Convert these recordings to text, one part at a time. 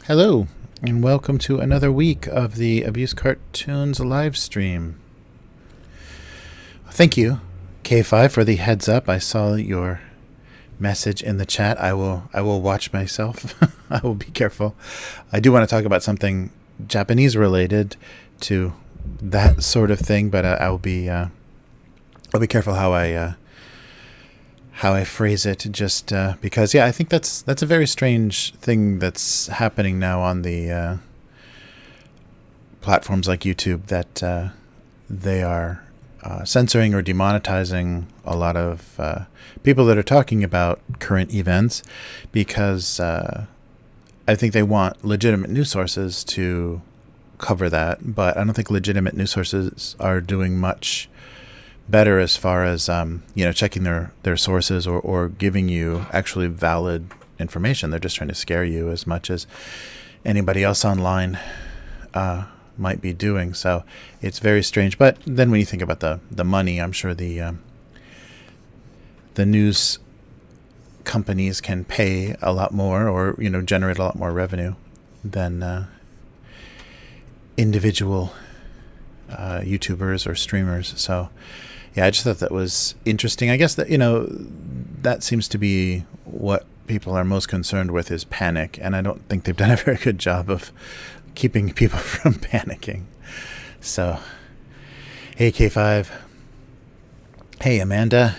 Hello, and welcome to another week of the Abuse Cartoons live stream. Thank you, K5, for the heads up. I saw your message in the chat. I will watch myself. I will be careful. I do want to talk about something Japanese related to that sort of thing, but I'll be careful how I phrase it, just because, I think that's a very strange thing that's happening now on the platforms like YouTube, that they are censoring or demonetizing a lot of people that are talking about current events, because I think they want legitimate news sources to cover that, but I don't think legitimate news sources are doing much better as far as checking their sources or giving you actually valid information. They're just trying to scare you as much as anybody else online might be doing. So it's very strange. But then when you think about the money, I'm sure the news companies can pay a lot more, or generate a lot more revenue than individual YouTubers or streamers. So yeah, I just thought that was interesting. I guess that, that seems to be what people are most concerned with, is panic. And I don't think they've done a very good job of keeping people from panicking. So, hey, K5. Hey, Amanda.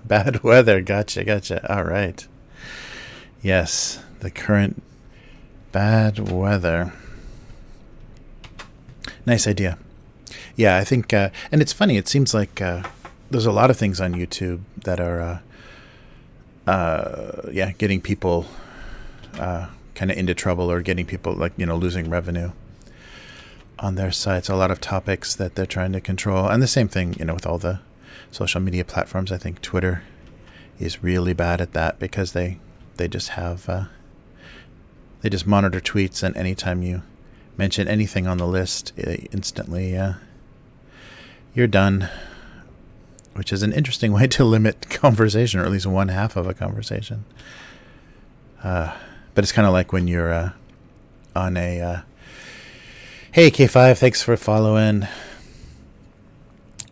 Bad weather. Gotcha. All right. Yes, the current bad weather. Nice idea. Yeah, I think, and it's funny, it seems like there's a lot of things on YouTube that are, getting people kind of into trouble, or getting people, losing revenue on their sites. A lot of topics that they're trying to control. And the same thing, with all the social media platforms. I think Twitter is really bad at that, because they just have, they just monitor tweets, and anytime you mention anything on the list, instantly you're done, which is an interesting way to limit conversation, or at least one half of a conversation. But it's kind of like when you're on a hey, K5, thanks for following.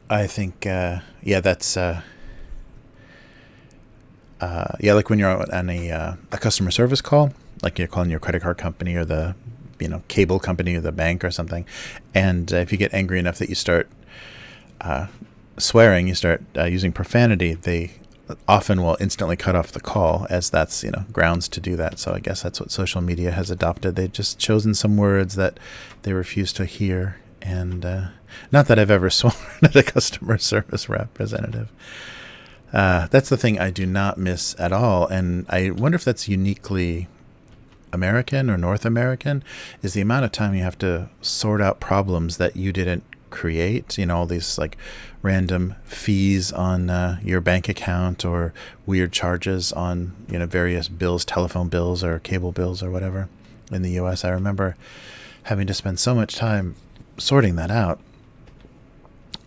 I think that's like when you're on a customer service call, like you're calling your credit card company, or the cable company, or the bank or something. And if you get angry enough that you start swearing, you start using profanity, they often will instantly cut off the call, as that's, grounds to do that. So I guess that's what social media has adopted. They've just chosen some words that they refuse to hear. And not that I've ever sworn at a customer service representative. That's the thing I do not miss at all. And I wonder if that's uniquely American or North American, is the amount of time you have to sort out problems that you didn't create. All these random fees on your bank account, or weird charges on various bills, telephone bills or cable bills or whatever. In the US, I remember having to spend so much time sorting that out.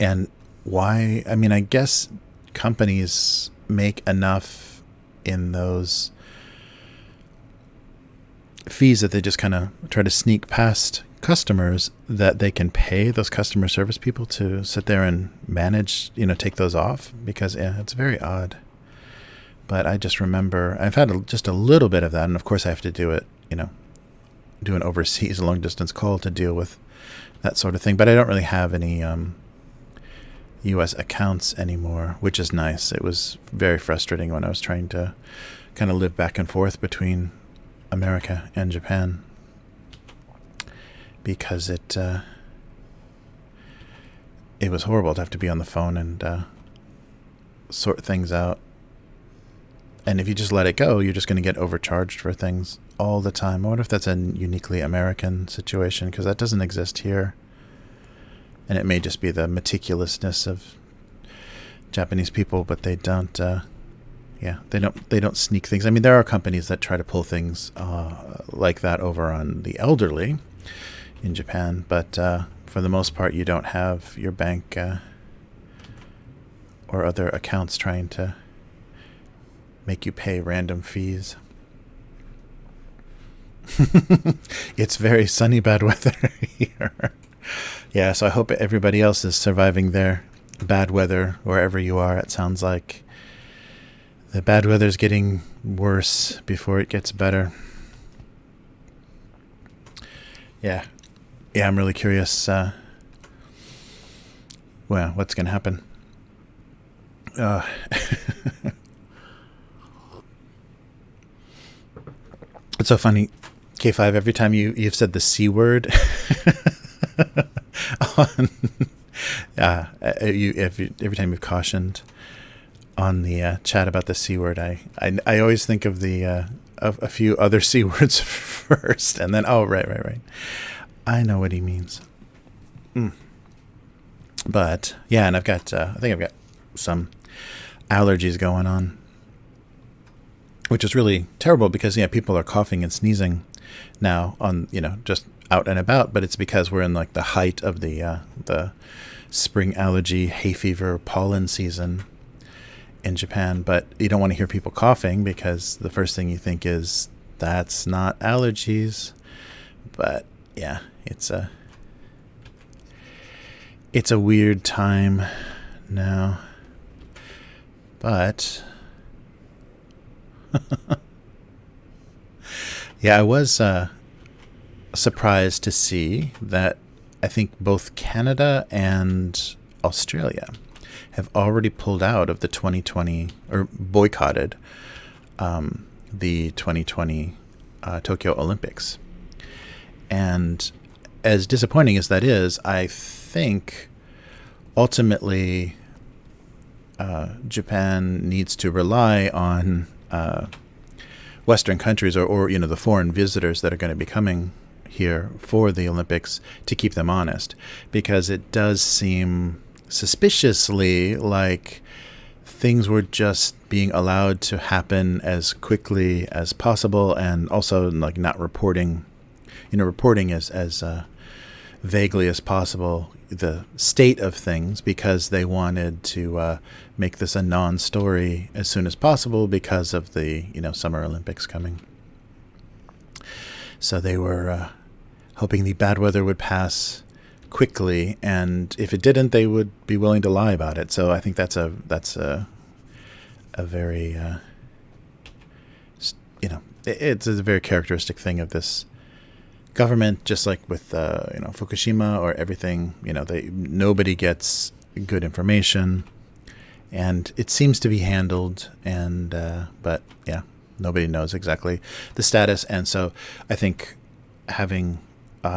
And why? I mean, I guess companies make enough in those fees that they just kind of try to sneak past customers, that they can pay those customer service people to sit there and manage, take those off, because it's very odd. But I just remember I've had just a little bit of that, and of course I have to do it, do an overseas long distance call to deal with that sort of thing. But I don't really have any US accounts anymore, which is nice. It was very frustrating when I was trying to kind of live back and forth between America and Japan, because it was horrible to have to be on the phone and sort things out. And if you just let it go, you're just going to get overcharged for things all the time. I wonder if that's a uniquely American situation, because that doesn't exist here. And it may just be the meticulousness of Japanese people, but they don't they don't sneak things. I mean, there are companies that try to pull things like that over on the elderly in Japan, but for the most part, you don't have your bank or other accounts trying to make you pay random fees. It's very sunny bad weather here. Yeah, so I hope everybody else is surviving their bad weather wherever you are. It sounds like the bad weather's getting worse before it gets better. Yeah, I'm really curious. Well, what's going to happen? It's so funny, K5. Every time you've said the C word, on, every time you've cautioned on the chat about the C word, I always think of the of a few other C words first, and then right. I know what he means. But yeah, and I think I've got some allergies going on, which is really terrible because people are coughing and sneezing now on just out and about, but it's because we're in like the height of the spring allergy, hay fever, pollen season in Japan. But you don't want to hear people coughing because the first thing you think is that's not allergies. But yeah, it's a weird time now. But yeah, I was surprised to see that I think both Canada and Australia have already pulled out of the 2020 or boycotted the 2020 Tokyo Olympics. And as disappointing as that is, I think ultimately Japan needs to rely on Western countries or the foreign visitors that are going to be coming here for the Olympics to keep them honest, because it does seem suspiciously like things were just being allowed to happen as quickly as possible, and also like not reporting as vaguely as possible the state of things, because they wanted to make this a non-story as soon as possible because of the Summer Olympics coming. So they were hoping the bad weather would pass quickly, and if it didn't, they would be willing to lie about it. So I think that's a very it's a very characteristic thing of this government, just like with Fukushima or everything. Nobody gets good information, and it seems to be handled, and but yeah, nobody knows exactly the status. And so I think having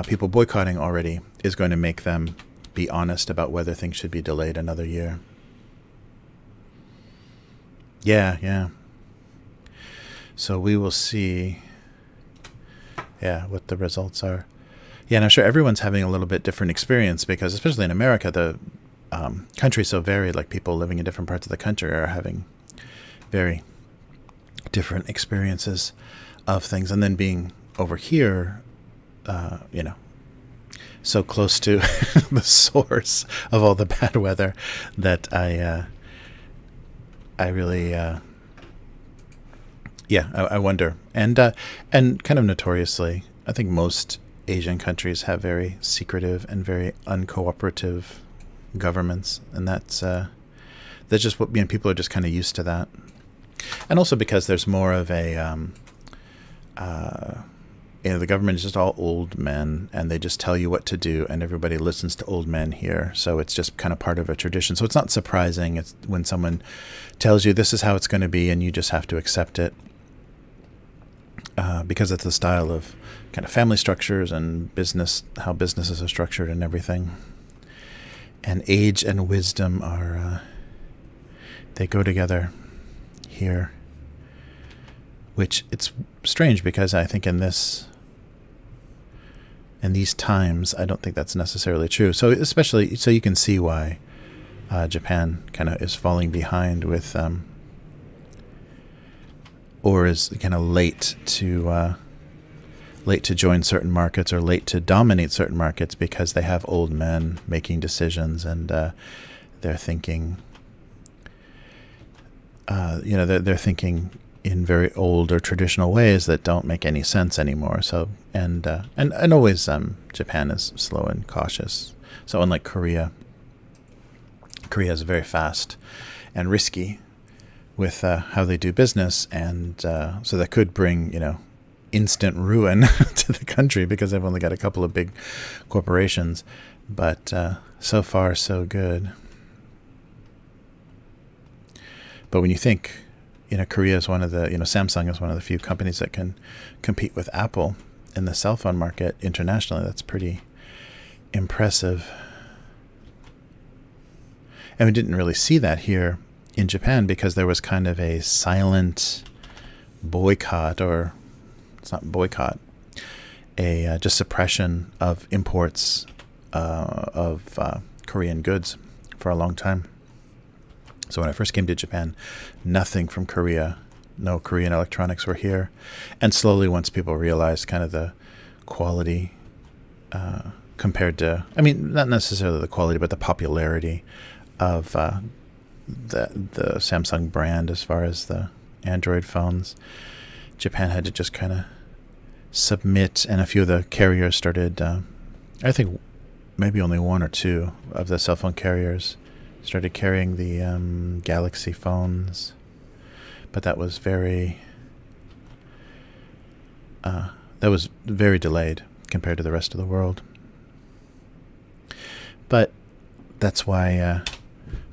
people boycotting already is going to make them be honest about whether things should be delayed another year. Yeah. So we will see what the results are. Yeah, and I'm sure everyone's having a little bit different experience, because especially in America, the country's so varied. Like, people living in different parts of the country are having very different experiences of things. And then being over here, so close to the source of all the bad weather, that I really I wonder. And kind of notoriously, I think most Asian countries have very secretive and very uncooperative governments, and that's just what people are just kind of used to that. And also because there's more of a the government is just all old men, and they just tell you what to do, and everybody listens to old men here. So it's just kind of part of a tradition. So it's not surprising it's when someone tells you this is how it's going to be, and you just have to accept it, because it's the style of kind of family structures and how businesses are structured and everything. And age and wisdom are they go together here, which it's strange, because I think in these times, I don't think that's necessarily true. So especially, so you can see why Japan kind of is falling behind with, or is kind of late to join certain markets, or late to dominate certain markets, because they have old men making decisions, and they're thinking, they're thinking in very old or traditional ways that don't make any sense anymore. So and always Japan is slow and cautious. So unlike Korea is very fast and risky with how they do business, and so that could bring instant ruin to the country because they've only got a couple of big corporations. But so far so good. But when you think, Korea is one of the, Samsung is one of the few companies that can compete with Apple in the cell phone market internationally. That's pretty impressive. And we didn't really see that here in Japan because there was kind of a silent boycott, or it's not boycott, a just suppression of imports of Korean goods for a long time. So when I first came to Japan, nothing from Korea, no Korean electronics were here. And slowly, once people realized kind of the quality compared to, not necessarily the quality, but the popularity of the Samsung brand as far as the Android phones, Japan had to just kind of submit, and a few of the carriers started, I think maybe only one or two of the cell phone carriers started carrying the Galaxy phones, but that was very delayed compared to the rest of the world. But that's why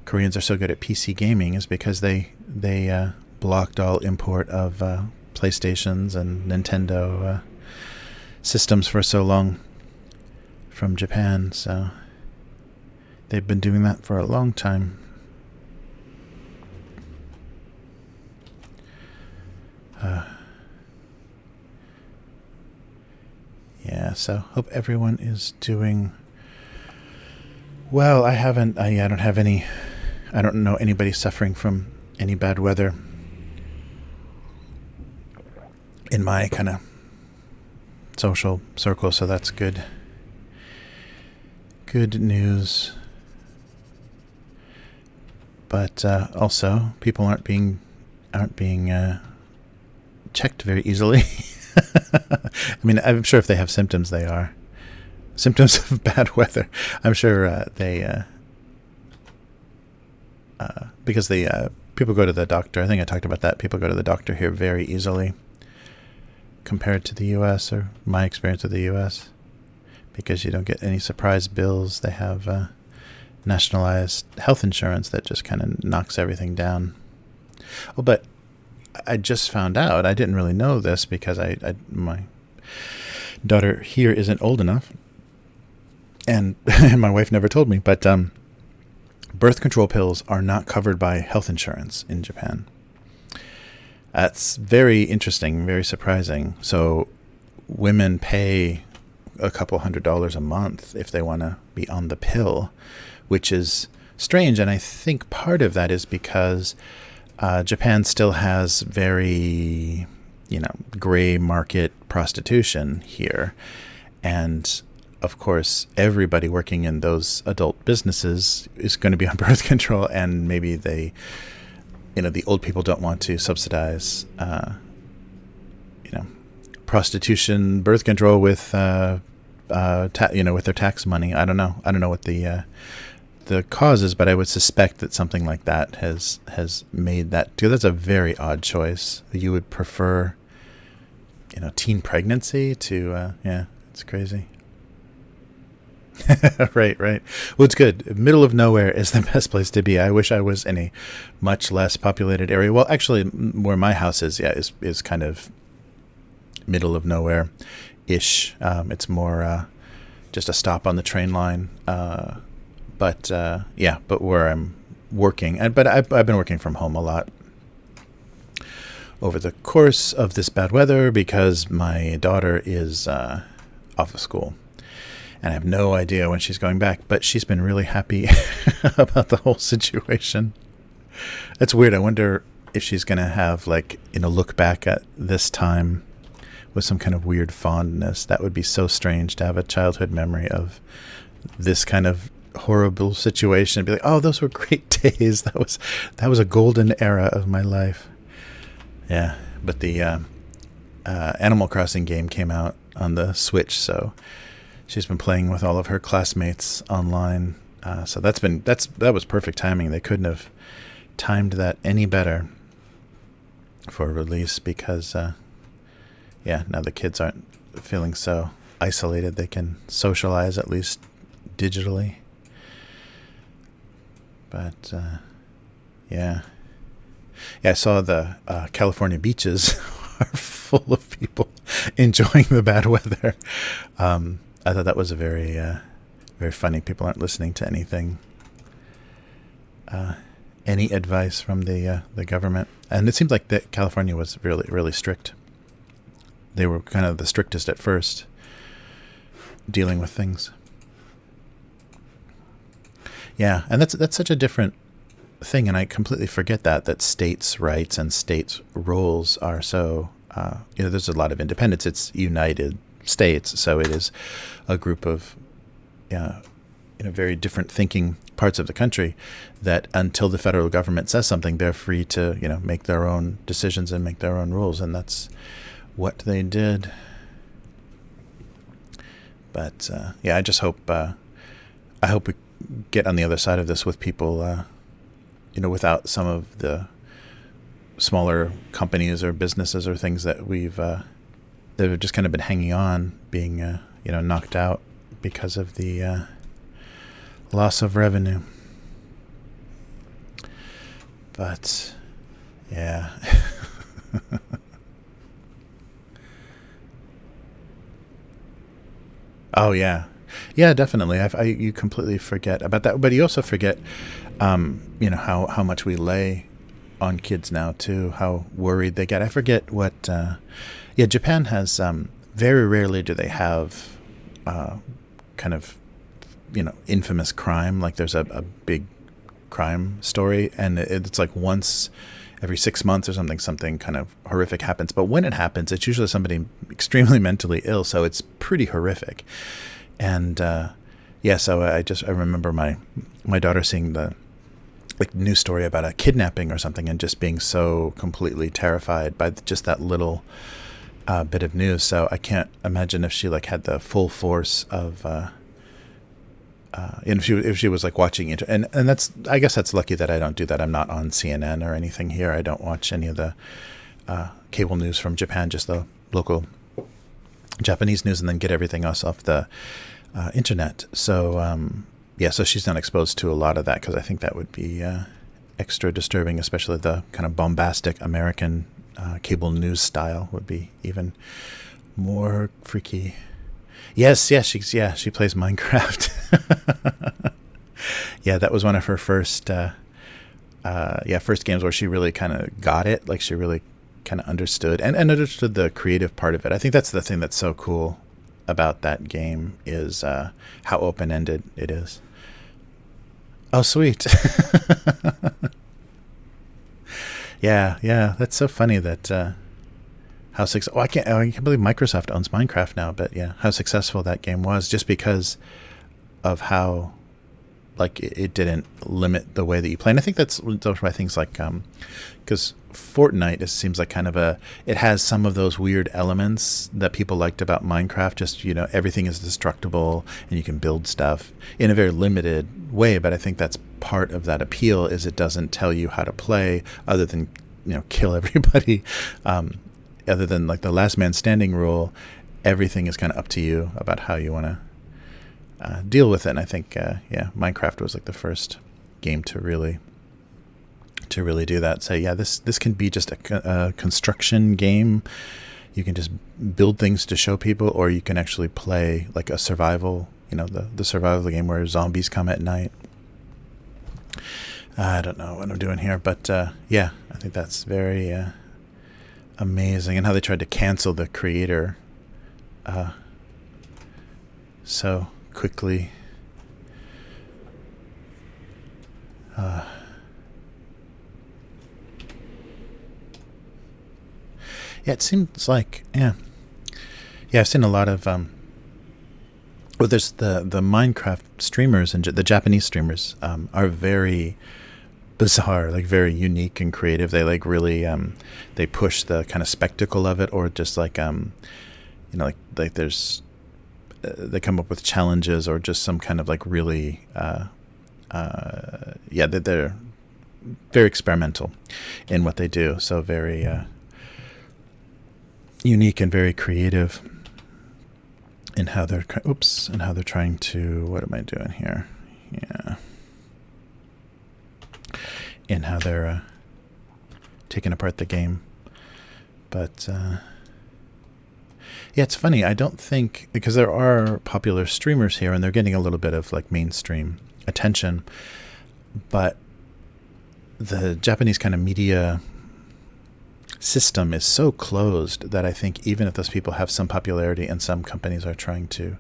Koreans are so good at PC gaming, is because they blocked all import of PlayStations and Nintendo systems for so long from Japan. So they've been doing that for a long time. So hope everyone is doing well. I don't know anybody suffering from any bad weather in my kind of social circle, so that's good. Good news. But also, people aren't being checked very easily. I'm sure if they have symptoms, they are symptoms of bad weather. I'm sure because people go to the doctor. I think I talked about that. People go to the doctor here very easily compared to the U.S., or my experience with the U.S., because you don't get any surprise bills. They have nationalized health insurance that just kind of knocks everything down. Oh, but I just found out, I didn't really know this because my daughter here isn't old enough, and my wife never told me, but birth control pills are not covered by health insurance in Japan. That's very interesting, very surprising. So women pay a couple $100s a month if they want to be on the pill, which is strange. And I think part of that is because Japan still has very, gray market prostitution here. And of course, everybody working in those adult businesses is going to be on birth control, and maybe they, the old people don't want to subsidize, prostitution, birth control with, with their tax money. I don't know what the cause is, but I would suspect that something like that has made that too. That's a very odd choice. You would prefer, teen pregnancy to, it's crazy. Right. Well, it's good. Middle of nowhere is the best place to be. I wish I was in a much less populated area. Well, actually, where my house is, is kind of middle of nowhere ish. It's more just a stop on the train line. But where I'm working, but I've been working from home a lot over the course of this bad weather because my daughter is off of school. And I have no idea when she's going back, but she's been really happy about the whole situation. It's weird. I wonder if she's going to have look back at this time with some kind of weird fondness. That would be so strange to have a childhood memory of this kind of horrible situation. Be like, oh, those were great days. That was a golden era of my life. Yeah, but the Animal Crossing game came out on the Switch, so she's been playing with all of her classmates online. So that was perfect timing. They couldn't have timed that any better for release because, now the kids aren't feeling so isolated. They can socialize at least digitally. But yeah, I saw the California beaches are full of people enjoying the bad weather. I thought that was a very, very funny. People aren't listening to anything, any advice from the government. And it seems like that California was really, really strict. They were kind of the strictest at first, dealing with things. Yeah, and that's such a different thing, and I completely forget that states' rights and states' roles are so. There's a lot of independence. It's United States, so it is a group of, very different thinking parts of the country that until the federal government says something, they're free to, make their own decisions and make their own rules, and that's what they did. But I just hope I hope we get on the other side of this with people, without some of the smaller companies or businesses or things that that have just kind of been hanging on, being knocked out because of the loss of revenue. But yeah. Oh yeah, definitely. You completely forget about that, but you also forget, how much we lay on kids now too. How worried they get. I forget what. Japan has very rarely do they have kind of infamous crime. Like there's a big crime story, and it's like once every 6 months or something kind of horrific happens. But when it happens, it's usually somebody extremely mentally ill, so it's pretty horrific. And so I remember my daughter seeing the news story about a kidnapping or something, and just being so completely terrified by just that little bit of news. So I can't imagine if she had the full force of. If she was watching it, and I guess that's lucky that I don't do that. I'm not on CNN or anything here. I don't watch any of the cable news from Japan, just the local Japanese news, and then get everything else off the internet. So so she's not exposed to a lot of that, because I think that would be extra disturbing, especially the kind of bombastic American cable news style would be even more freaky. Yes, she plays Minecraft. Yeah, that was one of her first games where she really kind of got it. Like she really kind of understood and understood the creative part of it. I think that's the thing that's so cool about that game is how open-ended it is. Oh, sweet. Yeah, that's so funny that I can't believe Microsoft owns Minecraft now, but yeah, how successful that game was, just because of how it didn't limit the way that you play. And I think that's why things because Fortnite seems like kind of it has some of those weird elements that people liked about Minecraft. Just, everything is destructible and you can build stuff in a very limited way. But I think that's part of that appeal, is it doesn't tell you how to play other than, kill everybody. Other than the last man standing rule, everything is kind of up to you about how you want to deal with it. And I think, Minecraft was the first game to really do that. Say, this can be just a construction game. You can just build things to show people, or you can actually play a survival, the survival game where zombies come at night. I don't know what I'm doing here, but I think that's very amazing, and how they tried to cancel the creator so quickly. It seems like I've seen a lot of there's the Minecraft streamers, and the Japanese streamers are very bizarre, like very unique and creative. They like really they push the kind of spectacle of it, or just like like there's they come up with challenges, or just some kind of like really they're very experimental in what they do. So very unique and very creative in how they're trying to, what am I doing here? Yeah. In how they're taking apart the game. But yeah, it's funny. I don't think, because there are popular streamers here and they're getting a little bit of like mainstream attention, but the Japanese kind of media system is so closed that I think even if those people have some popularity and some companies are trying to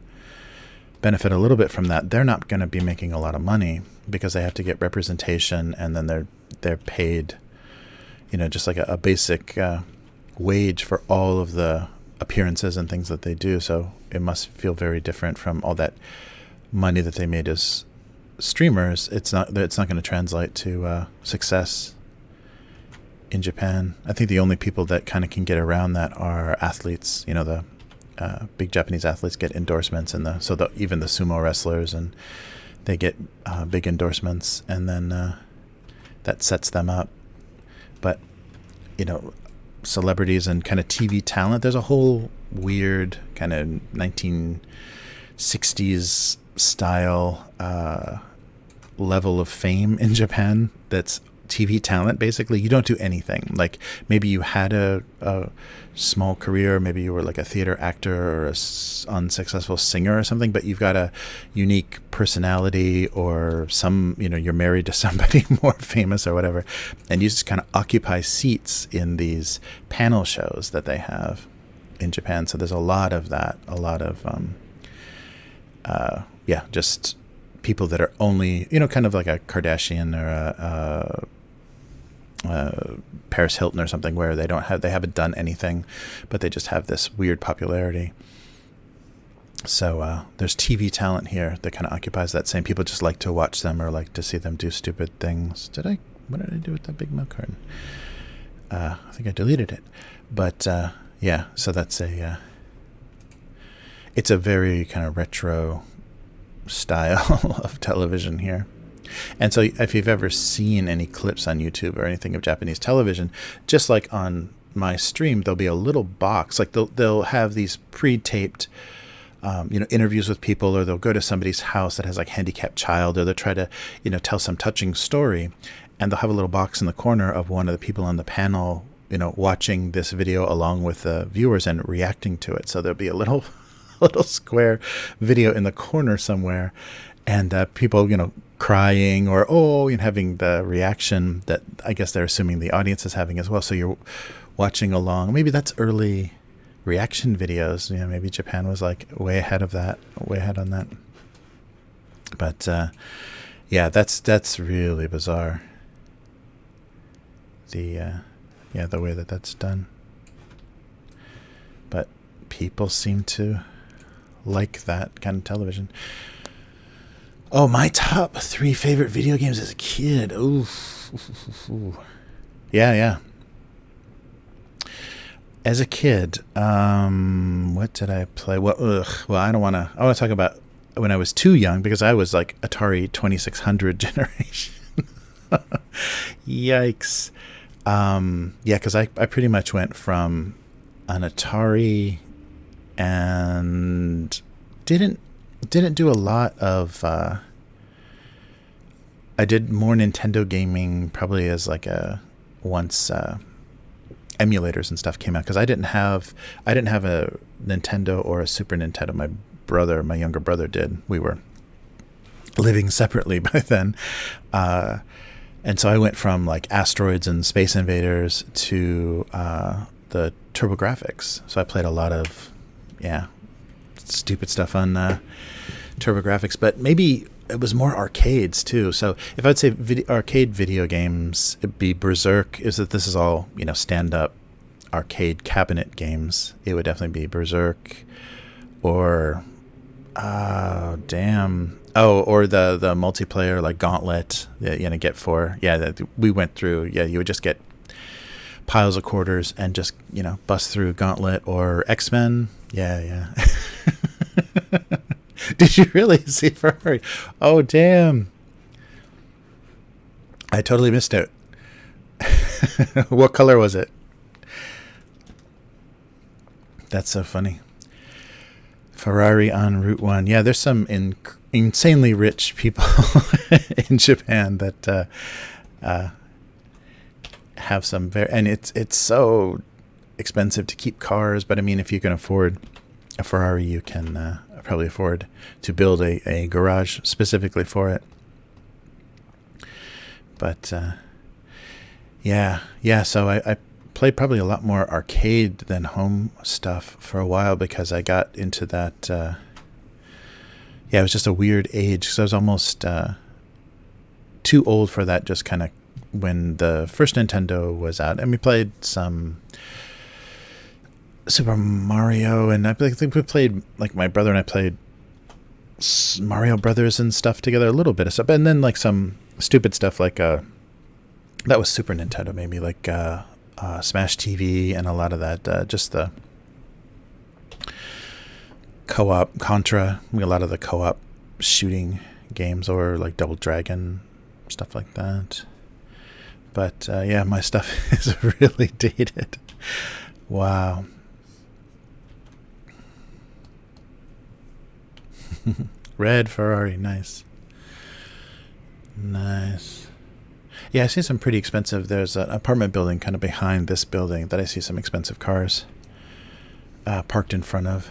benefit a little bit from that, they're not going to be making a lot of money, because they have to get representation, and then they're paid, just like a basic wage for all of the appearances and things that they do. So it must feel very different from all that money that they made as streamers. It's not going to translate to success in Japan. I think the only people that kind of can get around that are athletes. The big Japanese athletes get endorsements, and even the sumo wrestlers, and they get big endorsements, and then that sets them up. But celebrities and kind of TV talent, there's a whole weird kind of 1960s style level of fame in Japan that's TV talent. Basically, you don't do anything. Like, maybe you had a small career, maybe you were like a theater actor or a unsuccessful singer or something, but you've got a unique personality, or you're married to somebody more famous or whatever, and you just kind of occupy seats in these panel shows that they have in Japan. So there's a lot of that, a lot of just people that are only, kind of like a Kardashian or a Paris Hilton or something, where they haven't done anything, but they just have this weird popularity. So there's TV talent here that kind of occupies that same. People just like to watch them, or like to see them do stupid things. What did I do with that big milk carton? I think I deleted it. But so that's it's a very kind of retro style of television here. And so if you've ever seen any clips on YouTube or anything of Japanese television, just like on my stream, there'll be a little box, like they'll have these pre-taped interviews with people, or they'll go to somebody's house that has like handicapped child, or they'll try to tell some touching story, and they'll have a little box in the corner of one of the people on the panel watching this video along with the viewers and reacting to it. So there'll be a little square video in the corner somewhere, and people crying, or having the reaction that I guess they're assuming the audience is having as well. So you're watching along. Maybe that's early reaction videos. Maybe Japan was like way ahead on that. But that's really bizarre. The way that's done. But people seem to like that kind of television. Oh, my top 3 favorite video games as a kid. Ooh. Yeah. As a kid, what did I play? Well, I don't want to. I want to talk about when I was too young, because I was like Atari 2600 generation. Yikes. Because I pretty much went from an Atari and didn't do a lot of I did more Nintendo gaming probably as like once emulators and stuff came out, because I didn't have a Nintendo or a Super Nintendo. My younger brother did. We were living separately by then, and so I went from like Asteroids and Space Invaders to the TurboGrafx. So I played a lot of stupid stuff on TurboGrafx, but maybe it was more arcades too. So if I'd say arcade video games, it'd be Berserk. This is all stand-up arcade cabinet games. It would definitely be Berserk, or Oh, or the multiplayer like Gauntlet, get 4. Yeah, that we went through. Yeah, you would just get piles of quarters and just bust through Gauntlet or X-Men. Yeah. Did you really see Ferrari? Oh, damn! I totally missed it. What color was it? That's so funny. Ferrari on Route 1. Yeah, there's some insanely rich people in Japan that have some and it's so expensive to keep cars. But I mean, if you can afford a Ferrari, you can probably afford to build a garage specifically for it. But yeah. So I played probably a lot more arcade than home stuff for a while because I got into that. It was just a weird age because I was almost too old for that. Just kind of when the first Nintendo was out, and we played some Super Mario, and I think we played, like, my brother and I played Mario Brothers and stuff together, a little bit of stuff, and then like some stupid stuff like that was Super Nintendo, maybe like Smash TV and a lot of that, just the co-op Contra, a lot of the co-op shooting games, or like Double Dragon, stuff like that. But yeah, my stuff is really dated. Wow. Red Ferrari, nice. Yeah, I see some pretty expensive. There's an apartment building kind of behind this building that I see some expensive cars parked in front of.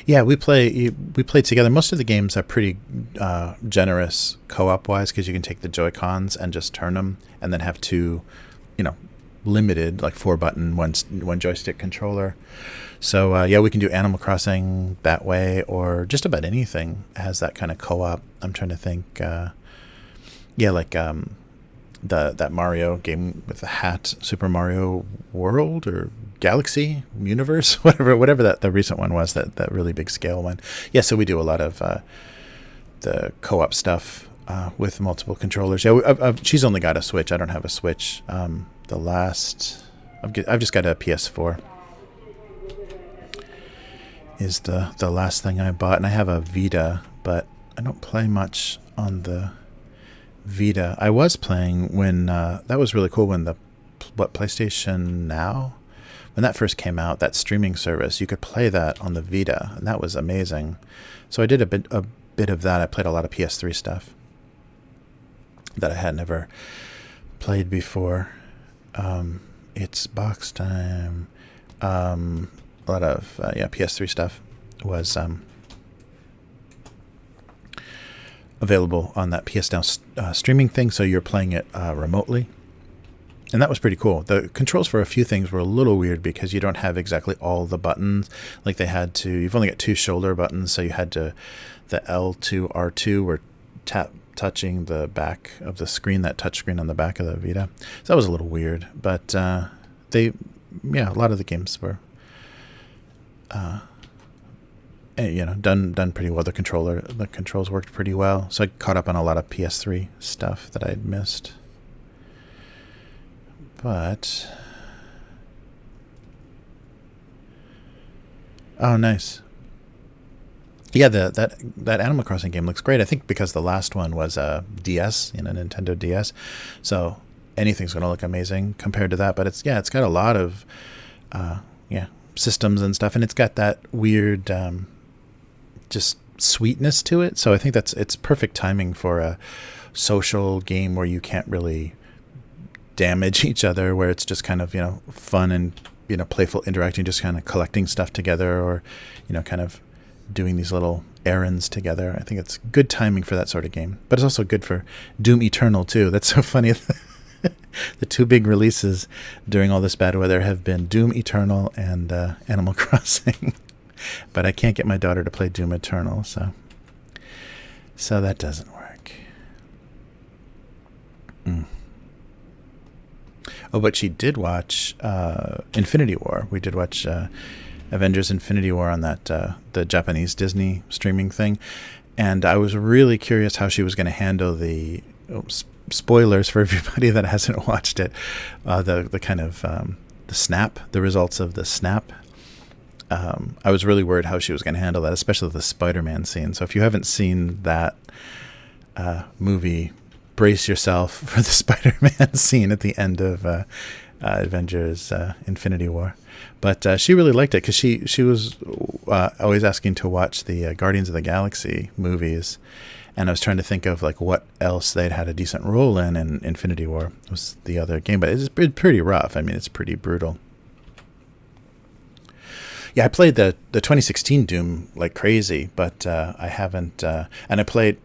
Yeah, we played together. Most of the games are pretty generous co-op wise because you can take the Joy-Cons and just turn them, and then have two, limited, like 4-button, one joystick controller. So yeah, we can do Animal Crossing that way, or just about anything has that kind of co-op. I'm trying to think. Yeah, like that Mario game with the hat, Super Mario World or Galaxy Universe, whatever that the recent one was, that really big scale one. Yeah, so we do a lot of the co-op stuff with multiple controllers. Yeah, she's only got a Switch. I don't have a Switch. I've just got a PS4. Is the last thing I bought, and I have a Vita, but I don't play much on the Vita. I was playing when that was really cool when PlayStation Now, when that first came out, that streaming service, you could play that on the Vita, and that was amazing. So I did a bit of that. I played a lot of PS3 stuff that I had never played before. It's box time. A lot of PS3 stuff was available on that PS Now streaming thing, so you're playing it remotely. And that was pretty cool. The controls for a few things were a little weird because you don't have exactly all the buttons. Like you've only got 2 shoulder buttons, so you had the L2, R2 were touching the back of the screen, that touch screen on the back of the Vita. So that was a little weird, but a lot of the games were done pretty well. The controls worked pretty well, so I caught up on a lot of PS3 stuff that I'd missed. But oh, nice. Yeah, that Animal Crossing game looks great. I think because the last one was a DS, Nintendo DS, so anything's going to look amazing compared to that. But it's got a lot of systems and stuff, and it's got that weird just sweetness to it. So I think it's perfect timing for a social game where you can't really damage each other, where it's just kind of fun and playful interacting, just kind of collecting stuff together, or kind of doing these little errands together. I think it's good timing for that sort of game. But it's also good for Doom Eternal too. That's so funny. The 2 big releases during all this bad weather have been Doom Eternal and Animal Crossing. But I can't get my daughter to play Doom Eternal, so that doesn't work. Oh, but she did watch Infinity War. We did watch Avengers: Infinity War on that the Japanese Disney streaming thing, and I was really curious how she was going to handle the spoilers for everybody that hasn't watched it. The kind of the snap, the results of the snap. I was really worried how she was going to handle that, especially the Spider-Man scene. So if you haven't seen that movie, brace yourself for the Spider-Man scene at the end of Avengers Infinity War. But she really liked it because she was always asking to watch the Guardians of the Galaxy movies, and I was trying to think of like what else they'd had a decent role in Infinity War. It was the other game, but it's pretty rough. I mean, it's pretty brutal. Yeah, I played the 2016 Doom like crazy, but I haven't. And I played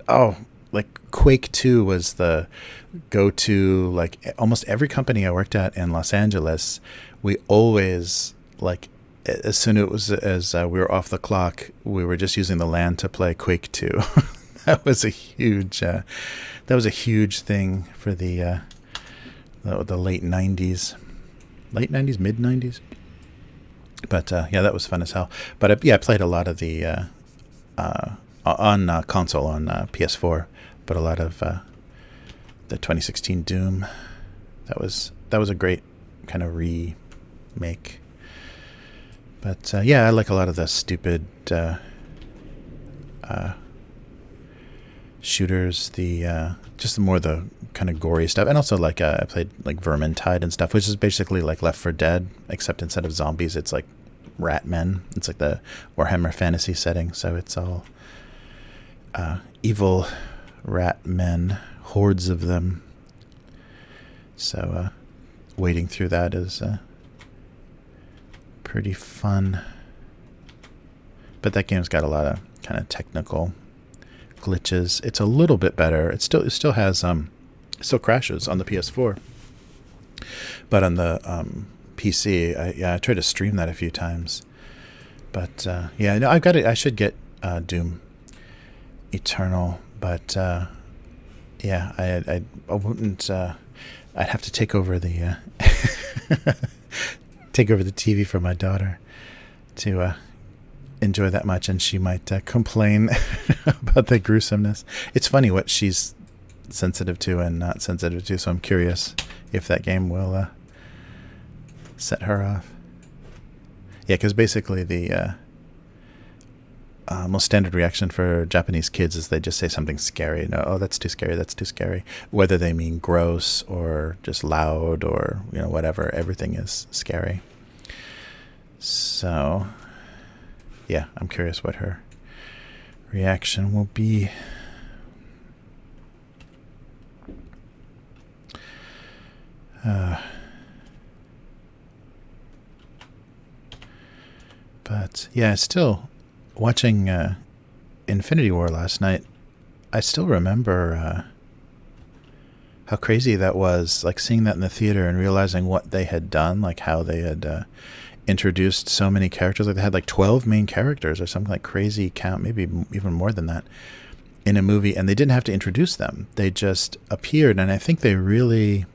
like Quake 2 was the go-to. Like almost every company I worked at in Los Angeles, we always like as soon as we were off the clock, we were just using the LAN to play Quake 2. That was a huge thing for the late 90s, mid 90s. But yeah, that was fun as hell. But I played a lot of the on console on PS4, but a lot of the 2016 Doom. That was a great kind of remake. But yeah, I like a lot of the stupid shooters, just more the kind of gory stuff, and also like I played like Vermintide and stuff, which is basically like Left 4 Dead, except instead of zombies, it's like rat men. It's like the Warhammer Fantasy setting, so it's all evil rat men, hordes of them. So wading through that is pretty fun. But that game's got a lot of kind of technical glitches. It's a little bit better. It still has still crashes on the PS4, but on the PC, I tried to stream that a few times. But yeah, no, I've got it. I should get Doom Eternal, but yeah, I wouldn't. I'd have to take over the TV for my daughter to enjoy that much, and she might complain about the gruesomeness. It's funny what she's sensitive to and not sensitive to, so I'm curious if that game will set her off. Yeah, because basically the most standard reaction for Japanese kids is they just say something scary. No, oh, that's too scary, that's too scary. Whether they mean gross or just loud or whatever, everything is scary. So yeah, I'm curious what her reaction will be. But yeah, still watching Infinity War last night, I still remember how crazy that was, like seeing that in the theater and realizing what they had done, like how they had introduced so many characters. Like they had like 12 main characters or something like crazy count, maybe even more than that, in a movie, and they didn't have to introduce them. They just appeared, and I think they really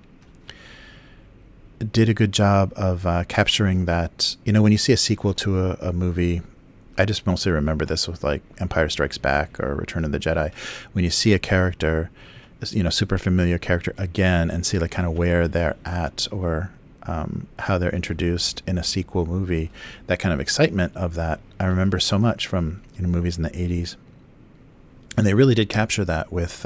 did a good job of capturing that. When you see a sequel to a movie, I just mostly remember this with like Empire Strikes Back or Return of the Jedi. When you see a character, super familiar character again, and see like kind of where they're at or how they're introduced in a sequel movie, that kind of excitement of that, I remember so much from movies in the 80s. And they really did capture that with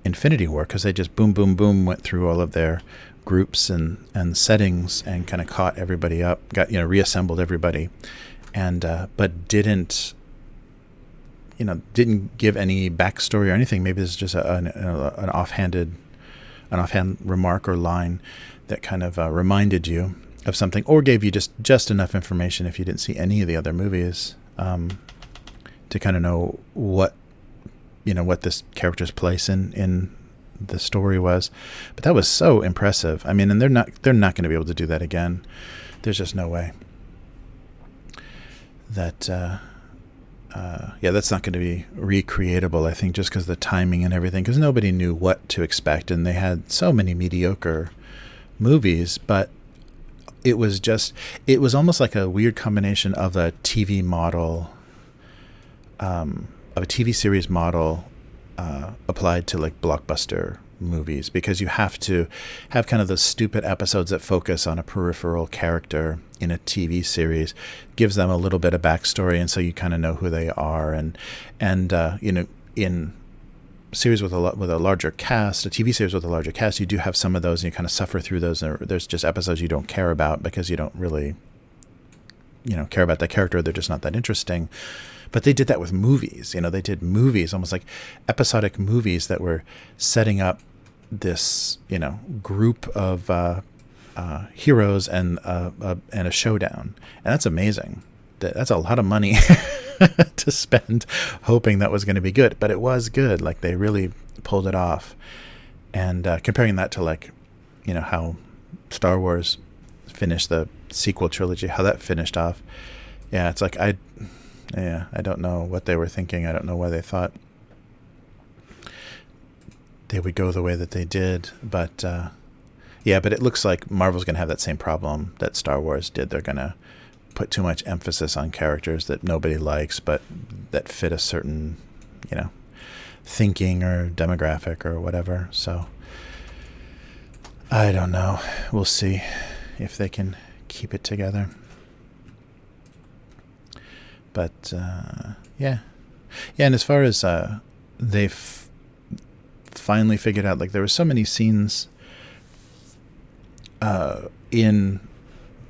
Infinity War, because they just boom, boom, boom went through all of their groups and settings and kind of caught everybody up, got reassembled everybody, and but didn't give any backstory or anything. Maybe this is just an offhand remark or line that kind of reminded you of something, or gave you just enough information if you didn't see any of the other movies to kind of know what this character's place in the story was. But that was so impressive. I mean, and they're not going to be able to do that again. There's just no way that that's not going to be recreatable, I think, just because the timing and everything, because nobody knew what to expect, and they had so many mediocre movies. But it was just, it was almost like a weird combination of a TV model, of a TV series model applied to like blockbuster movies, because you have to have kind of those stupid episodes that focus on a peripheral character in a TV series, gives them a little bit of backstory, and so you kind of know who they are, and in series with a larger cast, a TV series with a larger cast, you do have some of those, and you kind of suffer through those. There's just episodes you don't care about because you don't really, care about that character. They're just not that interesting. But they did that with movies. They did movies, almost like episodic movies that were setting up this, group of heroes and a showdown, and that's amazing. That's a lot of money to spend hoping that was going to be good, but it was good. Like, they really pulled it off. And comparing that to, like, how Star Wars finished, the sequel trilogy, how that finished off. Yeah, it's like, I don't know what they were thinking. I don't know why they thought they would go the way that they did. But but it looks like Marvel's going to have that same problem that Star Wars did. They're going to put too much emphasis on characters that nobody likes, but that fit a certain, thinking or demographic or whatever. So I don't know. We'll see if they can keep it together. But yeah. And as far as they've finally figured out, like, there were so many scenes in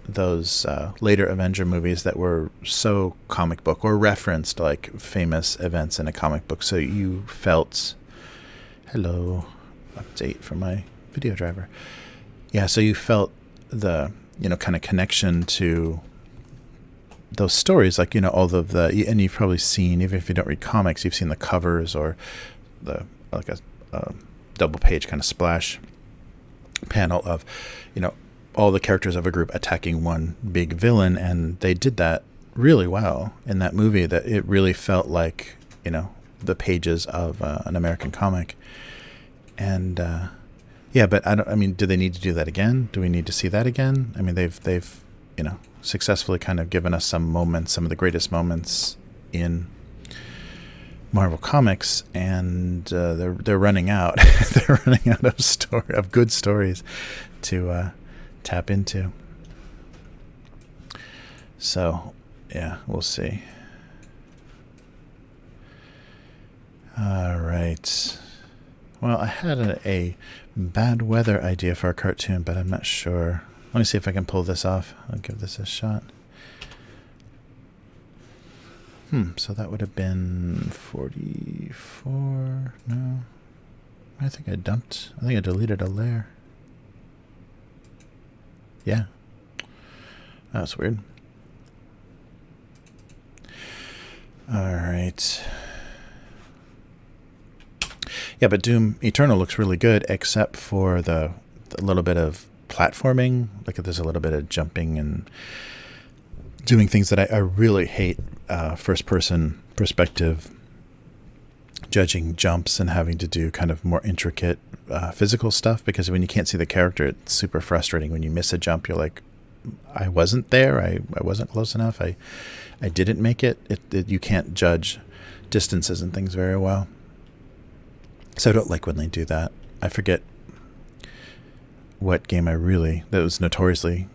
those later Avenger movies that were so comic book, or referenced like famous events in a comic book, so you felt, hello, update from my video driver. Yeah, so you felt the kind of connection to those stories, like all of the, and you've probably seen, even if you don't read comics, you've seen the covers or the like a double page kind of splash panel of all the characters of a group attacking one big villain, and they did that really well in that movie, that it really felt like the pages of an American comic. And but do they need to do that again? Do we need to see that again? I mean, they've successfully kind of given us some moments, some of the greatest moments in Marvel Comics, and they're running out. They're running out of good stories to tap into. So yeah, we'll see. All right. Well, I had a bad weather idea for a cartoon, but I'm not sure. Let me see if I can pull this off. I'll give this a shot. So that would have been 44. No, I think I deleted a layer. Yeah. That's weird. All right. Yeah, but Doom Eternal looks really good, except for the little bit of platforming. Like, there's a little bit of jumping and doing things that I really hate. First-person perspective, judging jumps and having to do kind of more intricate physical stuff, because when you can't see the character, it's super frustrating. When you miss a jump, you're like, I wasn't there. I wasn't close enough. I didn't make it. You can't judge distances and things very well. So I don't like when they do that. I forget what game that was notoriously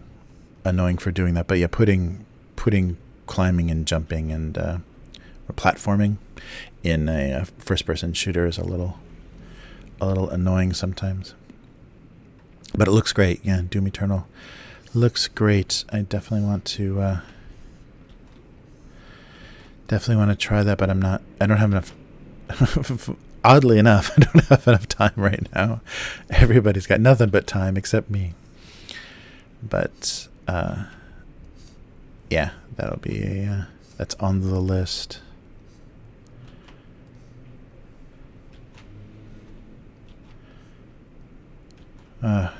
annoying for doing that. But yeah, putting climbing and jumping and or platforming in a first-person shooter is a little annoying sometimes. But it looks great. Yeah, Doom Eternal looks great. I definitely want to try that, but I don't have enough. Oddly enough, I don't have enough time right now. Everybody's got nothing but time except me. But yeah, that'll be that's on the list. Yeah,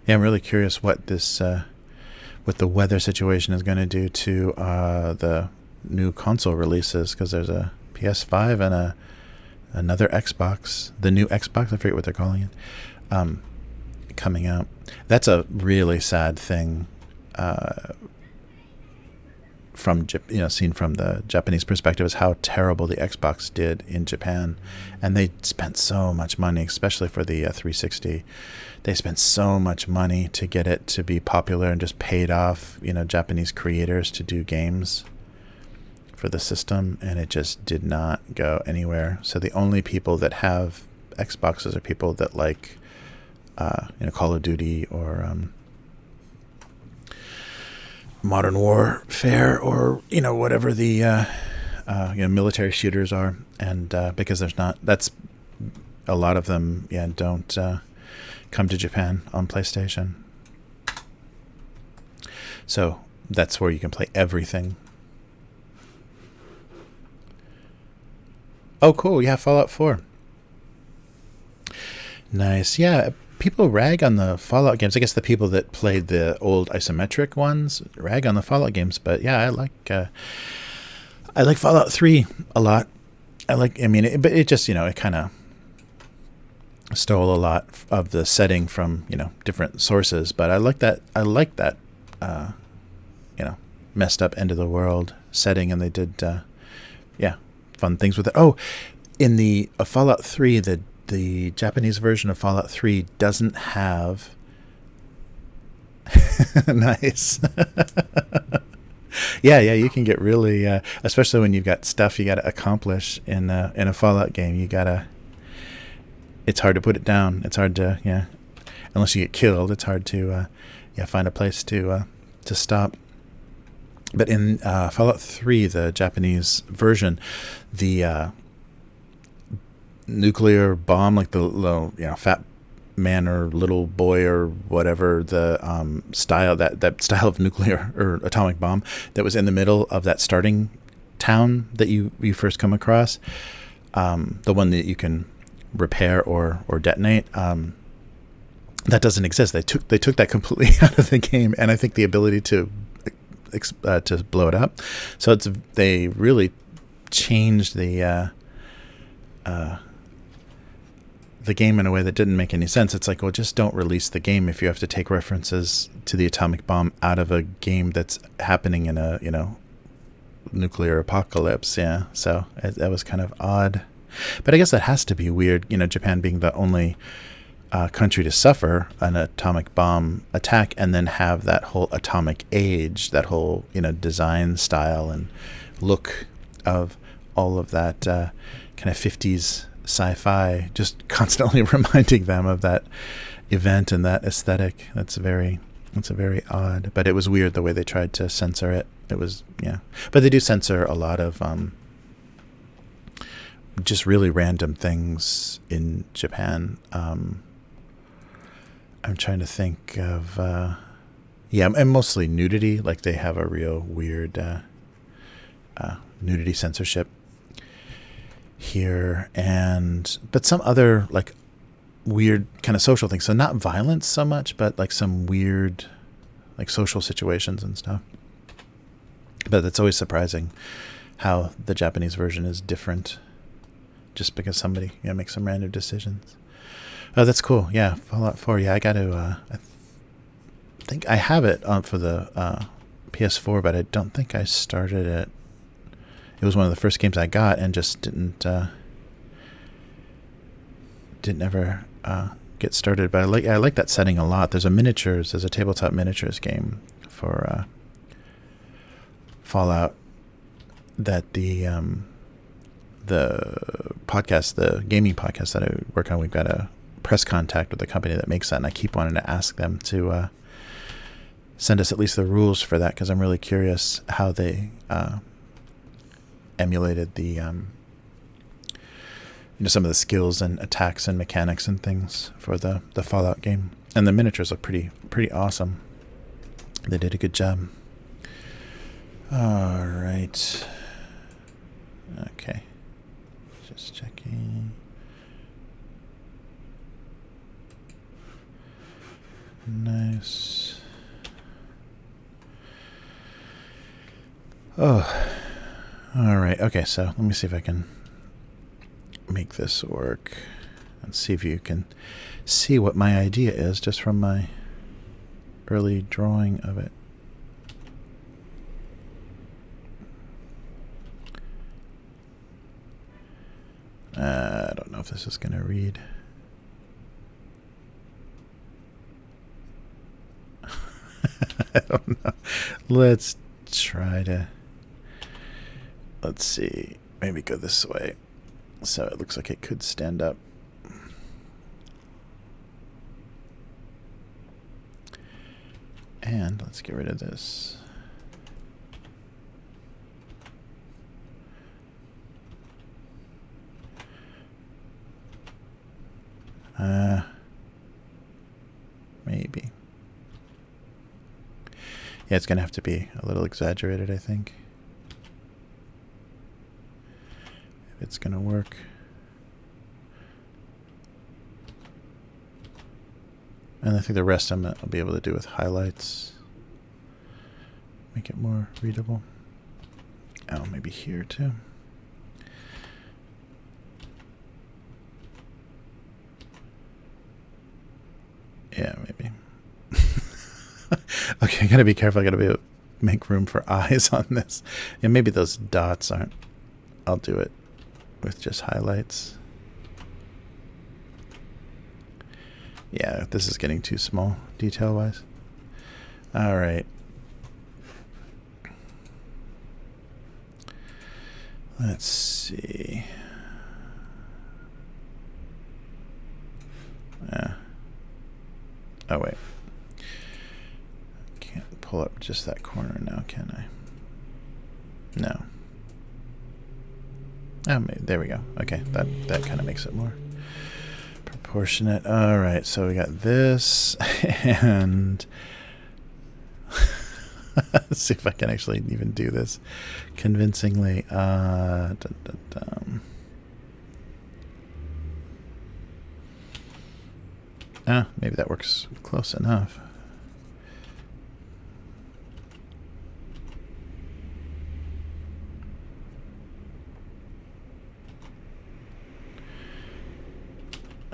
I'm really curious what the weather situation is going to do to the new console releases, because there's a PS5 and another Xbox, the new Xbox, I forget what they're calling it, coming out. That's a really sad thing seen from the Japanese perspective, is how terrible the Xbox did in Japan, and they spent so much money, especially for the 360. They spent so much money to get it to be popular, and just paid off, Japanese creators to do games for the system, and it just did not go anywhere. So the only people that have Xboxes are people that like, Call of Duty or Modern Warfare, or whatever the military shooters are, and because that's a lot of them don't come to Japan on PlayStation, so that's where you can play everything. Oh, cool! Yeah, Fallout 4. Nice. Yeah. People rag on the Fallout games. I guess the people that played the old isometric ones rag on the Fallout games, but yeah, I like Fallout 3 a lot. But it just, it kind of stole a lot of the setting from, different sources, but I like that messed up end of the world setting, and they did fun things with it. Oh, in the Fallout 3, the Japanese version of Fallout 3 doesn't have nice. yeah, you can get really especially when you've got stuff you got to accomplish in a Fallout game. It's hard to put it down. It's hard to unless you get killed, it's hard to find a place to stop. But in Fallout 3, the Japanese version, the nuclear bomb, like the little, fat man or little boy or whatever, the style, that style of nuclear or atomic bomb that was in the middle of that starting town that you first come across, the one that you can repair or detonate, that doesn't exist. They took that completely out of the game, and I think the ability to blow it up. So they really changed the game in a way that didn't make any sense. It's like, well, just don't release the game if you have to take references to the atomic bomb out of a game that's happening in a nuclear apocalypse. Yeah, so that was kind of odd, but I guess that has to be weird. Japan being the only country to suffer an atomic bomb attack, and then have that whole atomic age, that whole design style and look of all of that kind of 50s sci-fi, just constantly reminding them of that event and that aesthetic. That's very odd, but it was weird the way they tried to censor it. It was, but they do censor a lot of just really random things in Japan. I'm trying to think of and mostly nudity. Like, they have a real weird nudity censorship here, but some other like weird kind of social things. So not violence so much, but like some weird like social situations and stuff. But it's always surprising how the Japanese version is different, just because somebody makes some random decisions. Oh, that's cool. Yeah, Fallout 4. Yeah, I got to. I think I have it on for the PS4, but I don't think I started it. It was one of the first games I got, and just didn't ever get started. But I like that setting a lot. There's a tabletop miniatures game for Fallout that the podcast, the gaming podcast that I work on, we've got a press contact with the company that makes that, and I keep wanting to ask them to send us at least the rules for that, because I'm really curious how they emulated the some of the skills and attacks and mechanics and things for the Fallout game. And the miniatures look pretty awesome. They did a good job. All right. Okay. Just checking. Nice. Oh. All right. Okay, so let me see if I can make this work and see if you can see what my idea is just from my early drawing of it. I don't know if this is going to read. I don't know. Let's try to... Let's see. Maybe go this way. So it looks like it could stand up. And let's get rid of this. Maybe. Yeah, it's going to have to be a little exaggerated, I think. If it's going to work. And I think the rest I'll be able to do with highlights. Make it more readable. Oh, maybe here too. Yeah, maybe. Okay, I gotta be careful. I gotta be able to make room for eyes on this. And maybe those dots aren't. I'll do it with just highlights. Yeah, this is getting too small, detail-wise. All right. Let's see. Oh, wait. Can't pull up just that corner now, can I? No. Oh, maybe, there we go. Okay, that kind of makes it more proportionate. All right, so we got this, and let's see if I can actually even do this convincingly. Maybe that works close enough.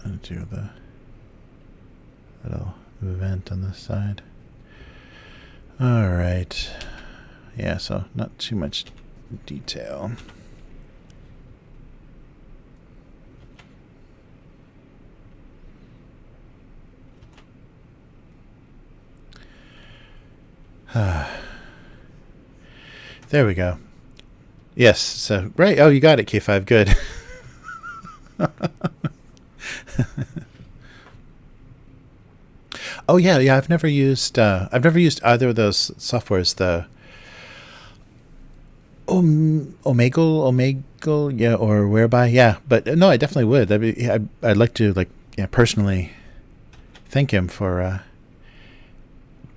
I'll do the little vent on the side. All right. Yeah, so not too much detail. There we go. Yes, so right. Oh, you got it, K5. Good. Oh yeah. I've never used either of those softwares. The Omegle, yeah, or Whereby, yeah. But no, I definitely would. I'd like to personally thank him for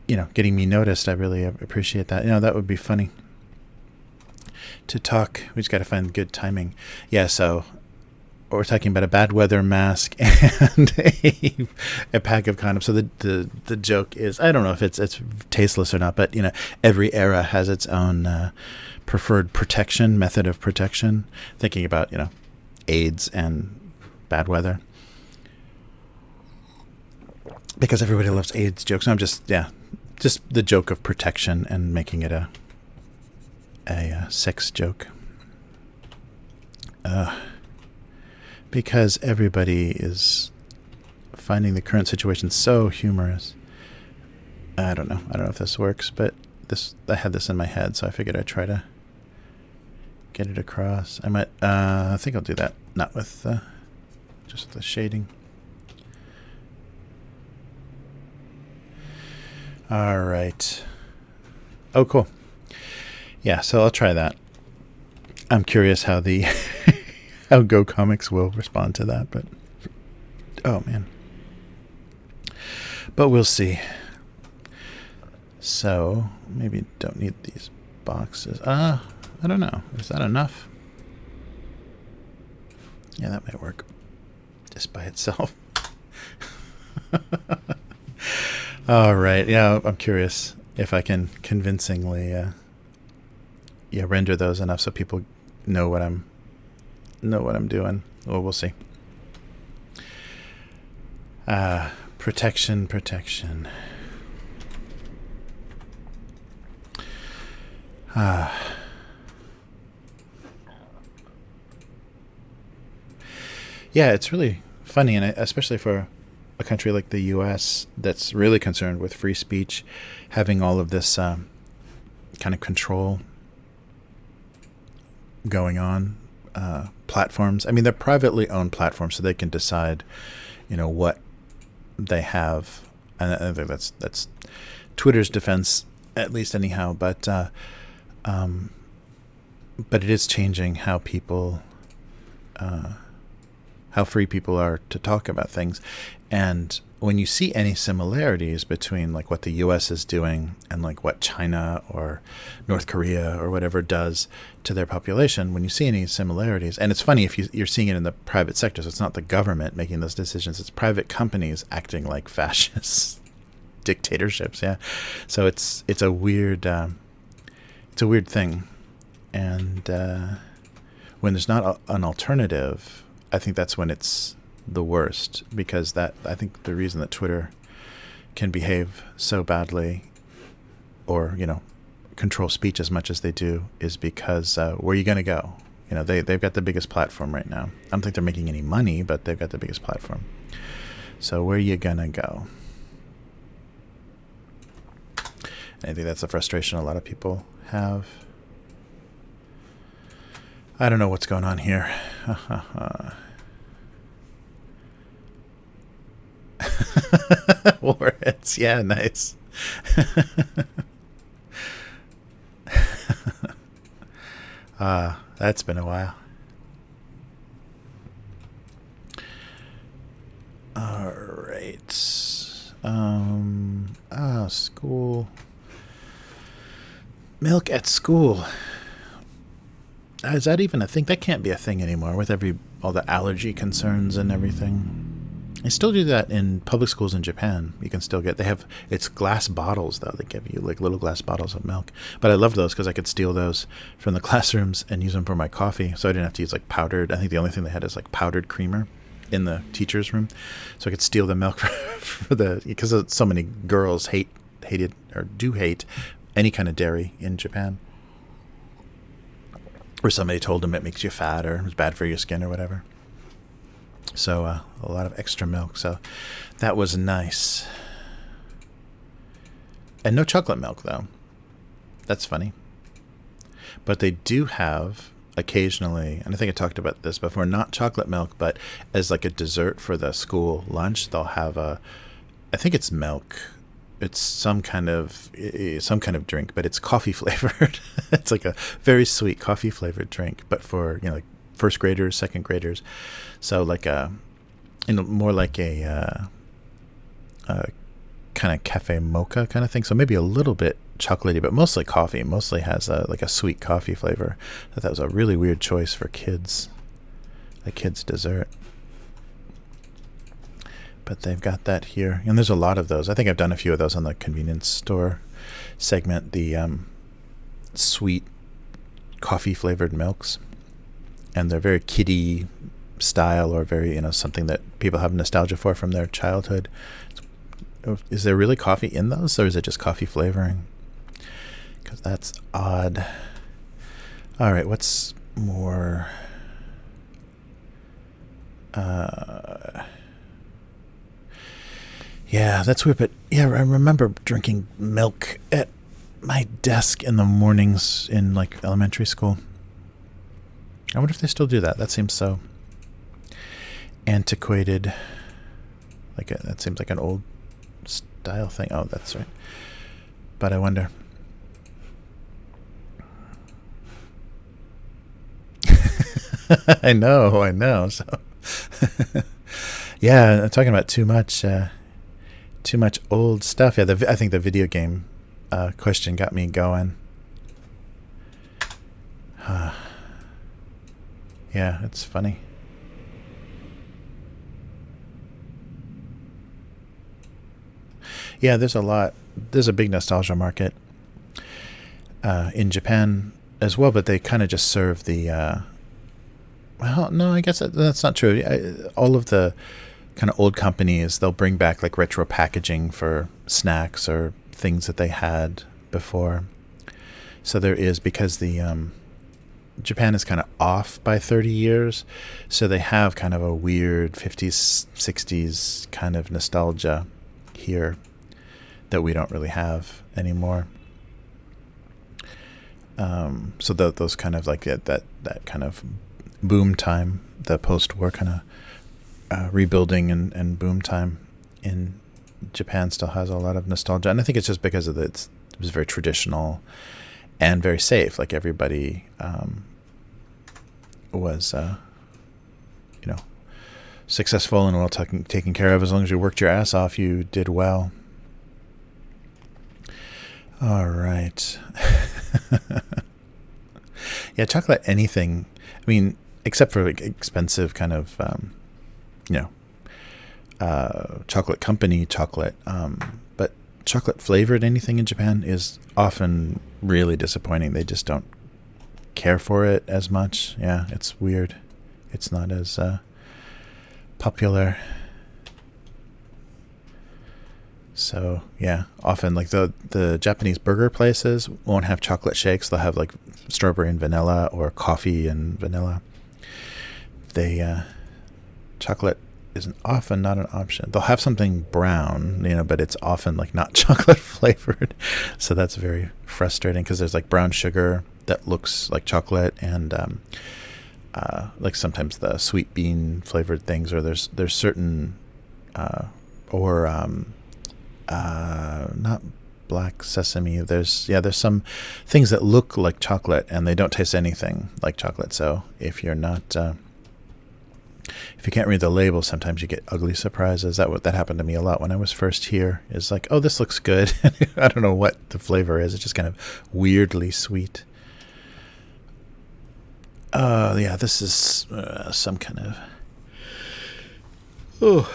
getting me noticed. I really appreciate that. That would be funny to talk. We just got to find good timing. Yeah, so we're talking about a bad weather mask and a pack of condoms. So the joke is, I don't know if it's tasteless or not, but every era has its own preferred protection, method of protection. Thinking about AIDS and bad weather, because everybody loves AIDS jokes. I'm just the joke of protection and making it a sex joke. Because everybody is finding the current situation so humorous. I don't know if this works, but I had this in my head, so I figured I'd try to get it across. I might. I think I'll do that. Not with just the shading. All right. Oh, cool. Yeah, so I'll try that. I'm curious how how Go Comics will respond to that, but oh man. But we'll see. So maybe don't need these boxes. I don't know. Is that enough? Yeah, that might work just by itself. All right. Yeah, I'm curious if I can convincingly render those enough so people know what I'm doing. Well, we'll see. Protection. Yeah, it's really funny, and especially for a country like the U.S. that's really concerned with free speech, having all of this kind of control going on. Platforms. I mean, they're privately owned platforms, so they can decide, what they have. And I think that's Twitter's defense, at least anyhow. But it is changing how people, how free people are to talk about things. And when you see any similarities between like what the U.S. is doing and like what China or North Korea or whatever does to their population, when you see any similarities, and it's funny if you're seeing it in the private sector, so it's not the government making those decisions, it's private companies acting like fascist dictatorships. Yeah, so it's a weird thing, and when there's not an alternative, I think that's when it's the worst, because I think the reason that Twitter can behave so badly, or control speech as much as they do, is because where are you going to go? They've got the biggest platform right now. I don't think they're making any money, but they've got the biggest platform. So where are you going to go? I think that's a frustration a lot of people have. I don't know what's going on here. Warheads, yeah, nice. That's been a while. All right. School. Milk at school. Is that even a thing? That can't be a thing anymore with all the allergy concerns and everything. They still do that in public schools in Japan. You can still it's glass bottles, though. They give you like little glass bottles of milk. But I loved those because I could steal those from the classrooms and use them for my coffee. So I didn't have to use like powdered. I think the only thing they had is like powdered creamer in the teacher's room. So I could steal the milk because so many girls hated or do hate any kind of dairy in Japan. Or somebody told them it makes you fat or it's bad for your skin or whatever. So a lot of extra milk. So that was nice. And no chocolate milk, though. That's funny. But they do have occasionally, and I think I talked about this before, not chocolate milk, but as like a dessert for the school lunch, they'll have I think it's milk. It's some kind of drink, but it's coffee flavored. It's like a very sweet coffee flavored drink, but for like first graders, second graders. So like more like a kind of cafe mocha kind of thing. So maybe a little bit chocolatey, but mostly coffee. Mostly has like a sweet coffee flavor. I thought that was a really weird choice for kids, a kid's dessert. But they've got that here, and there's a lot of those. I think I've done a few of those on the convenience store segment. The sweet coffee flavored milks, and they're very kiddie style, or very something that people have nostalgia for from their childhood. Is there really coffee in those, or is it just coffee flavoring? Because that's odd. All right, what's more? Yeah, that's weird, but yeah, I remember drinking milk at my desk in the mornings in like elementary school. I wonder if they still do that. That seems so antiquated. That seems like an old style thing. Oh, that's right. But I wonder. I know. So, yeah, I'm talking about too much old stuff. Yeah, I think the video game question got me going. Yeah, it's funny. Yeah, there's a big nostalgia market in Japan as well, but they kind of just serve the well, no, I guess that's not true. All of the kind of old companies, they'll bring back like retro packaging for snacks or things that they had before. So there is, because the Japan is kind of off by 30 years, so they have kind of a weird 50s, 60s kind of nostalgia here that we don't really have anymore. So those kind of like that kind of boom time, the post-war kind of rebuilding and boom time in Japan still has a lot of nostalgia, and I think it's just because of it was very traditional and very safe. Like everybody was, successful and well taken care of. As long as you worked your ass off, you did well. All right. Yeah, chocolate, anything. I mean, except for like expensive kind of, chocolate company chocolate. But chocolate flavored anything in Japan is often really disappointing. They just don't care for it as much. Yeah, it's weird. It's not as popular. So yeah, often like the Japanese burger places won't have chocolate shakes. They'll have like strawberry and vanilla or coffee and vanilla. Chocolate is often not an option. They'll have something brown, but it's often like not chocolate flavored. So that's very frustrating because there's like brown sugar that looks like chocolate, and like sometimes the sweet bean flavored things, or there's certain not black sesame. There's some things that look like chocolate and they don't taste anything like chocolate. So if you're not if you can't read the label, sometimes you get ugly surprises. That happened to me a lot when I was first here. Is like, oh, this looks good. I don't know what the flavor is. It's just kind of weirdly sweet. Yeah, this is some kind of.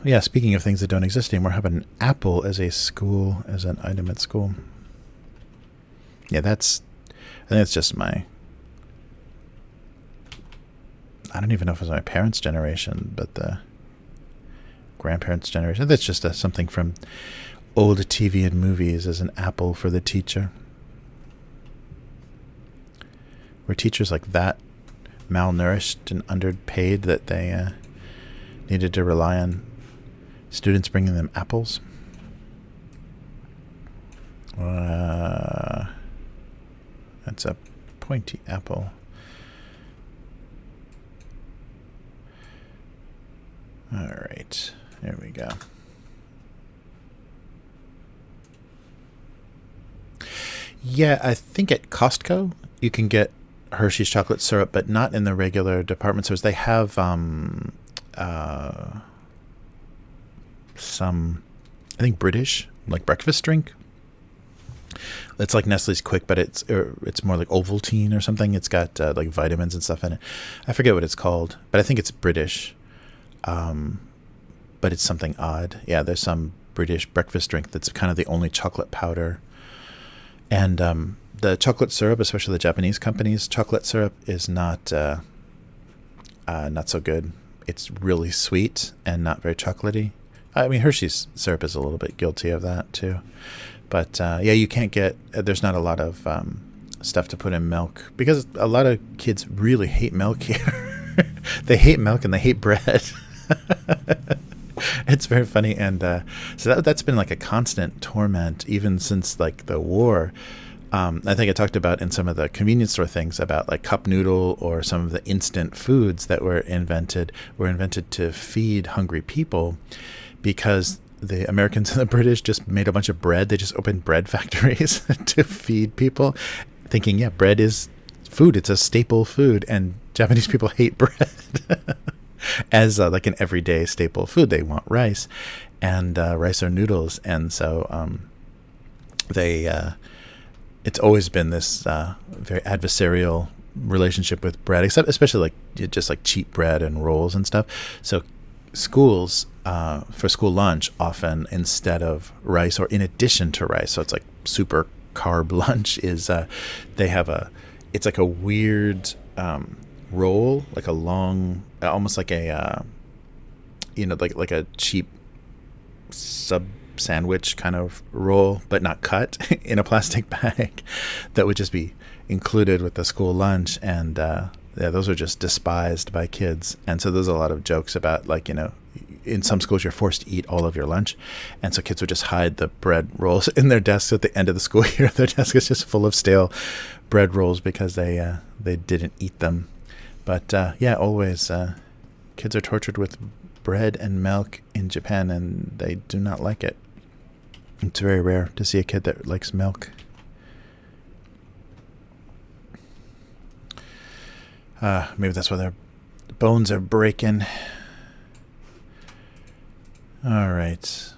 Yeah. Speaking of things that don't exist anymore, how about an apple as an item at school? Yeah, I think it's just I don't even know if it was my parents' generation, but the grandparents' generation. That's just something from old TV and movies as an apple for the teacher. Were teachers like that malnourished and underpaid that they needed to rely on students bringing them apples? That's a pointy apple. All right, there we go. Yeah, I think at Costco you can get Hershey's chocolate syrup, but not in the regular department stores. They have some, I think British, like breakfast drink. It's like Nestle's Quick, but it's more like Ovaltine or something. It's got like vitamins and stuff in it. I forget what it's called, but I think it's British. But it's something odd. Yeah, there's some British breakfast drink that's kind of the only chocolate powder. And the chocolate syrup, especially the Japanese company's chocolate syrup, is not so good. It's really sweet and not very chocolatey. I mean, Hershey's syrup is a little bit guilty of that too. But yeah, you can't get. There's not a lot of stuff to put in milk because a lot of kids really hate milk here. They hate milk and they hate bread. It's very funny, and so that's been like a constant torment even since like the war. I think I talked about in some of the convenience store things about like cup noodle or some of the instant foods that were invented to feed hungry people, because the Americans and the British just made a bunch of bread. They just opened bread factories to feed people, thinking, yeah, bread is food. It's a staple food, and Japanese people hate bread. As like an everyday staple food. They want rice and rice or noodles, and so it's always been this very adversarial relationship with bread, especially like just like cheap bread and rolls and stuff. So schools for school lunch often, instead of rice or in addition to rice, so it's like super carb lunch, is they have it's like a weird roll, like a long, almost like a like a cheap sandwich kind of roll, but not cut in a plastic bag that would just be included with the school lunch. And yeah, those are just despised by kids. And so there's a lot of jokes about, like, you know, in some schools you're forced to eat all of your lunch, and so kids would just hide the bread rolls in their desks at the end of the school year. Their desk is just full of stale bread rolls because they didn't eat them. But yeah, always kids are tortured with bread and milk in Japan, and they do not like it. It's very rare to see a kid that likes milk. Maybe that's why their bones are breaking. All right.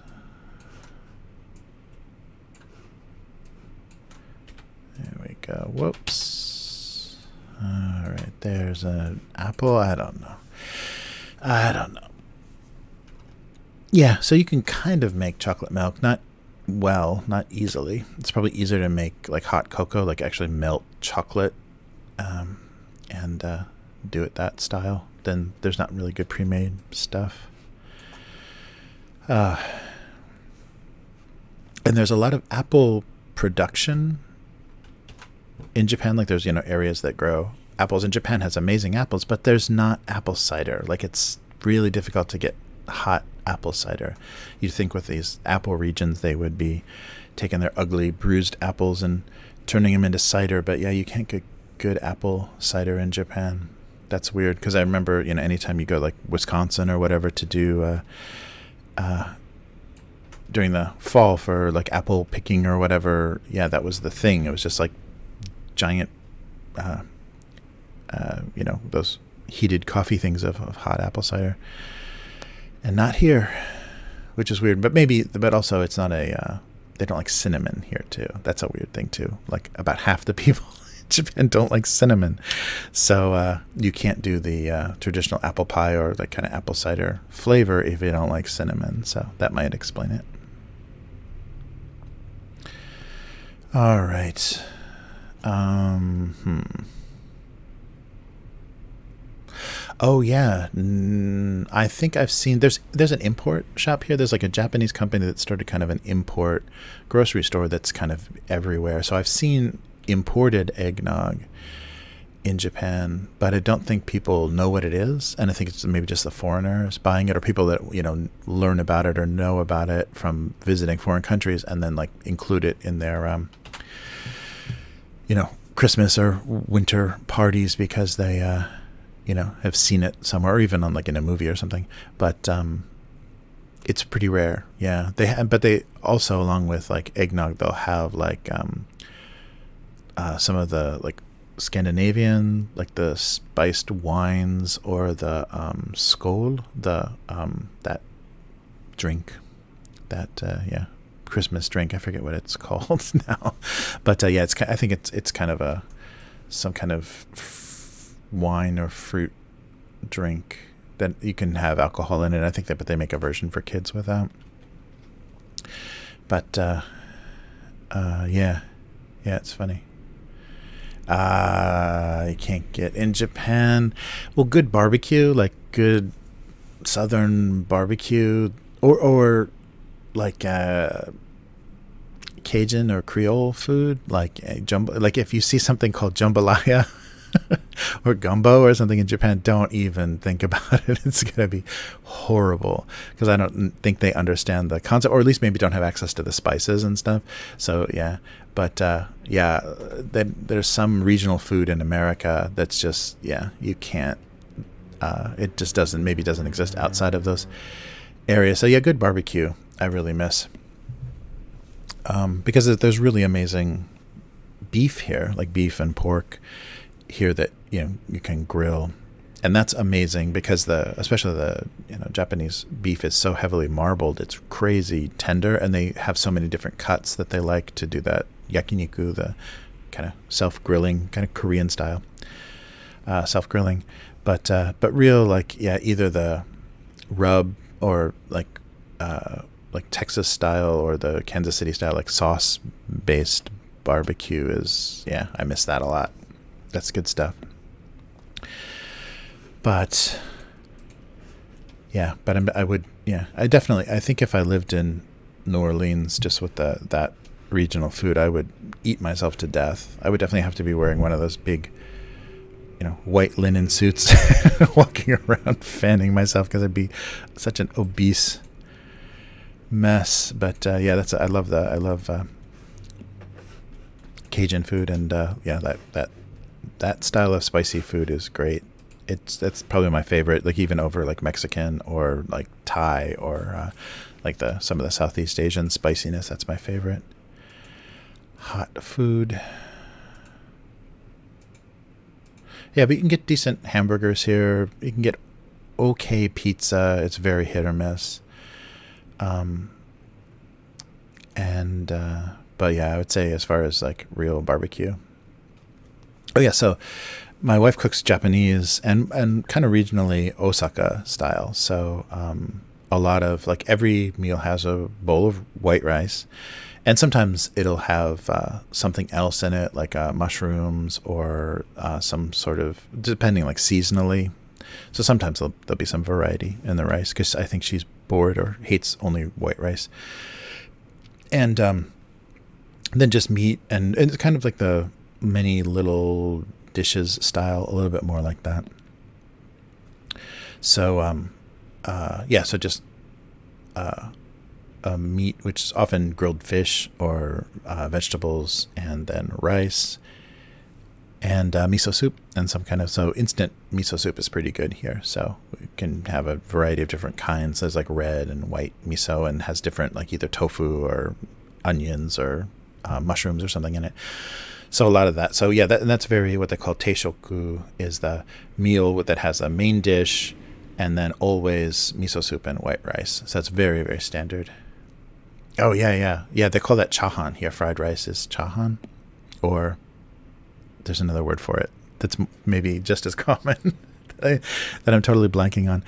There we go. Whoops. All right. There's an apple. I don't know. Yeah, so you can kind of make chocolate milk. Not easily. It's probably easier to make like hot cocoa, like actually melt chocolate and do it that style. Then there's not really good pre-made stuff. And there's a lot of apple production in Japan. Like there's, you know, areas that grow apples, and Japan has amazing apples, but there's not apple cider. Like it's really difficult to get hot apple cider. You'd think with these apple regions they would be taking their ugly bruised apples and turning them into cider, but yeah, you can't get good apple cider in Japan. That's weird, because I remember, you know, anytime you go like Wisconsin or whatever to do during the fall for like apple picking or whatever, yeah, that was the thing. It was just like giant you know, those heated coffee things of hot apple cider. And not here, which is weird. But also it's not they don't like cinnamon here too. That's a weird thing too. Like about half the people in Japan don't like cinnamon. So you can't do the traditional apple pie or like kind of apple cider flavor if you don't like cinnamon. So that might explain it. All right. Oh yeah, I think I've seen there's an import shop here. There's like a Japanese company that started kind of an import grocery store that's kind of everywhere. So I've seen imported eggnog in Japan, but I don't think people know what it is, and I think it's maybe just the foreigners buying it, or people that, you know, learn about it or know about it from visiting foreign countries and then like include it in their you know, Christmas or winter parties because they you know, have seen it somewhere, or even on like in a movie or something. But it's pretty rare. Yeah, but they also, along with like eggnog, they'll have like some of the like Scandinavian, like the spiced wines, or the skål, the that drink, that yeah, Christmas drink. I forget what it's called now, but yeah, I think it's kind of some kind of wine or fruit drink that you can have alcohol in it. I think but they make a version for kids with that. But yeah, it's funny. You can't get in Japan. Well, good barbecue, like good southern barbecue, or like Cajun or Creole food, like jumbo. Like if you see something called jambalaya or gumbo or something in Japan, don't even think about it. It's going to be horrible, because I don't think they understand the concept, or at least maybe don't have access to the spices and stuff. So yeah, but yeah, there's some regional food in America that's just, yeah, you can't, it just doesn't exist outside of those areas. So yeah, good barbecue I really miss, because there's really amazing beef here, like beef and pork here that, you know, you can grill, and that's amazing because especially the, you know, Japanese beef is so heavily marbled. It's crazy tender, and they have so many different cuts that they like to do that yakiniku, the kind of self-grilling, kind of Korean style self-grilling, but real, like, yeah, either the rub or like Texas style or the Kansas City style, like sauce based barbecue is, yeah, I miss that a lot. That's good stuff. But yeah, I think if I lived in New Orleans, just with that regional food, I would eat myself to death. I would definitely have to be wearing one of those big, white linen suits, walking around fanning myself, because I'd be such an obese mess. But yeah, I love Cajun food, and that style of spicy food is great. That's probably my favorite, like even over like Mexican or like Thai or like some of the Southeast Asian spiciness. That's my favorite. Hot food. Yeah, but you can get decent hamburgers here. You can get okay pizza. It's very hit or miss. But yeah, I would say as far as like real barbecue. Oh yeah, so my wife cooks Japanese and kind of regionally Osaka style. So a lot of like every meal has a bowl of white rice, and sometimes it'll have something else in it, like mushrooms or some sort of, depending, like seasonally. So sometimes there'll be some variety in the rice, because I think she's bored or hates only white rice. And then just meat, and it's kind of like the many little dishes style, a little bit more like that. So so just meat, which is often grilled fish or vegetables, and then rice and miso soup, and so instant miso soup is pretty good here. So we can have a variety of different kinds. There's like red and white miso, and has different, like either tofu or onions or mushrooms or something in it. So a lot of that. So yeah, that's very, what they call teishoku, is the meal that has a main dish and then always miso soup and white rice. So that's very, very standard. Oh yeah. They call that chahan here. Fried rice is chahan, or there's another word for it that's maybe just as common that I'm totally blanking on.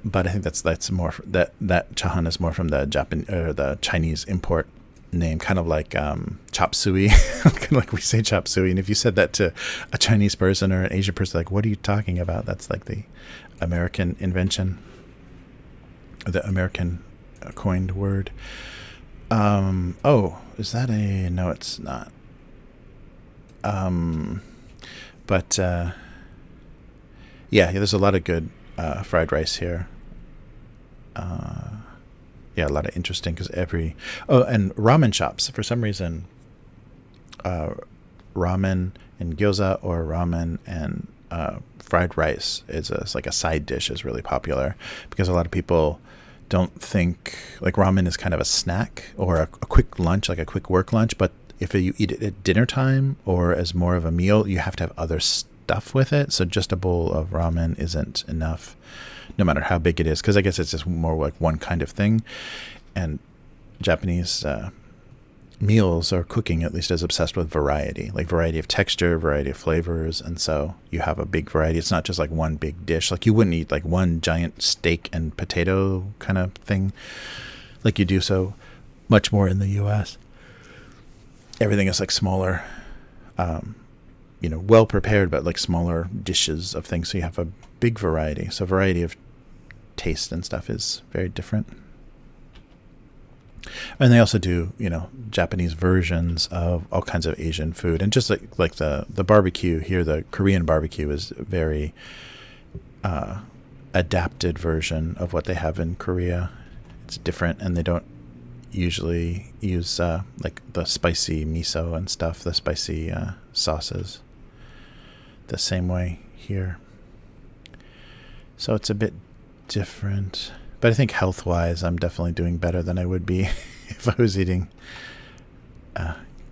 But I think that's more that chahan is more from the Japan or the Chinese import name, kind of like chop suey, kind of like we say chop suey. And if you said that to a Chinese person or an Asian person, like, what are you talking about? That's like the American invention, or the American coined word. Is that no, it's not. But there's a lot of good fried rice here. A lot of interesting, because and ramen shops, for some reason, ramen and gyoza, or ramen and fried rice is like a side dish, is really popular, because a lot of people don't think like ramen is kind of a snack or a quick lunch, like a quick work lunch. But if you eat it at dinner time or as more of a meal, you have to have other stuff with it. So just a bowl of ramen isn't enough, no matter how big it is, because I guess it's just more like one kind of thing. And Japanese meals, or cooking at least, is obsessed with variety, like variety of texture, variety of flavors. And so you have a big variety. It's not just like one big dish. Like you wouldn't eat like one giant steak and potato kind of thing like you do so much more in the US. Everything is like smaller, well prepared, but like smaller dishes of things. So you have a big variety. So variety of taste and stuff is very different. And they also do, Japanese versions of all kinds of Asian food. And just like the barbecue here, the Korean barbecue is a very adapted version of what they have in Korea. It's different, and they don't usually use like the spicy miso and stuff, the spicy sauces, the same way here. So it's a bit different. But I think health-wise, I'm definitely doing better than I would be if I was eating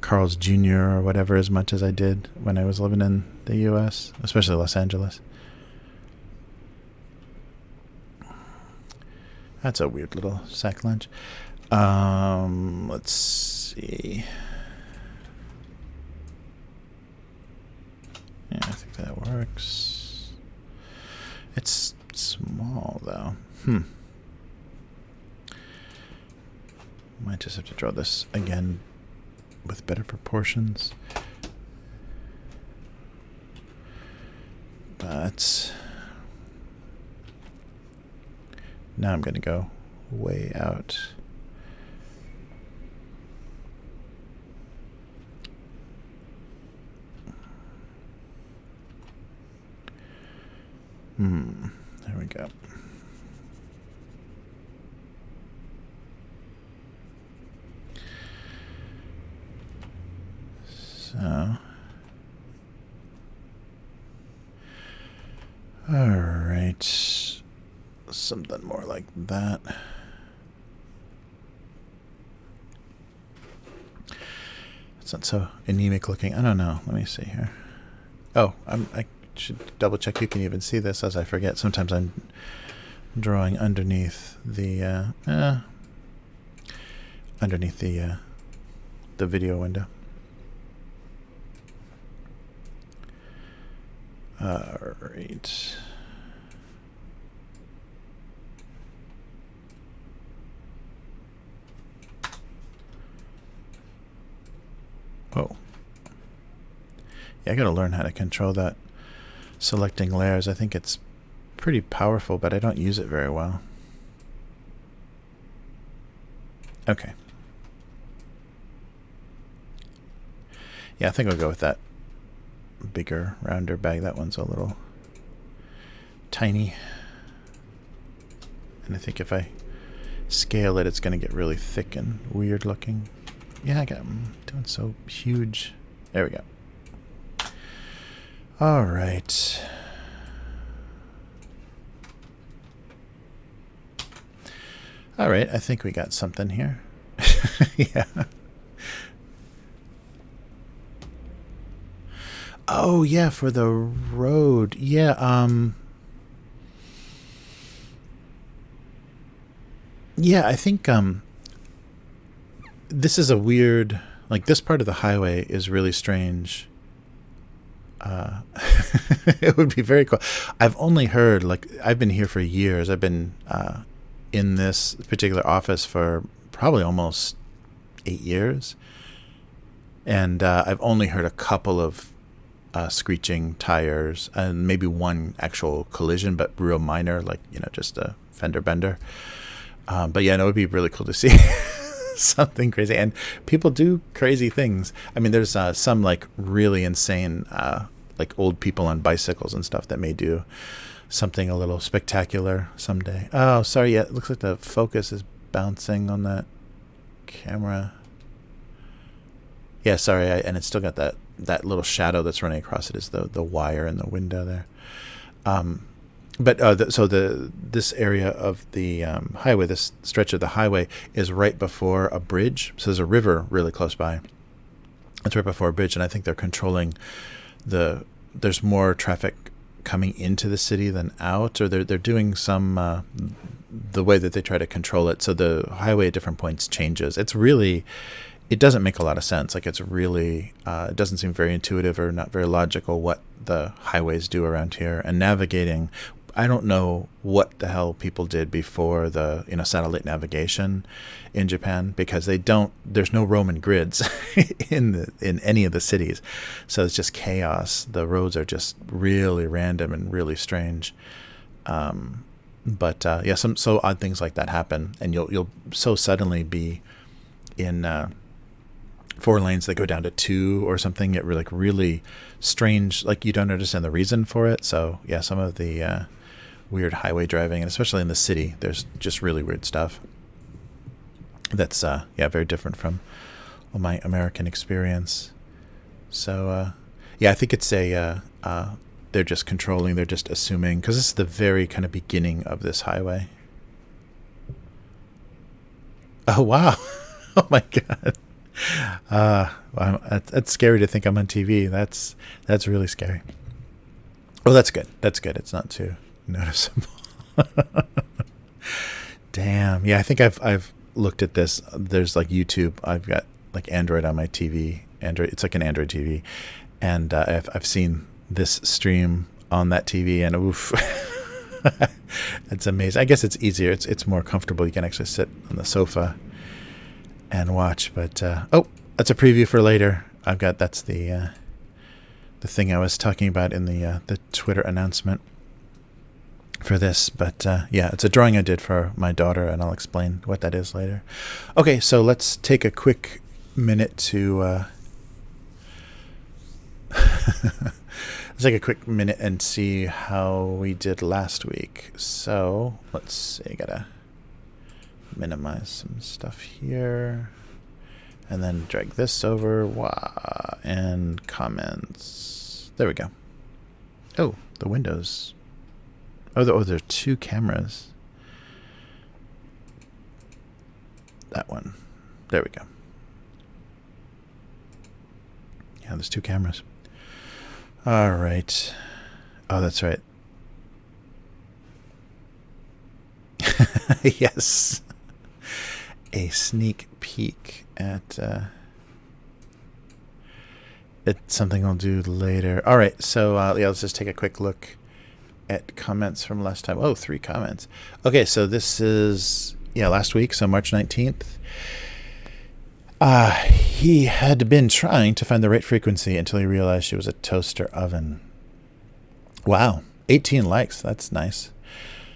Carl's Jr. or whatever as much as I did when I was living in the U.S., especially Los Angeles. That's a weird little sack lunch. Let's see. Yeah, I think that works. It's small, though. Might just have to draw this again with better proportions. But now I'm going to go way out. There we go. So, all right, something more like that. It's not so anemic looking. I don't know. Let me see here. Oh, I should double check. You can even see this, as I forget. Sometimes I'm drawing underneath the video window. All right. Oh. Yeah, I gotta learn how to control that selecting layers. I think it's pretty powerful, but I don't use it very well. Okay. Yeah, I think I'll go with that bigger, rounder bag. That one's a little tiny. And I think if I scale it, it's going to get really thick and weird looking. Yeah, I'm doing so huge. There we go. All right. All right, I think we got something here. Yeah. Oh, yeah, for the road. Yeah, yeah, I think this is a weird, like, this part of the highway is really strange. It would be very cool. I've only heard, like, I've been here for years. I've been in this particular office for probably almost 8 years. And I've only heard a couple of screeching tires and maybe one actual collision, but real minor, like, you know, just a fender bender. But yeah, no, it would be really cool to see something crazy. And people do crazy things. I mean, there's some like really insane, like old people on bicycles and stuff that may do something a little spectacular someday. Oh, sorry. Yeah, it looks like the focus is bouncing on that camera. Yeah, sorry. And it's still got that little shadow that's running across it is the wire in the window there. But this area of the highway, this stretch of the highway is right before a bridge. So there's a river really close by. It's right before a bridge, and I think they're controlling there's more traffic coming into the city than out, or they're doing some the way that they try to control it. So the highway at different points changes. It doesn't make a lot of sense. Like, it's really, it doesn't seem very intuitive or not very logical what the highways do around here. And navigating, I don't know what the hell people did before the, satellite navigation in Japan, because there's no Roman grids in any of the cities. So it's just chaos. The roads are just really random and really strange. But some so odd things like that happen, and you'll so suddenly be in 4 lanes that go down to 2 or something. Get really strange, like you don't understand the reason for it. So yeah, some of the weird highway driving, and especially in the city, there's just really weird stuff that's very different from my American experience. So I think it's they're just controlling, they're just assuming, because this is the very kind of beginning of this highway. Oh wow. Oh my god. That's scary to think I'm on TV. That's really scary. Oh, that's good. That's good. It's not too noticeable. Damn. Yeah, I think I've looked at this. There's like YouTube. I've got like Android on my TV. It's like an Android TV, and I've seen this stream on that TV, and oof. It's amazing. I guess it's easier. It's more comfortable. You can actually sit on the sofa and watch. But that's a preview for later. That's the thing I was talking about in the Twitter announcement for this. But it's a drawing I did for my daughter, and I'll explain what that is later. Okay, so let's take a quick minute to Let's take a quick minute and see how we did last week. So let's see, gotta minimize some stuff here and then drag this over. Wow, and comments. There we go. Oh, the windows. Oh, there are two cameras. That one. There we go. Yeah, there's two cameras. All right. Oh, that's right. Yes. A sneak peek at it's something I'll do later. All right. So yeah, let's just take a quick look at comments from last time. Oh, 3 comments. Okay, so this is last week, so March 19th. He had been trying to find the right frequency until he realized she was a toaster oven. Wow, 18 likes. That's nice.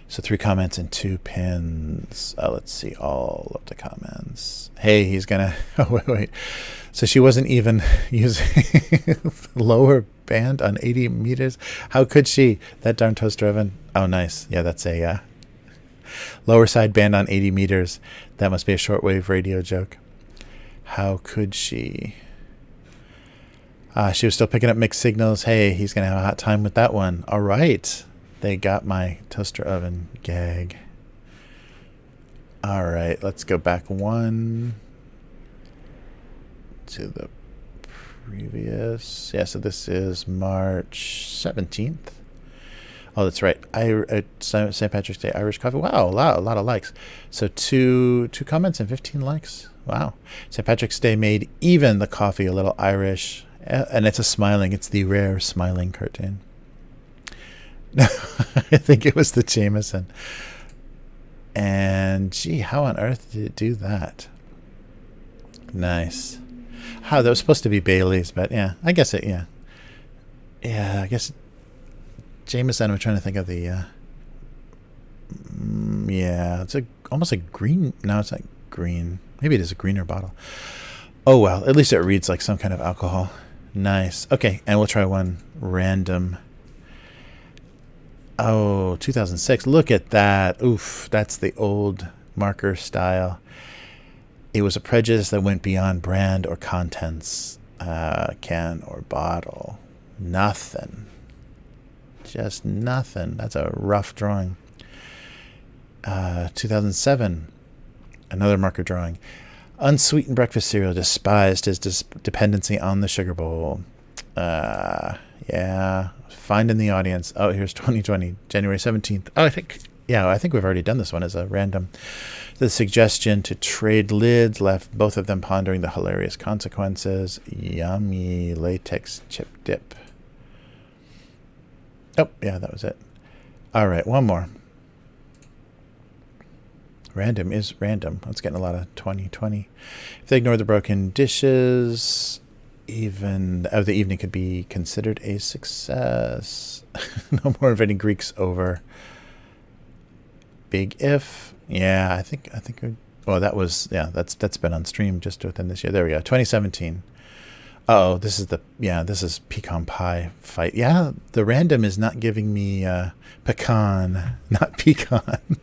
So 3 comments and 2 pins. Let's see all of the comments. Hey, he's gonna. Oh, wait. So she wasn't even using lower band on 80 meters. How could she? That darn toaster oven. Oh, nice. Yeah, that's a lower side band on 80 meters. That must be a shortwave radio joke. How could she? She was still picking up mixed signals. Hey, he's going to have a hot time with that one. All right. They got my toaster oven gag. All right. Let's go back one to the previous. Yeah, so this is March 17th. Oh, that's right. St. Patrick's Day Irish coffee. Wow, a lot of likes. So two comments and 15 likes. Wow. St. Patrick's Day made even the coffee a little Irish. And it's it's the rare smiling cartoon. I think it was the Jameson. And gee, how on earth did it do that? Nice. That was supposed to be Bailey's, but yeah, I guess it, yeah. Yeah, I guess Jameson, I'm trying to think of the, yeah, it's almost a green, no, it's not green. Maybe it is a greener bottle. Oh, well, at least it reads like some kind of alcohol. Nice. Okay, and we'll try one random. Oh, 2006. Look at that. Oof, that's the old marker style. It was a prejudice that went beyond brand or contents, can or bottle. Nothing. Just nothing. That's a rough drawing. 2007. Another marker drawing. Unsweetened breakfast cereal despised his dependency on the sugar bowl. Yeah. Find in the audience. Oh, here's 2020, January 17th. Oh, I think we've already done this one as a random. The suggestion to trade lids left both of them pondering the hilarious consequences. Yummy latex chip dip. Oh, yeah, that was it. All right, one more. Random is random. It's getting a lot of 2020. If they ignore the broken dishes, even the evening could be considered a success. No more inviting Greeks over. Big if. Yeah, I think. Oh, that's been on stream just within this year. There we go. 2017. Oh, this is pecan pie fight. Yeah, the random is not giving me pecan, not pecan.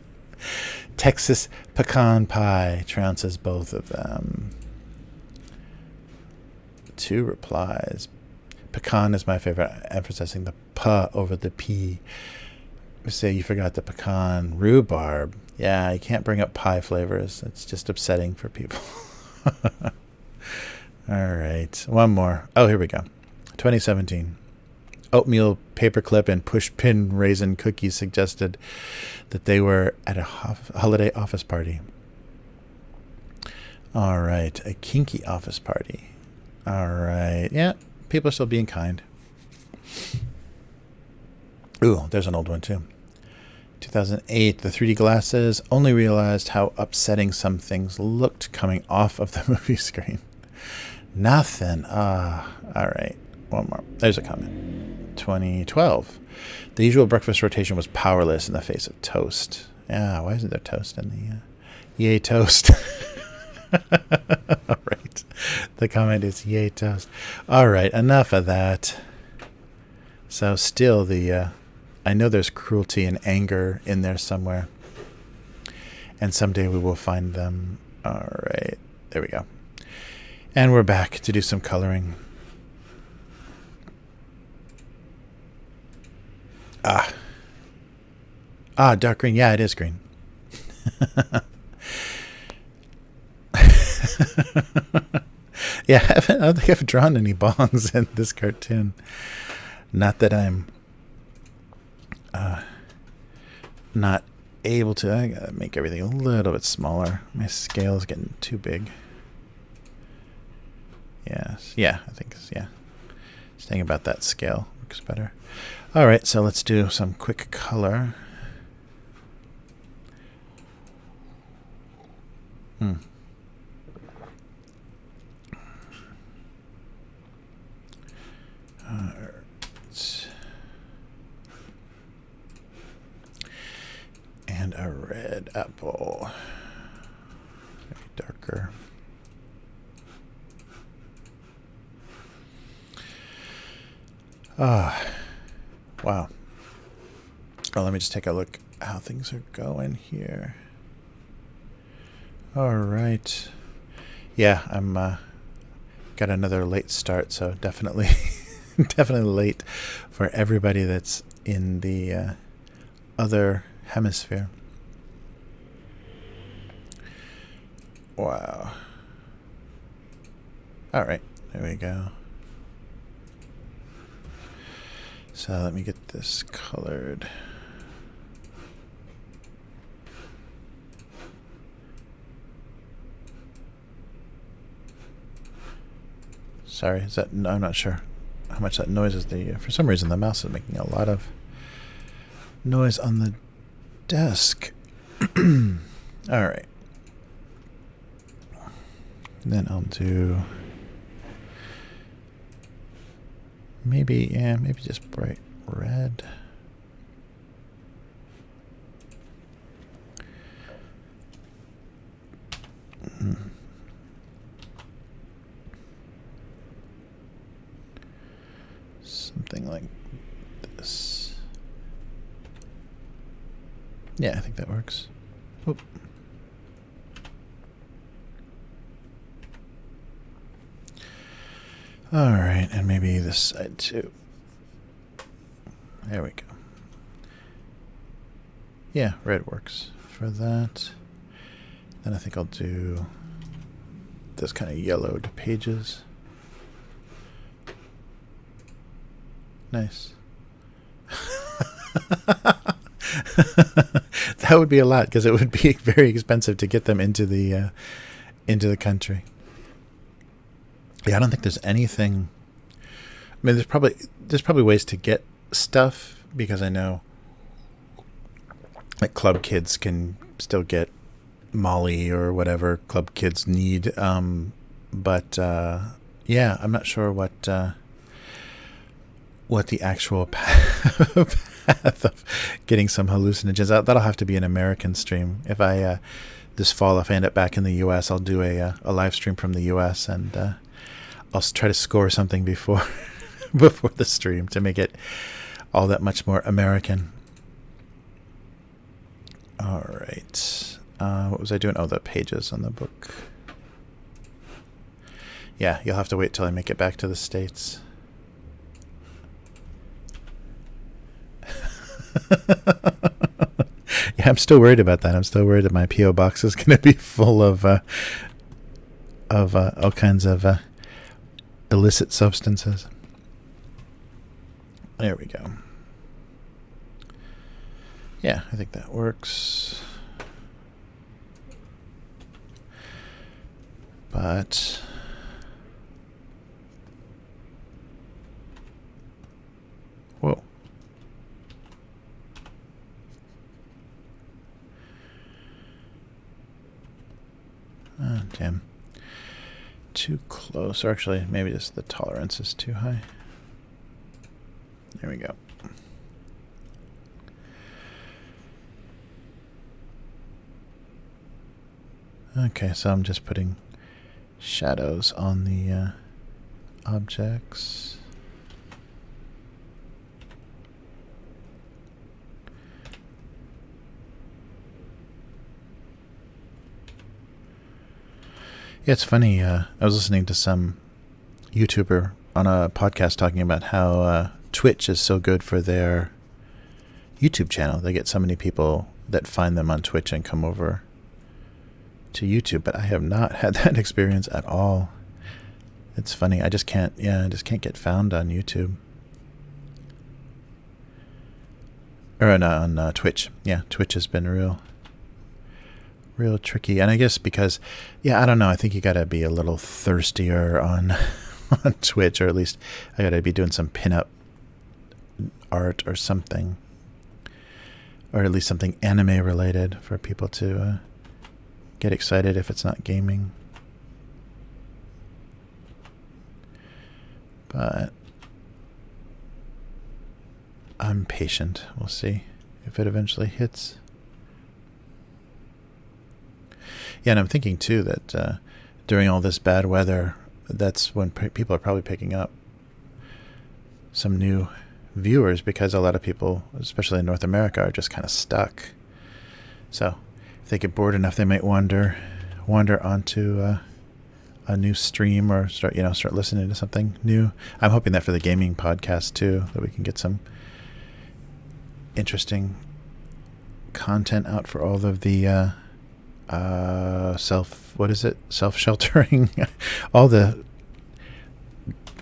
Texas pecan pie trounces both of them. 2 replies. Pecan is my favorite, emphasizing the p over the p. Say you forgot the pecan. Rhubarb. Yeah, you can't bring up pie flavors. It's just upsetting for people. All right, one more. Oh, here we go. 2017. Oatmeal paperclip and pushpin raisin cookies suggested that they were at a holiday office party. All right, a kinky office party. All right, yeah, people are still being kind. Ooh, there's an old one too. 2008, the 3D glasses only realized how upsetting some things looked coming off of the movie screen. Nothing. All right, one more. There's a comment. 2012. The usual breakfast rotation was powerless in the face of toast. Yeah, why isn't there toast in the... Yay, toast. All right. The comment is yay, toast. All right, enough of that. So still I know there's cruelty and anger in there somewhere. And someday we will find them. All right. There we go. And we're back to do some coloring. Dark green. Yeah, it is green. Yeah, I don't think I've drawn any bongs in this cartoon. Not that I'm not able to. I gotta make everything a little bit smaller. My scale is getting too big. Yes. Yeah, I think, yeah. Staying about that scale works better. All right, so let's do some quick color. And a red apple. Maybe darker. Wow. Oh, let me just take a look how things are going here. All right. Yeah, I'm got another late start, so definitely definitely late for everybody that's in the other hemisphere. Wow. All right, there we go. So let me get this colored. Sorry, is that? No, I'm not sure how much that noise is. For some reason, the mouse is making a lot of noise on the desk. All right. Then I'll do maybe just bright red. Something like this. Yeah, I think that works. Oop. All right, and maybe this side too. There we go. Yeah, red works for that. Then I think I'll do this kind of yellowed pages. Nice. That would be a lot because it would be very expensive to get them into the country. Yeah, I don't think there's anything. I mean, there's probably ways to get stuff because I know like club kids can still get Molly or whatever club kids need. But yeah, I'm not sure what the actual path of getting some hallucinogens. That'll have to be an American stream. If I this fall, if I end up back in the U.S., I'll do a live stream from the U.S. and I'll try to score something before before the stream to make it all that much more American. All right. What was I doing? Oh, the pages on the book. Yeah, you'll have to wait till I make it back to the States. Yeah, I'm still worried about that. I'm still worried that my P.O. box is going to be full of all kinds of illicit substances. There we go. Yeah, I think that works. But whoa. Oh, damn. Too close. Or actually, maybe just the tolerance is too high. There we go. Okay, so I'm just putting shadows on the objects. Yeah, it's funny. I was listening to some YouTuber on a podcast talking about how Twitch is so good for their YouTube channel. They get so many people that find them on Twitch and come over to YouTube, but I have not had that experience at all. It's funny. I just can't get found on YouTube. Or on Twitch. Yeah, Twitch has been real tricky. And I guess because, I don't know, I think you got to be a little thirstier on on Twitch, or at least I got to be doing some pinup art or something. Or at least something anime related for people to get excited if it's not gaming. But I'm patient. We'll see if it eventually hits. Yeah, and I'm thinking too that during all this bad weather, that's when people are probably picking up some new viewers, because a lot of people, especially in North America, are just kind of stuck. So if they get bored enough, they might wander onto a new stream, or start listening to something new. I'm hoping that for the gaming podcast too, that we can get some interesting content out for all of the self-sheltering all the,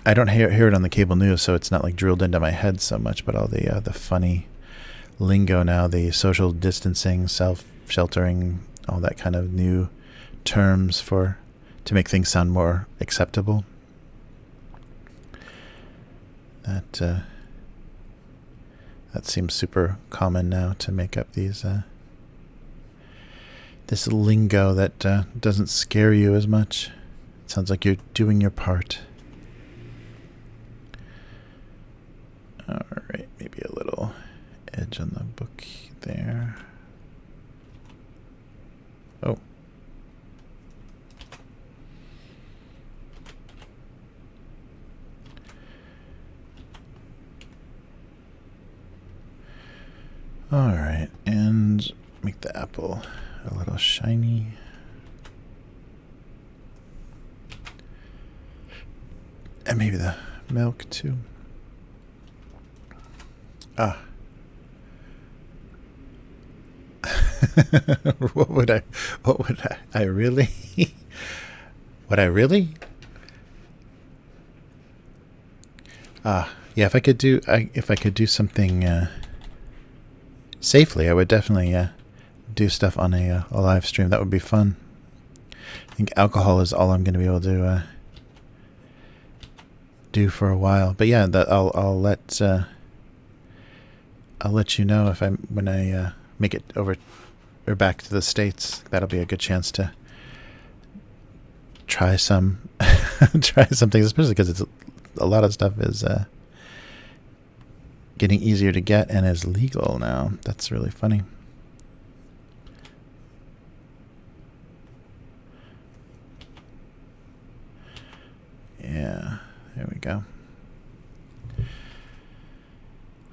I don't hear it on the cable news, so it's not like drilled into my head so much, but all the funny lingo now, the social distancing, self-sheltering, all that kind of new terms to make things sound more acceptable. That seems super common now, to make up these this lingo that doesn't scare you as much. It sounds like you're doing your part. All right, maybe a little edge on the book there. Oh. All right, and make the apple a little shiny. And maybe the milk too. Ah. What would I really? Would I really? Yeah, if I could do something safely, I would definitely do stuff on a live stream. That would be fun. I think alcohol is all I'm going to be able to do for a while. But yeah, I'll let you know when I make it over or back to the States. That'll be a good chance to try something, especially because it's a lot of stuff is getting easier to get and is legal now. That's really funny. Yeah, there we go.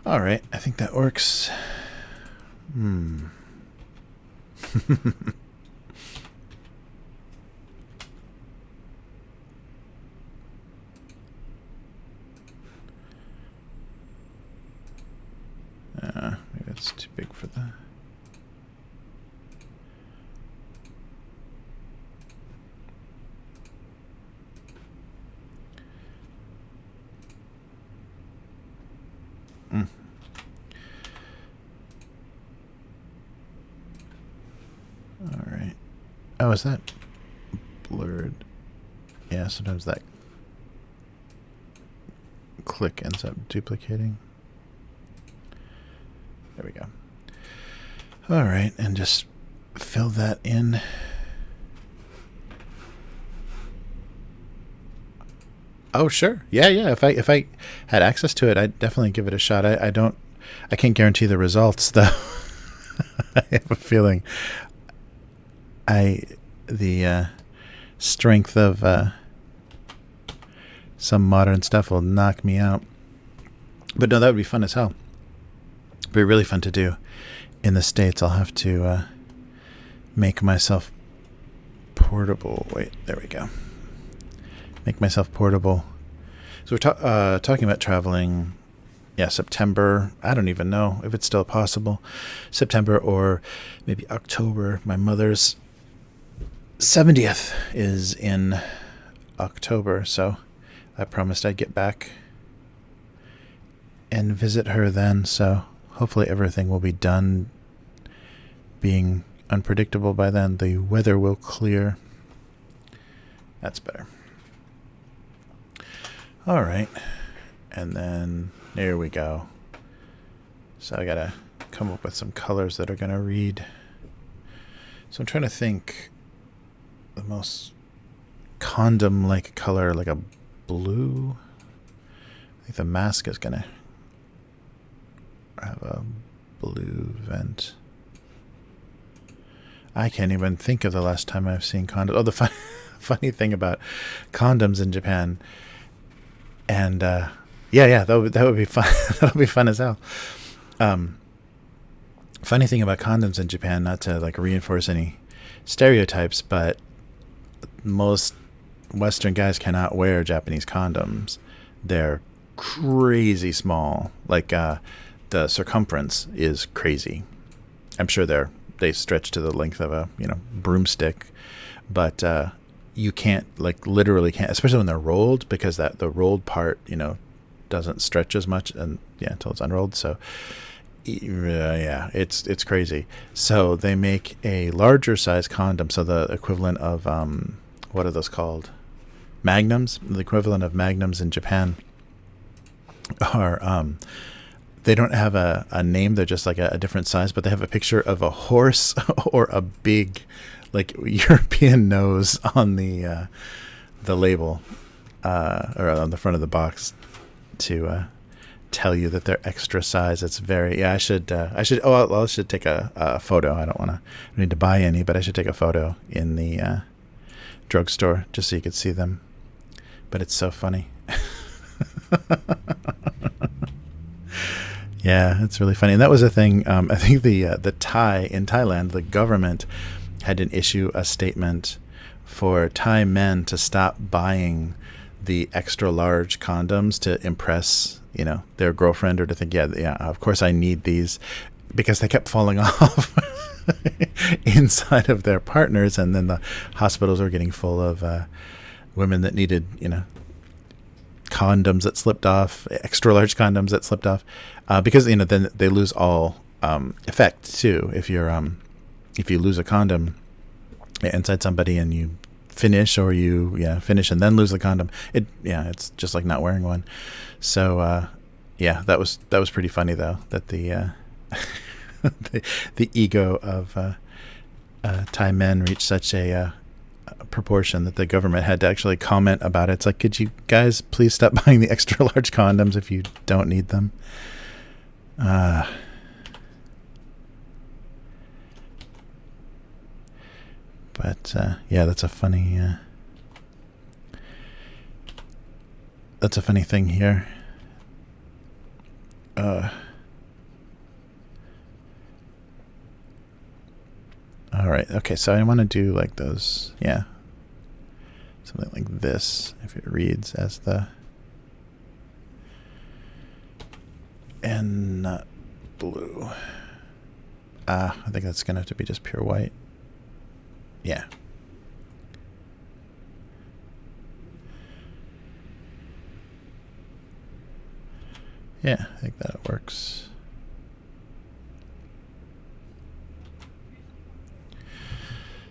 All right, I think that works. Maybe that's too big for the... All right. Oh, is that blurred? Yeah, sometimes that click ends up duplicating. There we go. All right, and just fill that in. Oh, sure. Yeah. If I had access to it, I'd definitely give it a shot. I can't guarantee the results though. I have a feeling the strength of some modern stuff will knock me out. But no, that would be fun as hell. It'd be really fun to do in the States. I'll have to make myself portable. Wait, there we go. Make myself portable. So we're talking about traveling. Yeah, September. I don't even know if it's still possible. September or maybe October. My mother's 70th is in October, so I promised I'd get back and visit her then. So hopefully everything will be done. Being unpredictable by then, the weather will clear. That's better. All right, and then there we go. So I gotta come up with some colors that are gonna read. So I'm trying to think the most condom-like color, like a blue. I think the mask is gonna have a blue vent. I can't even think of the last time I've seen condoms. Oh, the funny thing about condoms in Japan, and yeah, that would be fun. That'll be fun as hell. Funny thing about condoms in Japan, not to like reinforce any stereotypes, but most Western guys cannot wear Japanese condoms. They're crazy small. Like the circumference is crazy. I'm sure they stretch to the length of a broomstick, but you can't, like, literally can't, especially when they're rolled, because the rolled part doesn't stretch as much, and until it's unrolled. So yeah, it's crazy. So they make a larger size condom, so the equivalent of what are those called? Magnums. The equivalent of magnums in Japan are they don't have a name. They're just like a different size, but they have a picture of a horse or a big, like, European nose on the label or on the front of the box to tell you that they're extra size. It's very, I should take a photo. I don't need to buy any, but I should take a photo in the drugstore just so you could see them. But it's so funny. Yeah, it's really funny. And that was a thing. I think the Thai in Thailand, the government had to issue a statement for Thai men to stop buying the extra large condoms to impress, their girlfriend, or to think, yeah, of course I need these, because they kept falling off inside of their partners, and then the hospitals were getting full of women that needed, condoms that slipped off, extra large condoms that slipped off, because then they lose all effect too. If you lose a condom inside somebody and you finish, or you finish and then lose the condom, it's just like not wearing one. So that was pretty funny, though, that the the ego of Thai men reached such a proportion that the government had to actually comment about it. It's like, could you guys please stop buying the extra large condoms if you don't need them? But that's a funny thing here. All right. Okay. So I want to do like those. Yeah. Something like this, if it reads as the, and not blue. I think that's going to have to be just pure white. Yeah. Yeah, I think that works.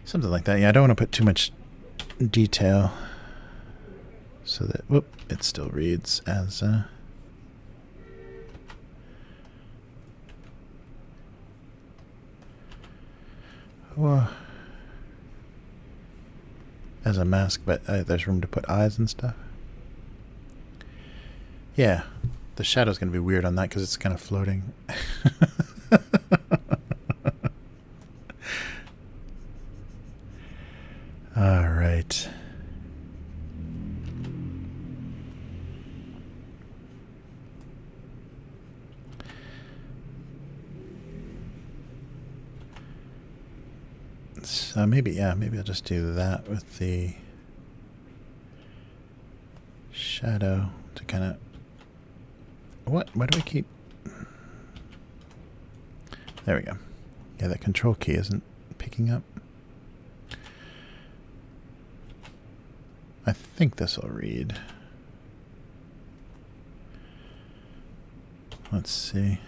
Something like that. Yeah, I don't want to put too much detail so that it still reads as as a mask, but there's room to put eyes and stuff. Yeah, the shadow's gonna be weird on that because it's kind of floating. All right. So maybe, yeah, maybe I'll just do that with the shadow to kind of... What? Why do I keep... There we go. Yeah, that control key isn't picking up. I think this will read. Let's see.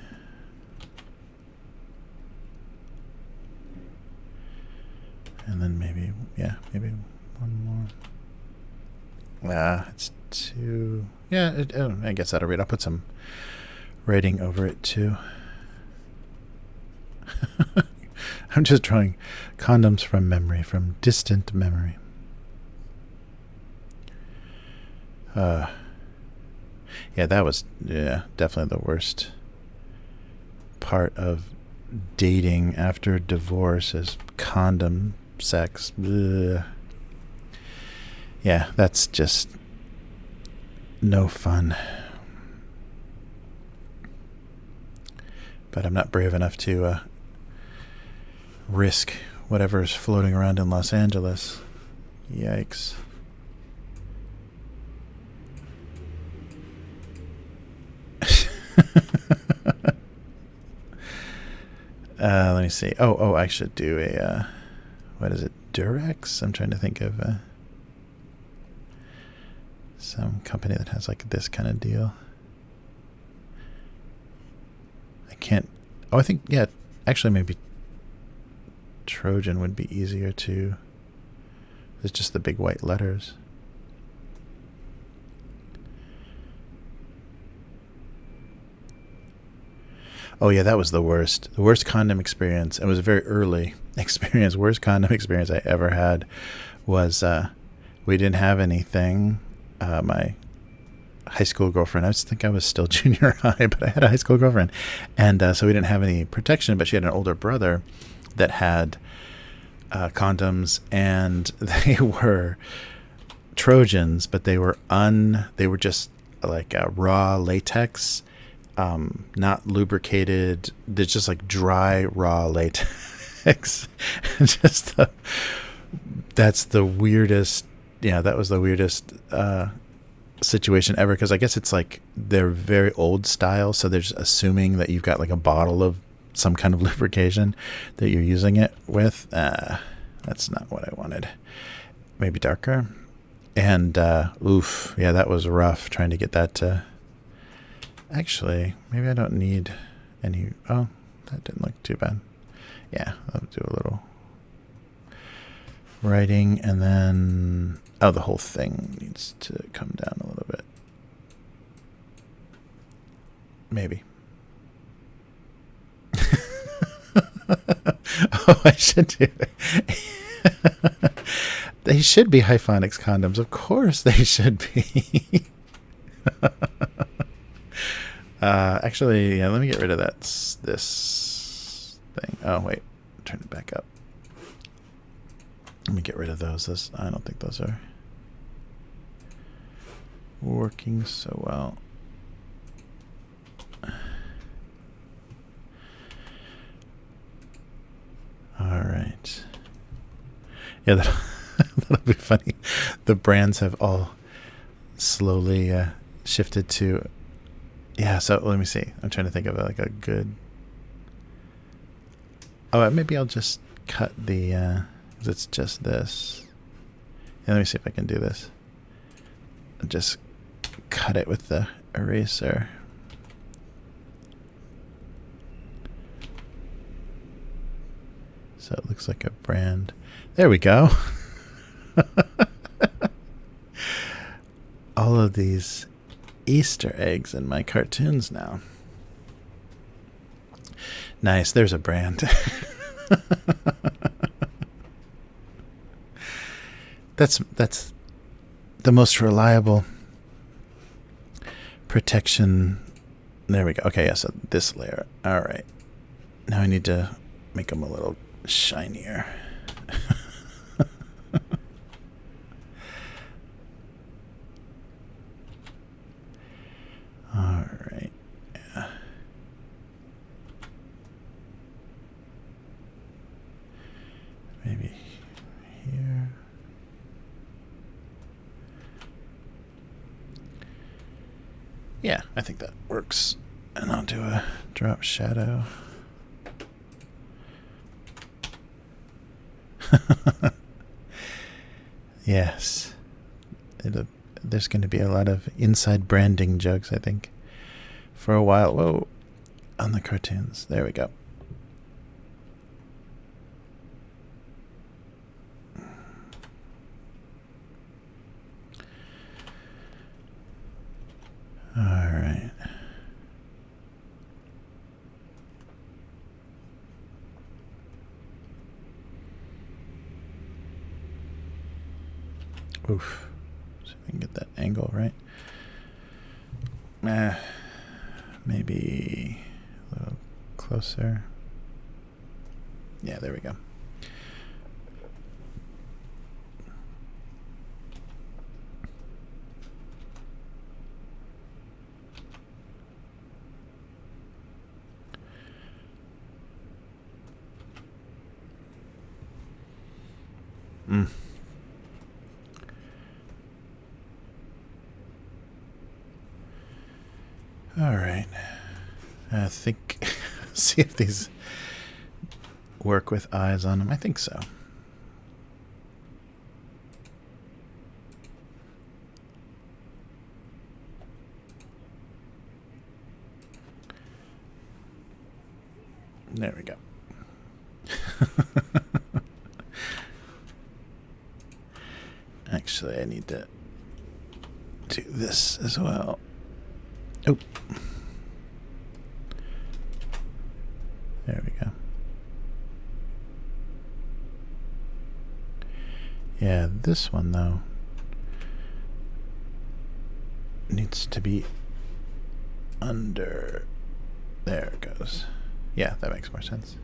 And then maybe, yeah, maybe one more. It's too... Yeah, I guess that'll read. I'll put some writing over it too. I'm just drawing condoms from memory, from distant memory. Yeah, that was definitely the worst part of dating after divorce is condom sex. Ugh. Yeah, that's just no fun. But I'm not brave enough to risk whatever's floating around in Los Angeles. Yikes. Let me see. Oh, I should do a, what is it? Durex? I'm trying to think of some company that has like this kind of deal. I can't, I think, yeah, actually maybe Trojan would be easier to, it's just the big white letters. Oh yeah, that was the worst. The worst condom experience. It was a very early experience. Worst condom experience I ever had was we didn't have anything. My high school girlfriend, I think I was still junior high, but I had a high school girlfriend. And so we didn't have any protection, but she had an older brother that had condoms, and they were Trojans, but they were just like raw latex. Not lubricated. They're just like dry, raw latex. Just that's the weirdest. Yeah, that was the weirdest situation ever. Because I guess it's like they're very old style, so they're just assuming that you've got like a bottle of some kind of lubrication that you're using it with. That's not what I wanted. Maybe darker. And oof, yeah, that was rough trying to get that to. Actually, maybe I don't need any... Oh, that didn't look too bad. Yeah, I'll do a little writing, and then... Oh, the whole thing needs to come down a little bit. Maybe. Oh, I should do it. They should be Hyphonics condoms. Of course they should be. Actually, yeah, let me get rid of this thing. Oh, wait. Turn it back up. Let me get rid of those. I don't think those are working so well. All right. Yeah, that'll be funny. The brands have all slowly shifted to... Yeah, so let me see. I'm trying to think of like a good... Oh, maybe I'll just cut the... 'cause it's just this. Yeah, let me see if I can do this. Just cut it with the eraser. So it looks like a brand. There we go. All of these Easter eggs in my cartoons now. Nice, there's a brand. That's the most reliable protection. There we go. Okay, yeah, so this layer. All right. Now I need to make them a little shinier. All right. Yeah. Maybe Yeah, I think that works. And I'll do a drop shadow. Yes. There's going to be a lot of inside branding jokes, I think, for a while. Whoa. On the cartoons. There we go. All right. Oof. See if we can get that angle right. Maybe a little closer. Yeah, there we go. All right. I think, see if these work with eyes on them. I think so. There we go. Actually, I need to do this as well. Oh. There we go. Yeah, this one, though, needs to be under. There it goes. Yeah, that makes more sense.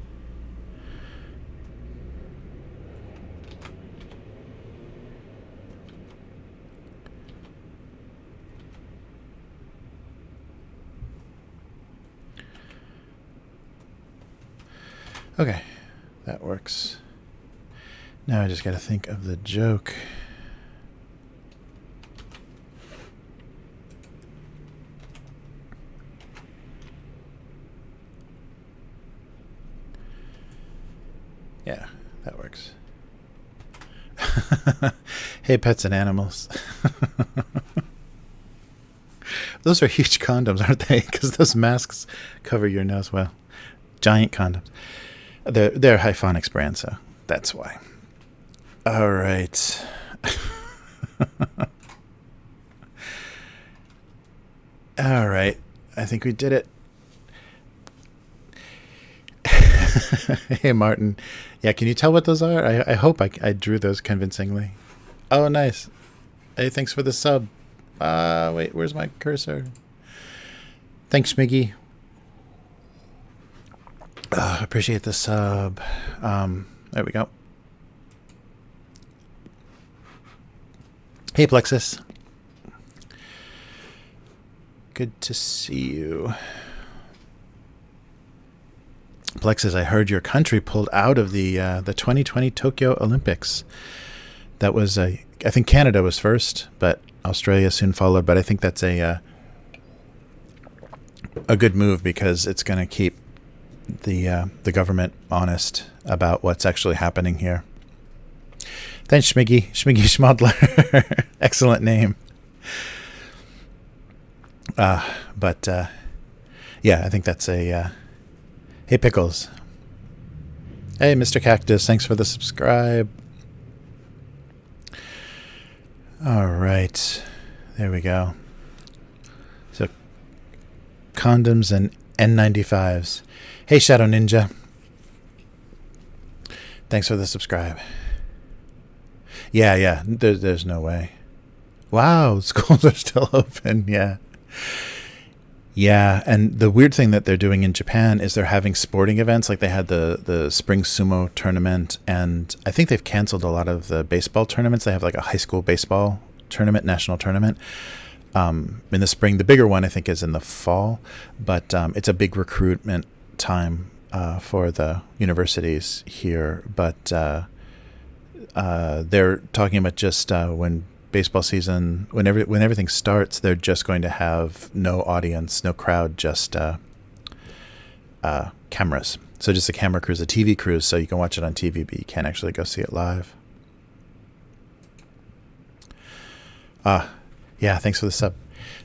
Okay, that works. Now I just got to think of the joke. Yeah, that works. Hey, pets and animals. Those are huge condoms, aren't they? Because those masks cover your nose well. Giant condoms. They're Hyphonics brand, so that's why. All right. All right. I think we did it. Hey, Martin. Yeah, can you tell what those are? I hope I drew those convincingly. Oh, nice. Hey, thanks for the sub. Wait, where's my cursor? Thanks, Schmiggy. Appreciate the sub. There we go. Hey, Plexus. Good to see you. Plexus, I heard your country pulled out of the 2020 Tokyo Olympics. That was I think Canada was first, but Australia soon followed. But I think that's a good move because it's going to keep the government honest about what's actually happening here. Thanks, Schmiggy Schmodler. Excellent name. But yeah, I think that's a. Hey, Pickles. Hey, Mr. Cactus. Thanks for the subscribe. All right, there we go. So, condoms and N95s. Hey, Shadow Ninja. Thanks for the subscribe. Yeah. There's no way. Wow, schools are still open. Yeah. Yeah, and the weird thing that they're doing in Japan is they're having sporting events. Like they had the spring sumo tournament, and I think they've canceled a lot of the baseball tournaments. They have like a high school baseball tournament, national tournament in the spring. The bigger one, I think, is in the fall, but it's a big recruitment time for the universities here. But they're talking about just when baseball season, when everything starts, they're just going to have no audience, no crowd, just cameras. So just a camera crews, a TV crews, so you can watch it on TV, but you can't actually go see it live. Yeah, thanks for the sub,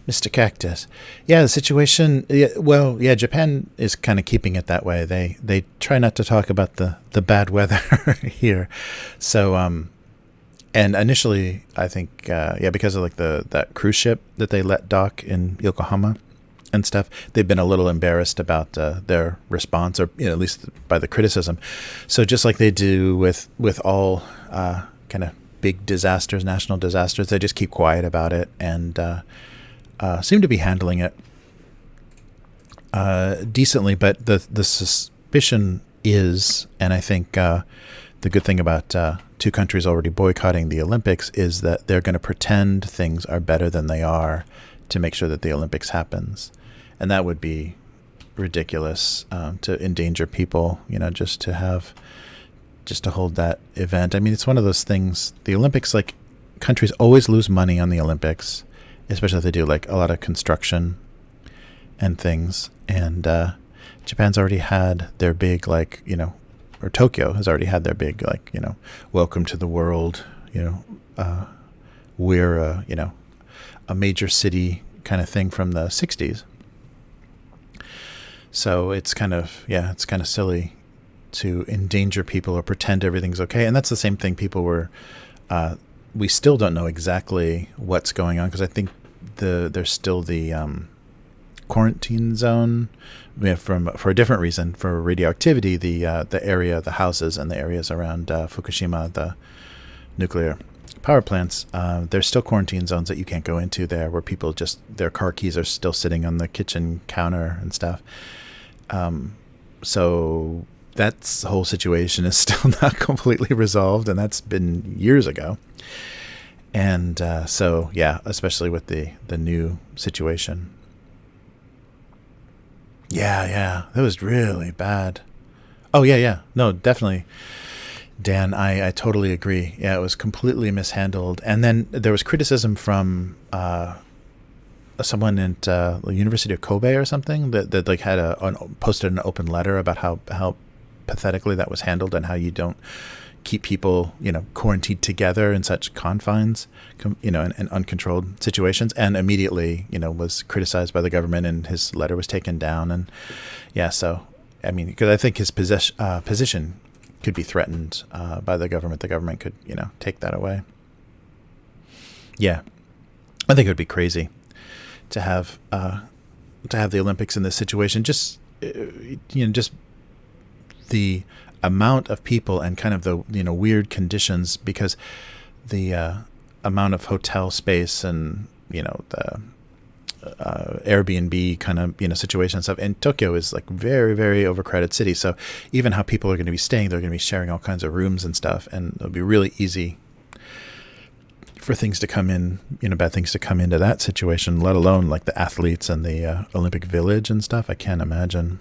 Mr. Cactus. Yeah, the situation, Japan is kind of keeping it that way. They try not to talk about the bad weather here. So, and initially, I think, because of like that cruise ship that they let dock in Yokohama and stuff, they've been a little embarrassed about their response, or at least by the criticism. So just like they do with all kind of big disasters, national disasters, they just keep quiet about it and seem to be handling it decently. But the suspicion is, and I think the good thing about two countries already boycotting the Olympics is that they're going to pretend things are better than they are to make sure that the Olympics happens. And that would be ridiculous to endanger people, just to hold that event. I mean, it's one of those things. The Olympics, like, countries always lose money on the Olympics, especially if they do like a lot of construction and things. And Japan's already had their big, like, or Tokyo has already had their big, like, welcome to the world, we're a major city kind of thing from the 60s. So it's kind of silly to endanger people or pretend everything's okay. And that's the same thing people were, we still don't know exactly what's going on, because I think there's still the quarantine zone for a different reason, for radioactivity, the area, the houses and the areas around Fukushima, the nuclear power plants, there's still quarantine zones that you can't go into there, where people just, their car keys are still sitting on the kitchen counter and stuff. So that whole situation is still not completely resolved, and that's been years ago. And so, yeah, especially with the new situation. Yeah, that was really bad. Oh, yeah. No, definitely, Dan, I totally agree. Yeah, it was completely mishandled. And then there was criticism from someone at the University of Kobe or something that like had posted an open letter about how pathetically that was handled, and how you don't keep people, quarantined together in such confines, in uncontrolled situations. And immediately, was criticized by the government, and his letter was taken down. And yeah, so, I mean, because I think his position could be threatened by the government. The government could, take that away. Yeah, I think it would be crazy to have the Olympics in this situation. Just, just the amount of people and kind of the weird conditions, because the amount of hotel space and the Airbnb kind of situation and stuff. And Tokyo is like very, very overcrowded city, so even how people are going to be staying, they're going to be sharing all kinds of rooms and stuff, and it'll be really easy for things to come in, bad things to come into that situation, let alone like the athletes and the Olympic Village and stuff. I can't imagine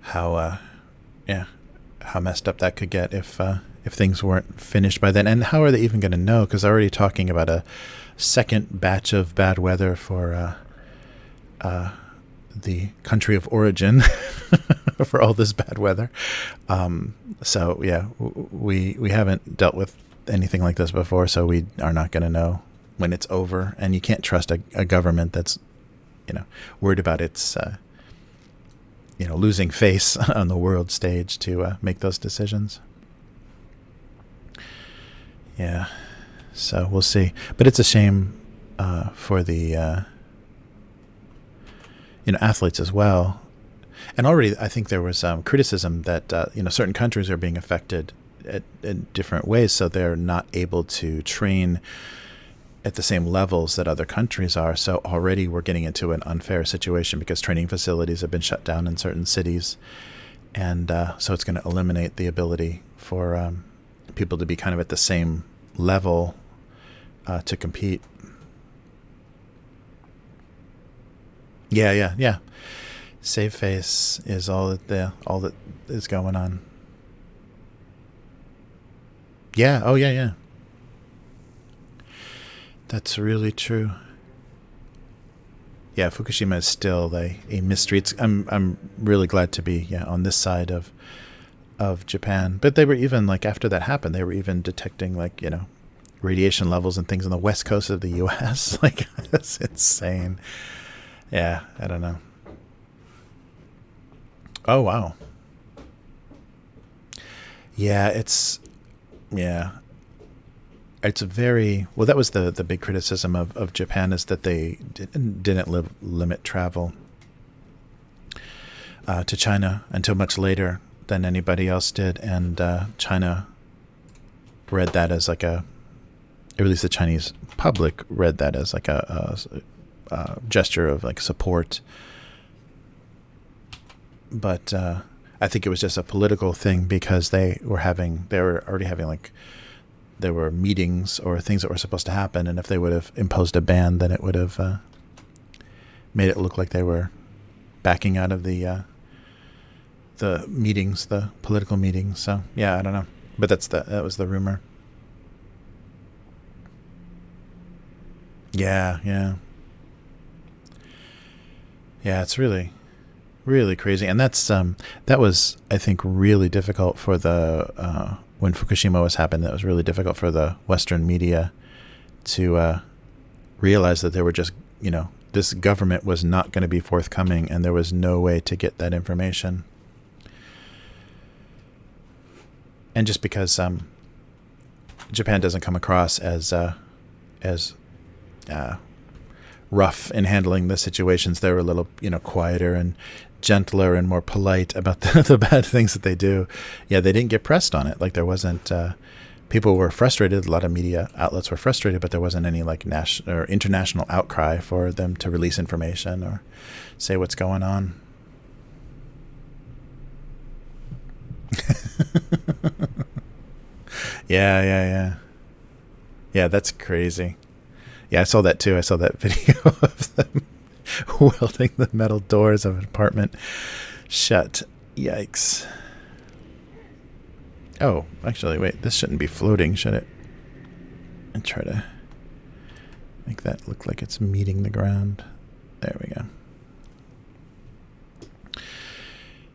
how messed up that could get if things weren't finished by then. And how are they even going to know? Because they're already talking about a second batch of bad weather for the country of origin for all this bad weather. So yeah, we haven't dealt with anything like this before, so we are not going to know when it's over. And you can't trust a government that's worried about its losing face on the world stage to make those decisions. Yeah, so we'll see. But it's a shame for the athletes as well. And already I think there was criticism that certain countries are being affected in different ways, so they're not able to train at the same levels that other countries are. So already we're getting into an unfair situation, because training facilities have been shut down in certain cities. And so it's going to eliminate the ability for people to be kind of at the same level to compete. Yeah. Save face is all that is going on. Yeah. Oh, yeah. That's really true. Yeah, Fukushima is still a mystery. I'm really glad to be on this side of Japan. But they were even like after that happened, they were even detecting like radiation levels and things on the west coast of the U.S. Like that's insane. Yeah, I don't know. Oh wow. Yeah, it's a very well. That was the big criticism of Japan, is that they didn't limit travel to China until much later than anybody else did, and China read that as like or at least the Chinese public read that as like a gesture of like support. But I think it was just a political thing, because they were already having like, there were meetings or things that were supposed to happen, and if they would have imposed a ban, then it would have made it look like they were backing out of the meetings, the political meetings. So yeah, I don't know, but that was the rumor. Yeah. It's really, really crazy, and that was, I think, really difficult for the when Fukushima was happening. That was really difficult for the Western media to realize that they were just this government was not going to be forthcoming, and there was no way to get that information. And just because Japan doesn't come across as rough in handling the situations, they were a little quieter and gentler and more polite about the bad things that they do. Yeah, they didn't get pressed on it. Like there wasn't. People were frustrated. A lot of media outlets were frustrated, but there wasn't any like national or international outcry for them to release information or say what's going on. Yeah. Yeah, that's crazy. Yeah, I saw that too. I saw that video of them welding the metal doors of an apartment shut. Yikes. Oh, actually, wait. This shouldn't be floating, should it? And try to make that look like it's meeting the ground. There we go.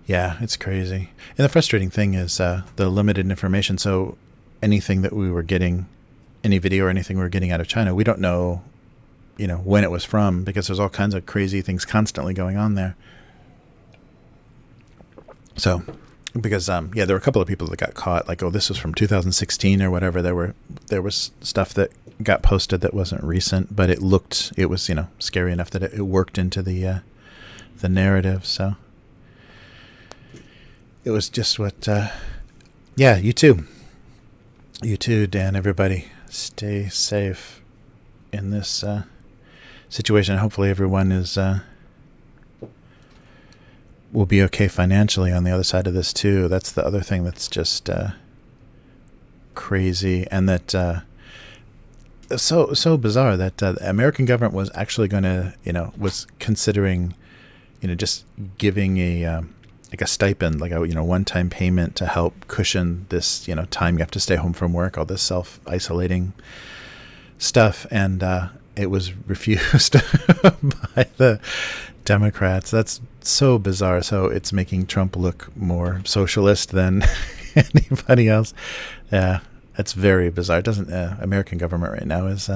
Yeah, it's crazy. And the frustrating thing is the limited information. So anything that we were getting, any video or anything we were getting out of China, we don't know, when it was from, because there's all kinds of crazy things constantly going on there. So, because there were a couple of people that got caught, like, oh, this was from 2016 or whatever. There was stuff that got posted that wasn't recent, but it was scary enough that it worked into the narrative. So it was just what. You too, Dan. Everybody, stay safe in this situation. Hopefully, everyone will be okay financially on the other side of this too. That's the other thing that's just crazy, and that so bizarre that the American government was actually going to, was considering, just giving a stipend, like a one-time payment to help cushion this time you have to stay home from work, all this self-isolating stuff, and it was refused by the Democrats. That's so bizarre. So it's making Trump look more socialist than anybody else. Yeah, it's very bizarre. It doesn't. American government right now is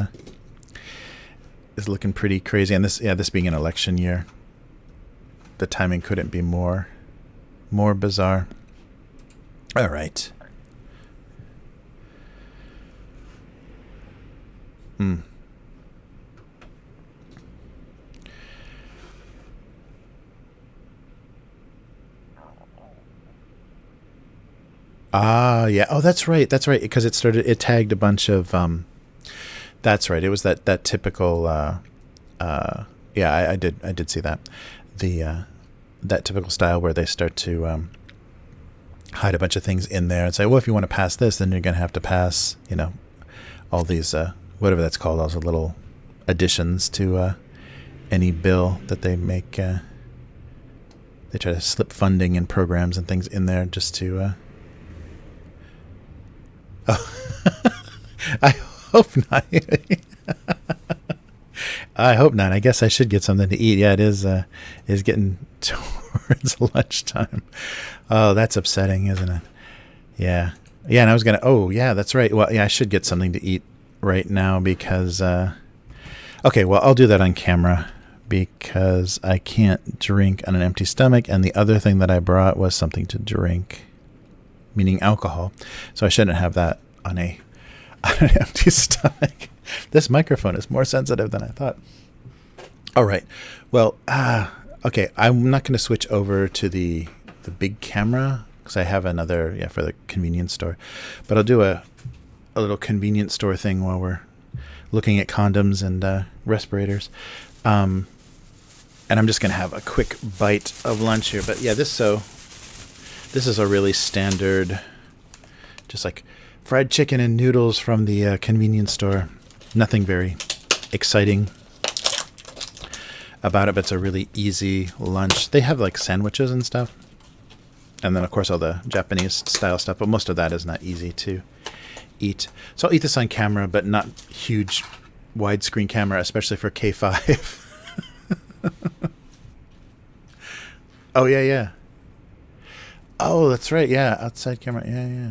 looking pretty crazy, and this being an election year, the timing couldn't be more bizarre. All right. Yeah. Oh, that's right. Because it tagged a bunch of, that's right. It was that typical, I did see that. That typical style where they start to, hide a bunch of things in there and say, well, if you want to pass this, then you're going to have to pass, all these, whatever that's called, all those little additions to, any bill that they make. They try to slip funding and programs and things in there just to, I hope not. I hope not. I guess I should get something to eat. Yeah, it is getting towards lunchtime. Oh, that's upsetting, isn't it? Yeah. Yeah, and I was gonna. Oh, yeah, that's right. Well, yeah, I should get something to eat right now because. Okay, well, I'll do that on camera because I can't drink on an empty stomach, and the other thing that I brought was something to drink, meaning alcohol. So I shouldn't have that on an empty stomach. This microphone is more sensitive than I thought. All right. Well, okay. I'm not going to switch over to the big camera because I have another for the convenience store. But I'll do a little convenience store thing while we're looking at condoms and respirators. And I'm just going to have a quick bite of lunch here. But yeah, this is a really standard, just like fried chicken and noodles from the convenience store. Nothing very exciting about it, but it's a really easy lunch. They have like sandwiches and stuff. And then, of course, all the Japanese style stuff. But most of that is not easy to eat. So I'll eat this on camera, but not huge widescreen camera, especially for K5. Oh, yeah. Oh, that's right. Yeah, outside camera. Yeah.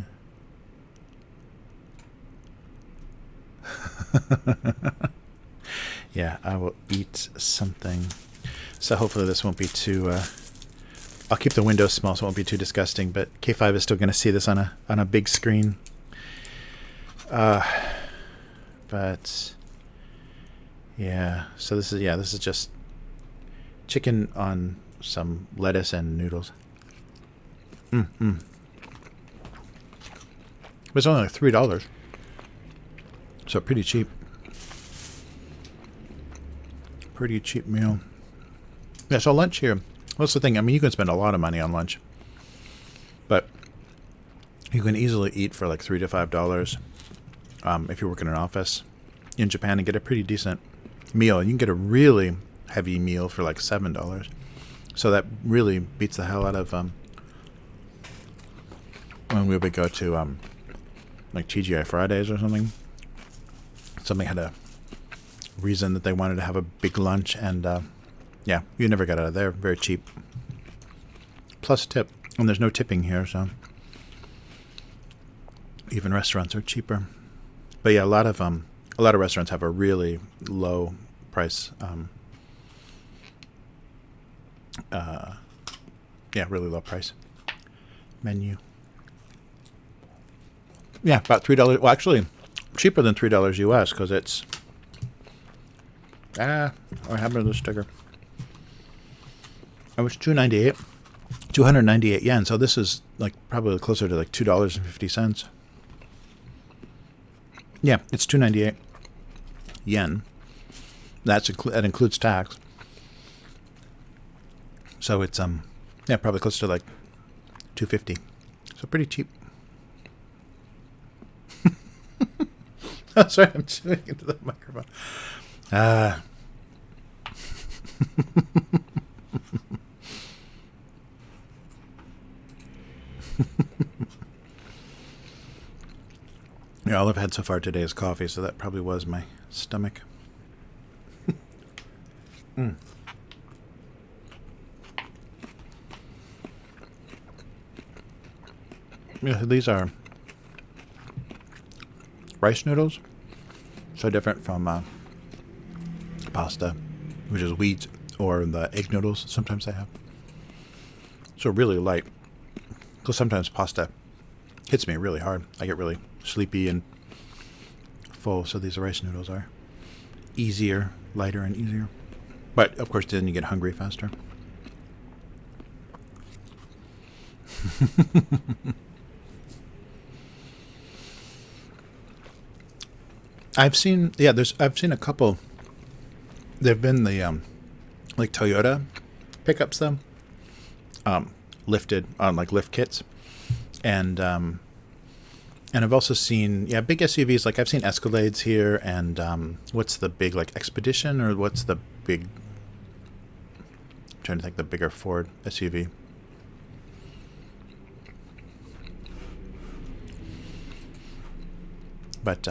Yeah, I will eat something. So hopefully this won't be too... I'll keep the window small so it won't be too disgusting, but K5 is still going to see this on a big screen. But yeah, so this is just chicken on some lettuce and noodles. It was only like $3, so pretty cheap. Pretty cheap meal. Yeah, so lunch here. What's the thing? I mean, you can spend a lot of money on lunch, but you can easily eat for like $3 to $5 if you work in an office in Japan and get a pretty decent meal. You can get a really heavy meal for like $7. So that really beats the hell out of when we would go to like TGI Fridays or something. Something had a reason that they wanted to have a big lunch, and yeah, you never got out of there. Very cheap. Plus tip. And there's no tipping here, so even restaurants are cheaper. But yeah, a lot of restaurants have a really low price. Really low price menu. Yeah, about $3. Well, actually, cheaper than $3 US because it's what happened to the sticker? It was $298 yen. So this is like probably closer to like $2.50. Yeah, it's $298 yen. That includes tax. So it's probably close to like $2.50. So pretty cheap. Oh, sorry, I'm chewing into the microphone. Yeah, all I've had so far today is coffee, so that probably was my stomach. Yeah, these are rice noodles. So different from pasta, which is wheat, or the egg noodles sometimes I have. So really light. Because sometimes pasta hits me really hard. I get really sleepy and full, so these rice noodles are easier, lighter and easier. But of course then you get hungry faster. I've seen a couple. There've been the like Toyota pickups though, lifted on like lift kits, and I've also seen big SUVs. Like I've seen Escalades here, and what's the big like Expedition, or what's the big? I'm trying to think the bigger Ford SUV. But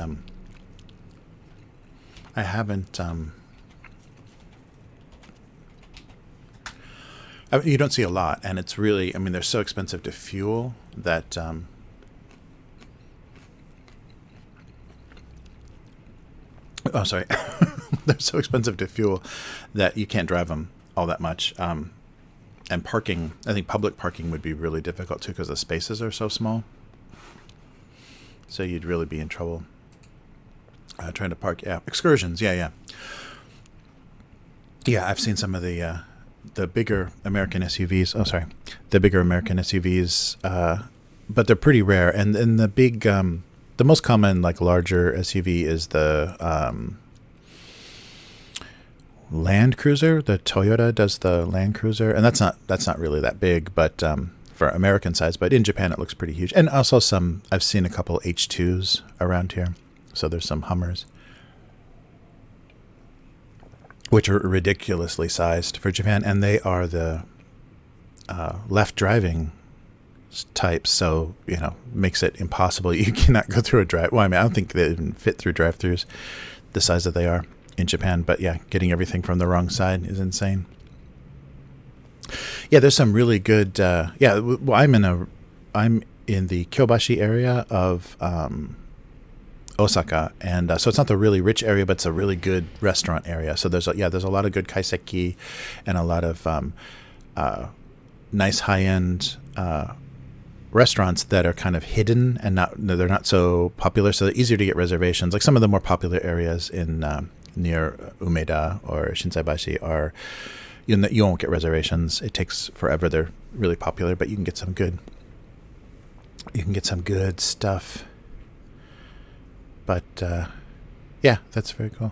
I haven't You don't see a lot, and it's really, I mean, they're so expensive to fuel that oh, sorry. They're so expensive to fuel that you can't drive them all that much. And parking, I think public parking would be really difficult too because the spaces are so small. So you'd really be in trouble trying to park. Yeah, excursions. Yeah. Yeah, I've seen some of the bigger American SUVs. Oh, sorry, the bigger American SUVs, but they're pretty rare. And the big, the most common like larger SUV is the Land Cruiser. The Toyota does the Land Cruiser, and that's not really that big, but for American size. But in Japan, it looks pretty huge. And also I've seen a couple H2s around here. So there's some Hummers, which are ridiculously sized for Japan, and they are the left driving type. So makes it impossible. You cannot go through a drive. Well, I mean, I don't think they even fit through drive-throughs the size that they are in Japan. But yeah, getting everything from the wrong side is insane. Yeah, there's some really good. Well, I'm in the Kyobashi area of Osaka, and so it's not the really rich area, but it's a really good restaurant area. So there's a lot of good kaiseki and a lot of nice high-end restaurants that are kind of hidden and they're not so popular, so they're easier to get reservations. Like some of the more popular areas in near Umeda or Shinsaibashi are, you won't get reservations. It takes forever. They're really popular, but you can get some good stuff. But yeah, that's very cool.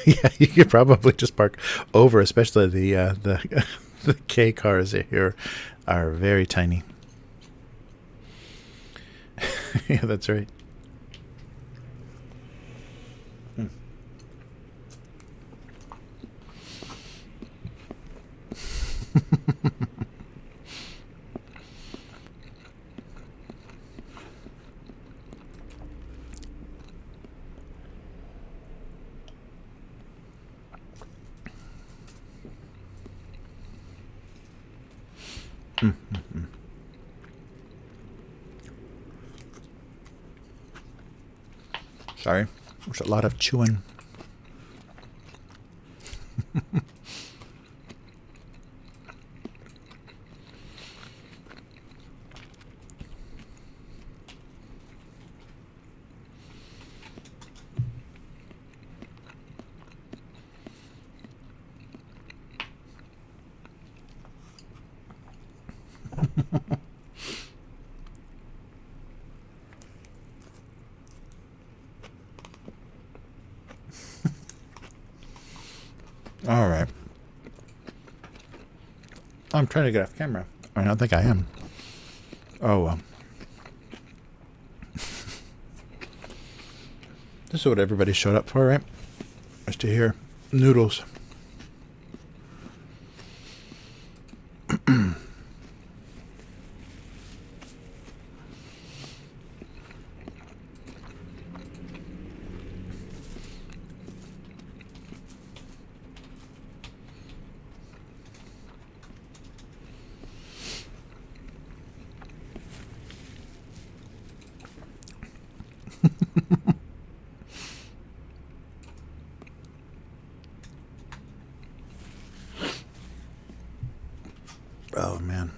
Yeah, you could probably just park over, especially the K cars here are very tiny. Yeah, that's right. Sorry, there's a lot of chewing. All right. I'm trying to get off camera. I don't think I am. Oh, well. This is what everybody showed up for, right? Just to hear noodles. Oh, man.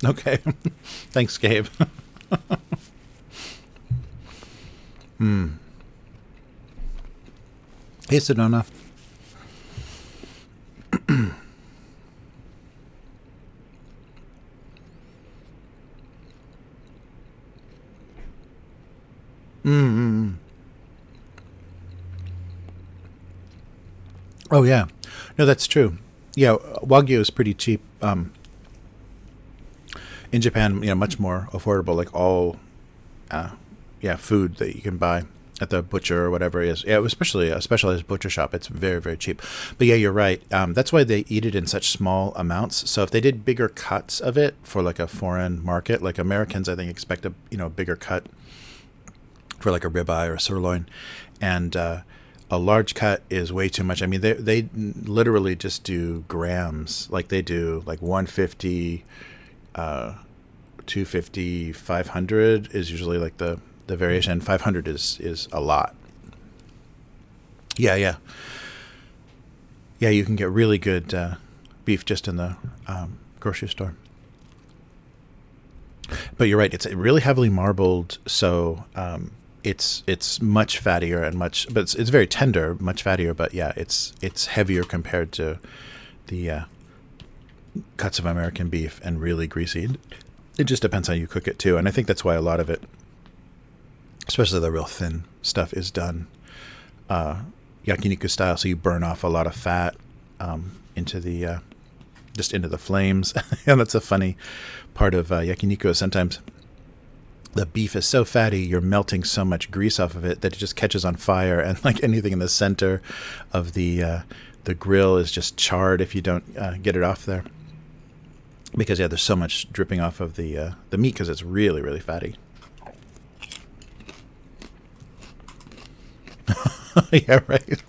Okay. Thanks, Gabe. Hey, Sedona. Oh, yeah. No, that's true. Yeah, Wagyu is pretty cheap. In Japan, much more affordable, like all, food that you can buy at the butcher or whatever it is. Yeah, especially a specialized butcher shop, it's very, very cheap. But yeah, you're right. That's why they eat it in such small amounts. So if they did bigger cuts of it for like a foreign market, like Americans, I think expect a bigger cut for like a ribeye or a sirloin, and a large cut is way too much. I mean, they literally just do grams. Like they do like 150, 250, 500 is usually like the variation. 500 is a lot. Yeah. You can get really good beef just in the grocery store. But you're right; it's really heavily marbled, so it's much fattier and but it's very tender, much fattier. But yeah, it's heavier compared to the cuts of American beef, and really greasy. It just depends how you cook it too, and I think that's why a lot of it, especially the real thin stuff, is done yakiniku style. So you burn off a lot of fat into the flames. And that's a funny part of yakiniku. Sometimes the beef is so fatty, you're melting so much grease off of it that it just catches on fire, and like anything in the center of the grill is just charred if you don't get it off there. Because there's so much dripping off of the meat because it's really, really fatty. Yeah, right.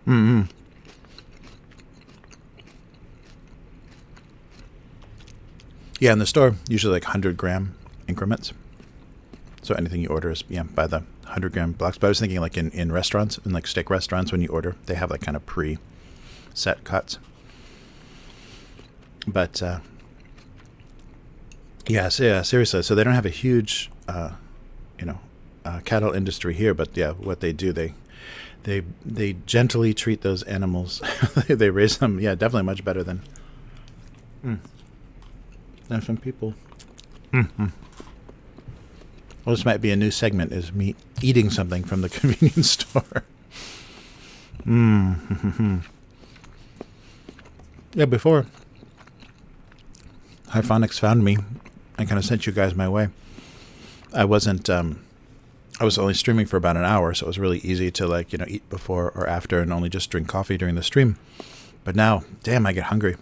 Mm-hmm. Yeah, in the store, usually like 100-gram increments. So anything you order is by the 100-gram blocks. But I was thinking like in restaurants, in like steak restaurants, when you order, they have like kind of pre-set cuts. But seriously. So they don't have a huge cattle industry here, but yeah, what they do, they gently treat those animals. They raise them, definitely much better than some people. Mm-hmm. Well, this might be a new segment, is me eating something from the convenience store. Mm-hmm. Yeah, before Hyphonics found me, I kind of sent you guys my way. I was only streaming for about an hour, so it was really easy to eat before or after and only just drink coffee during the stream. But now, damn, I get hungry.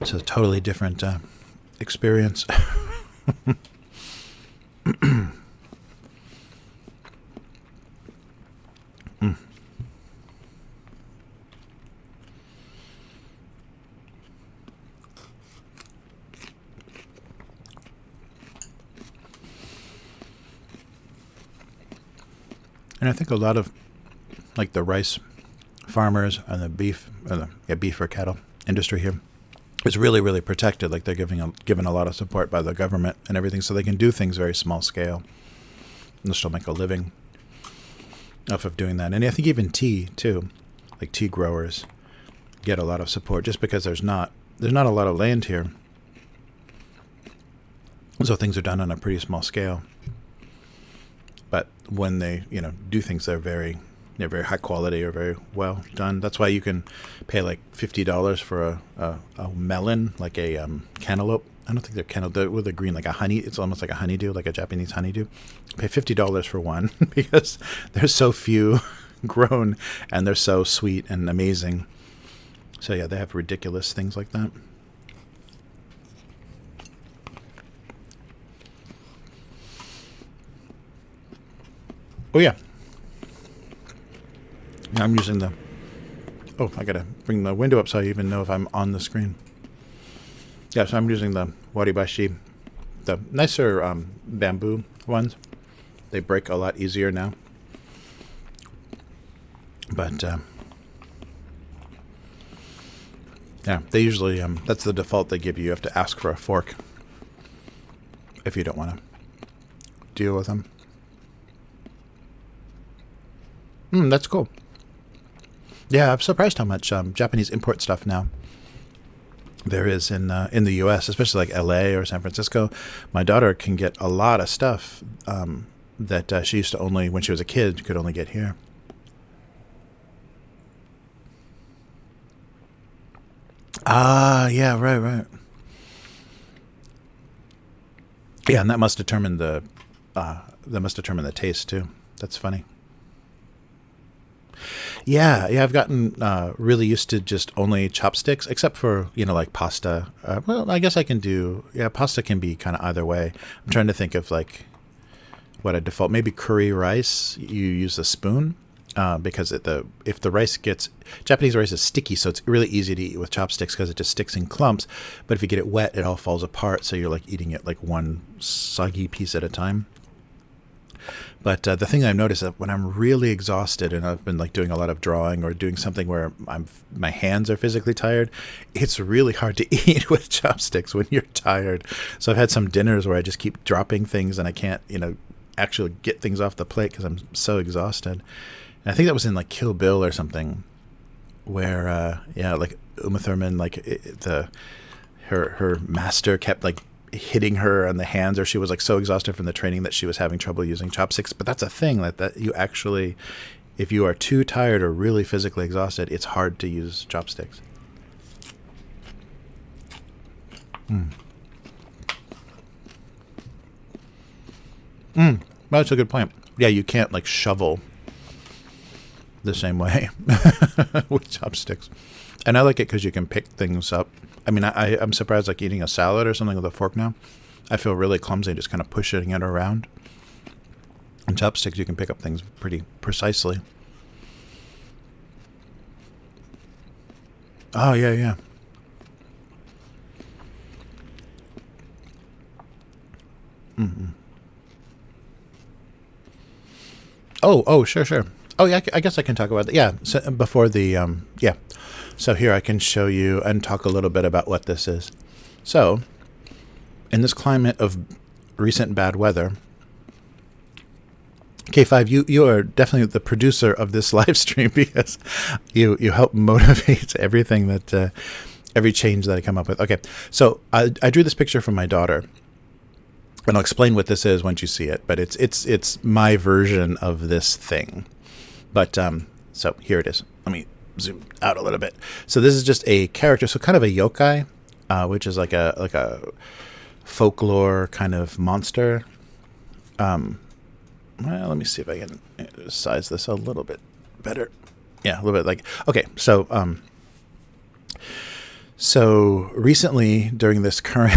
It's a totally different experience. And I think a lot of like the rice farmers and the beef or cattle industry here is really, really protected. Like they're given a lot of support by the government and everything, so they can do things very small scale and they'll still make a living off of doing that. And I think even tea too, like tea growers get a lot of support just because there's not a lot of land here, so things are done on a pretty small scale. But when they do things, they're very high quality or very well done. That's why you can pay like $50 for a melon, like a cantaloupe. I don't think they're cantaloupe. With a green, like a honey. It's almost like a honeydew, like a Japanese honeydew. Pay $50 for one because there's so few grown and they're so sweet and amazing. So yeah, they have ridiculous things like that. Oh yeah. I'm using I gotta bring the window up so I even know if I'm on the screen. Yeah, so I'm using the waribashi, the nicer bamboo ones. They break a lot easier now. But they usually, that's the default they give you. You have to ask for a fork if you don't want to deal with them. That's cool. Yeah, I'm surprised how much Japanese import stuff now there is in the U.S., especially like L.A. or San Francisco. My daughter can get a lot of stuff that she used to only, when she was a kid, could only get here. Ah, yeah, right. Yeah, and that must determine the taste too. That's funny. Yeah, yeah, I've gotten really used to just only chopsticks, except for, like pasta. Well, I guess I can do, yeah, pasta can be kind of either way. I'm trying to think of like what I default. Maybe curry rice, you use a spoon because if the rice gets, Japanese rice is sticky, so it's really easy to eat with chopsticks because it just sticks in clumps. But if you get it wet, it all falls apart, so you're like eating it like one soggy piece at a time. But the thing I've noticed that when I'm really exhausted and I've been like doing a lot of drawing or doing something where my hands are physically tired, it's really hard to eat with chopsticks when you're tired. So I've had some dinners where I just keep dropping things and I can't, actually get things off the plate because I'm so exhausted. And I think that was in like Kill Bill or something, where like Uma Thurman, like her master kept like hitting her on the hands, or she was like so exhausted from the training that she was having trouble using chopsticks. But that's a thing that you actually, if you are too tired or really physically exhausted, it's hard to use chopsticks. That's a good point. Yeah, you can't like shovel the same way with chopsticks. And I like it because you can pick things up. I mean, I'm surprised, like eating a salad or something with a fork now. I feel really clumsy just kind of pushing it around. And chopsticks, you can pick up things pretty precisely. Oh, yeah, yeah. Oh, sure, sure. Oh, yeah, I guess I can talk about that. Yeah, so before the, yeah. So here I can show you and talk a little bit about what this is. So, in this climate of recent bad weather, K5, you are definitely the producer of this live stream because you help motivate everything that, every change that I come up with. Okay, so I drew this picture from my daughter, and I'll explain what this is once you see it, but it's my version of this thing. But, so here it is. Let me zoom out a little bit. So this is just a character, so kind of a yokai, which is like a folklore kind of monster. Well, let me see if I can size this a little bit better. Yeah, a little bit like, okay, so so recently during this current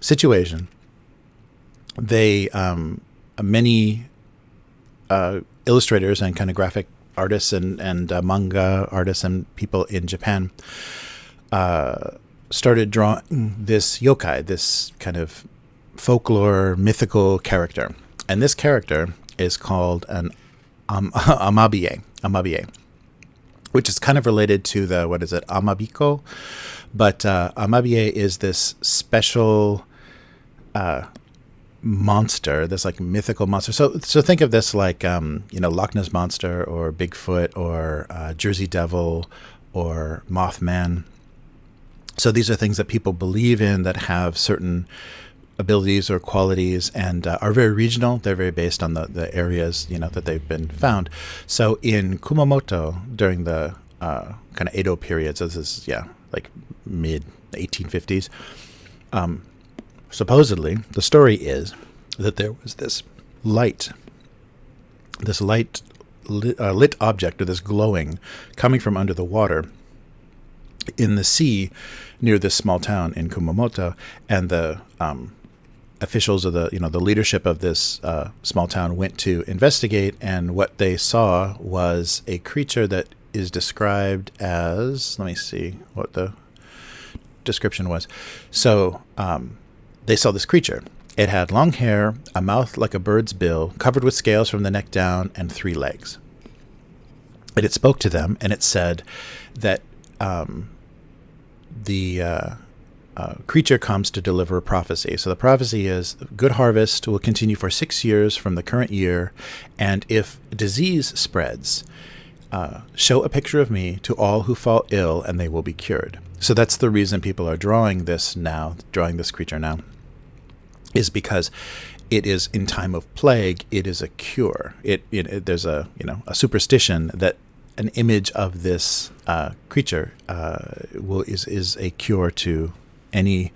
situation, they many illustrators and kind of graphic artists and manga artists and people in Japan started drawing this yokai, this kind of folklore mythical character. And this character is called an amabiye, which is kind of related to the, what is it, amabiko? But amabiye is this special monster, this like mythical monster. So think of this like Loch Ness Monster or Bigfoot or Jersey Devil or Mothman. So these are things that people believe in that have certain abilities or qualities and are very regional. They're very based on the areas that they've been found. So in Kumamoto during the kind of Edo period, so this is like mid 1850s. Supposedly, the story is that there was this lit object, or this glowing, coming from under the water in the sea near this small town in Kumamoto, and the officials of the leadership of this small town went to investigate, and what they saw was a creature that is described as, let me see what the description was. So they saw this creature. It had long hair, a mouth like a bird's bill, covered with scales from the neck down, and 3 legs. And it spoke to them, and it said that the creature comes to deliver a prophecy. So the prophecy is, good harvest will continue for 6 years from the current year, and if disease spreads, show a picture of me to all who fall ill, and they will be cured. So that's the reason people are drawing this creature now, is because it is in time of plague. It is a cure. There's a superstition that an image of this creature is a cure to any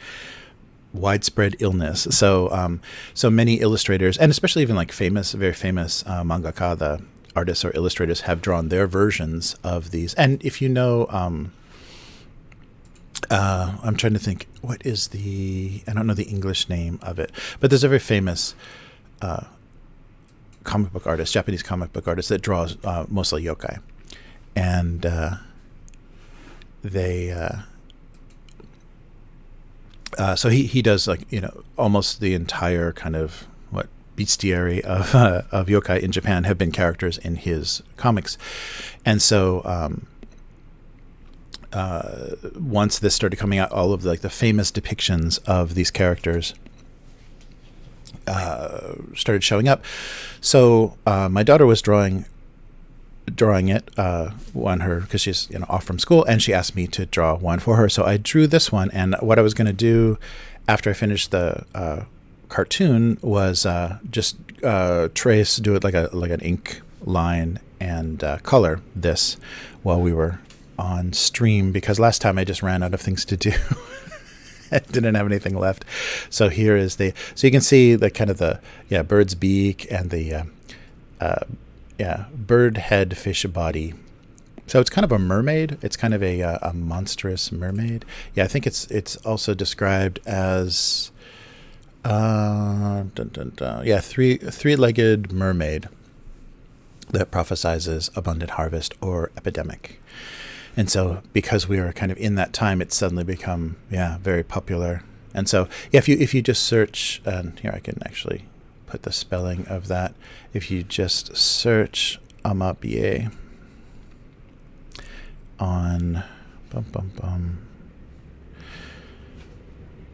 widespread illness. So many illustrators, and especially even like very famous mangaka, the artists or illustrators, have drawn their versions of these. And if you know, I'm trying to think, I don't know the English name of it, but there's a very famous comic book artist, Japanese comic book artist, that draws mostly yokai. And so he does, like, almost the entire kind of bestiary of yokai in Japan have been characters in his comics. And so once this started coming out, all of the famous depictions of these characters started showing up. So my daughter was drawing it because she's off from school, and she asked me to draw one for her. So I drew this one, and what I was going to do after I finished the cartoon was just do it like an ink line and color this while we were on stream, because last time I just ran out of things to do. I didn't have anything left. So here is so you can see the kind of the bird's beak and the bird head, fish body. So it's kind of a mermaid. It's kind of a monstrous mermaid. Yeah, I think it's also described as three-legged mermaid that prophesizes abundant harvest or epidemic. And so because we were kind of in that time, it's suddenly become very popular. And so if you just search, and here I can actually put the spelling of that. If you just search Amabie on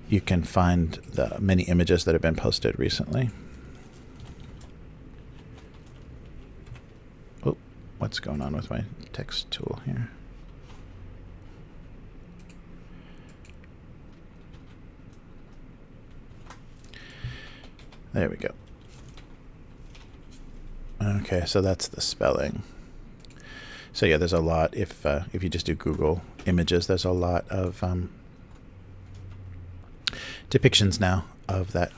you can find the many images that have been posted recently. Oh, what's going on with my text tool here? There we go. Okay, so that's the spelling. So yeah, there's a lot. If you just do Google Images, there's a lot of depictions now of that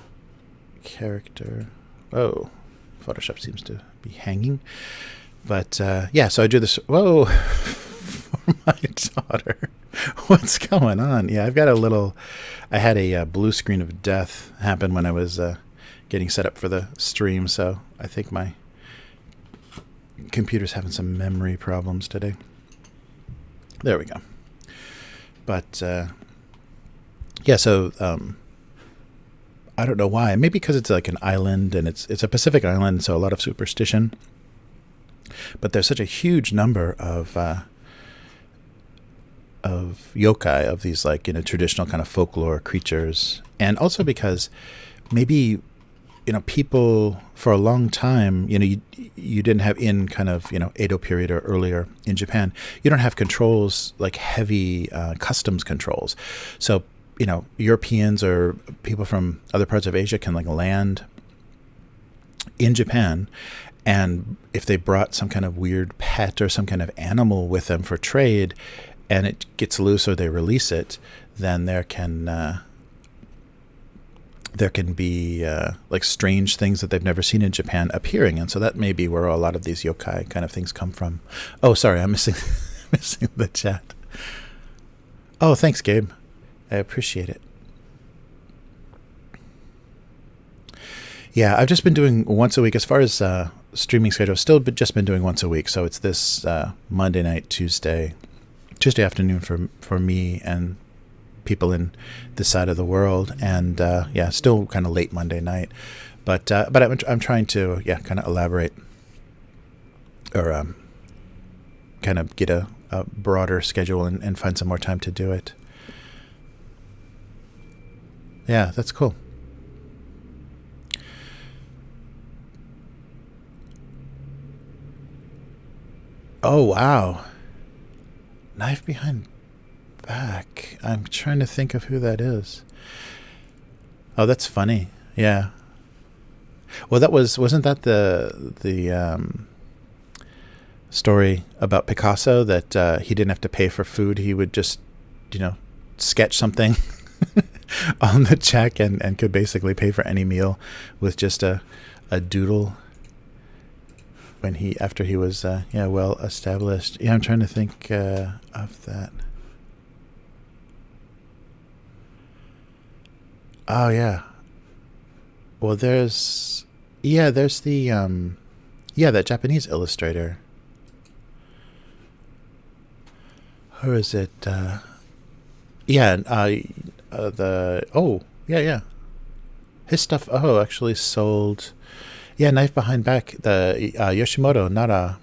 character. Oh, Photoshop seems to be hanging. But so I drew this. Whoa, for my daughter. What's going on? Yeah, I had a blue screen of death happen when I was getting set up for the stream, so I think my computer's having some memory problems today. There we go. But so I don't know why. Maybe because it's like an island, and it's a Pacific island, so a lot of superstition. But there's such a huge number of yokai, of these traditional kind of folklore creatures, and also because maybe people for a long time, you didn't have, in kind of, Edo period or earlier in Japan, you don't have controls like heavy customs controls. So, Europeans or people from other parts of Asia can land in Japan, and if they brought some kind of weird pet or some kind of animal with them for trade, and it gets loose or they release it, then there can be strange things that they've never seen in Japan appearing. And so that may be where a lot of these yokai kind of things come from. Oh, sorry, I'm missing the chat. Oh, thanks, Gabe. I appreciate it. Yeah, I've just been doing once a week as far as streaming schedule. Still just been doing once a week. So it's this Monday night, Tuesday afternoon for me and people in this side of the world, and still kind of late Monday night, but I'm trying to kind of elaborate or kind of get a broader schedule and find some more time to do it. Yeah, that's cool. Oh wow, Knife Behind Back. I'm trying to think of who that is. Oh, that's funny. Yeah. Well, wasn't that the story about Picasso that he didn't have to pay for food? He would just, sketch something on the check and could basically pay for any meal with just a doodle when after he was well established. Yeah, I'm trying to think of that. Oh yeah. Well, there's the that Japanese illustrator. Who is it? His stuff. Oh, actually sold. Yeah, Knife Behind Back. The Yoshimoto Nara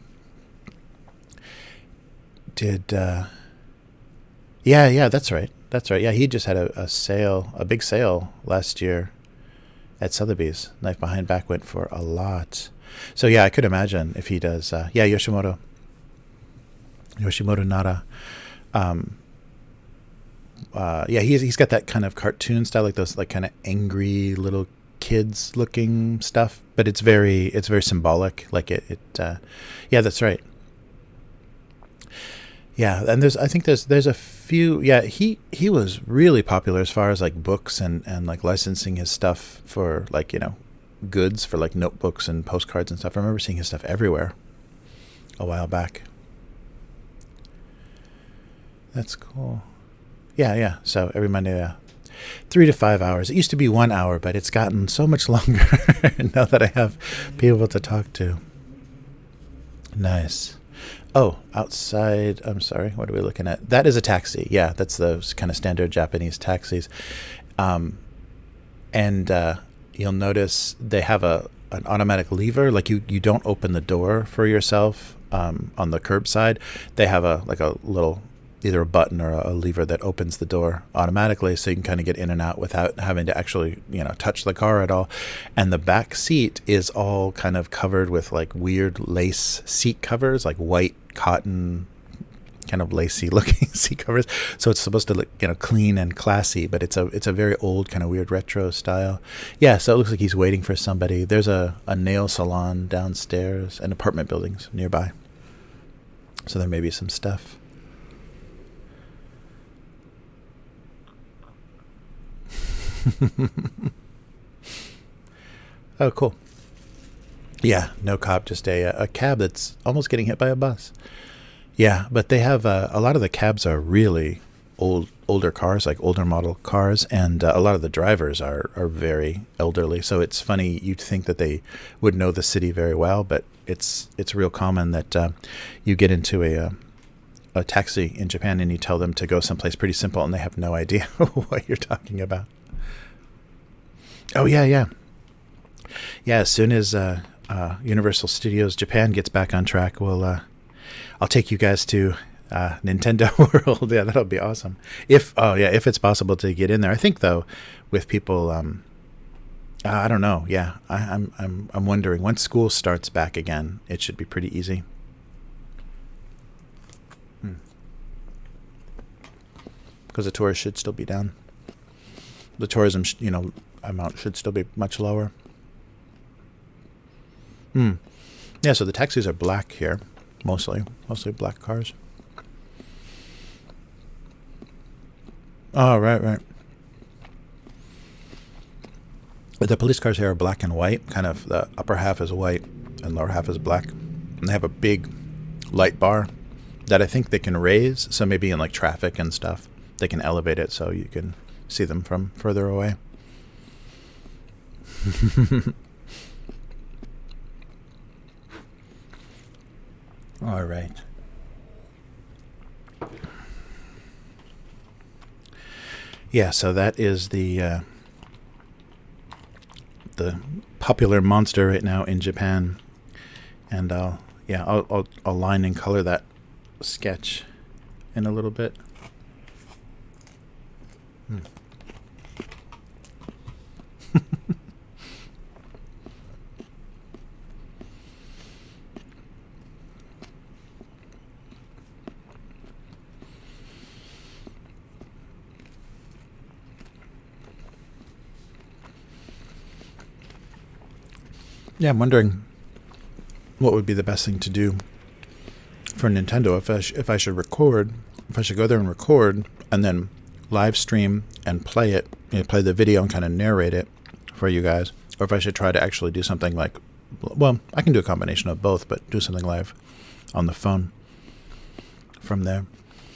did. Yeah, that's right. That's right. Yeah, he just had a big sale last year at Sotheby's. Knife Behind Back went for a lot. So yeah, I could imagine if he does. Yoshimoto Nara. He's got that kind of cartoon style, like those like kind of angry little kids looking stuff, but it's very symbolic. Like that's right. Yeah, and there's a few. Yeah, he was really popular as far as like books and like licensing his stuff for like goods for like notebooks and postcards and stuff. I remember seeing his stuff everywhere a while back. That's cool. Yeah. So every Monday, 3 to 5 hours. It used to be 1 hour, but it's gotten so much longer now that I have people to talk to. Nice. Oh, outside. I'm sorry. What are we looking at? That is a taxi. Yeah, that's those kind of standard Japanese taxis. And you'll notice they have an automatic lever. Like you don't open the door for yourself on the curbside. They have a little, either a button or a lever that opens the door automatically, so you can kind of get in and out without having to actually touch the car at all. And the back seat is all kind of covered with like weird lace seat covers, like white cotton kind of lacy looking seat covers. So it's supposed to look clean and classy, but it's a very old kind of weird retro style. Yeah, so it looks like he's waiting for somebody. There's a nail salon downstairs and apartment buildings nearby, so there may be some stuff. Oh, cool. Yeah, no cop, just a cab that's almost getting hit by a bus. Yeah, but they have a lot of the cabs are really older cars, like older model cars, and a lot of the drivers are very elderly. So it's funny, you'd think that they would know the city very well, but it's real common that you get into a taxi in Japan and you tell them to go someplace pretty simple and they have no idea what you're talking about. Oh, yeah. As soon as Universal Studios Japan gets back on track, I'll take you guys to Nintendo World. Yeah, that'll be awesome. If it's possible to get in there. I think though, with people, I don't know. Yeah, I'm wondering, once school starts back again, it should be pretty easy. Because the tourists should still be down. The tourism, amount should still be much lower. Yeah, so the taxis are black here, mostly black cars. Oh, right. But the police cars here are black and white. Kind of the upper half is white and lower half is black. And they have a big light bar that I think they can raise. So maybe in like traffic and stuff, they can elevate it so you can see them from further away. All right. Yeah, so that is the popular monster right now in Japan, and I'll line and color that sketch in a little bit. Yeah, I'm wondering what would be the best thing to do for Nintendo if I should record, if I should go there and record and then live stream and play it, play the video and kind of narrate it for you guys, or if I should try to actually do something like, well, I can do a combination of both, but do something live on the phone from there.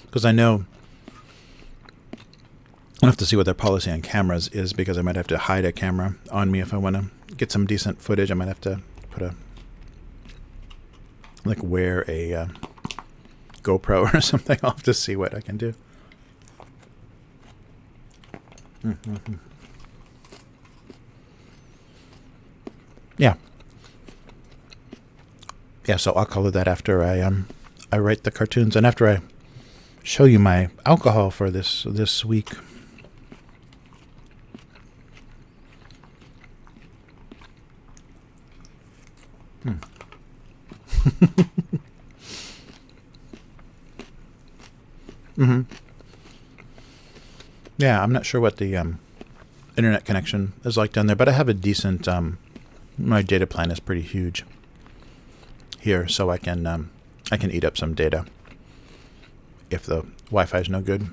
Because I know I'll have to see what their policy on cameras is, because I might have to hide a camera on me if I want to get some decent footage. I might have to put wear a GoPro or something. I'll have to see what I can do. Yeah. Yeah, so I'll color that after I write the cartoons and after I show you my alcohol for this week. Yeah, I'm not sure what the internet connection is like down there, but I have a decent. My data plan is pretty huge here, so I can eat up some data if the Wi-Fi is no good.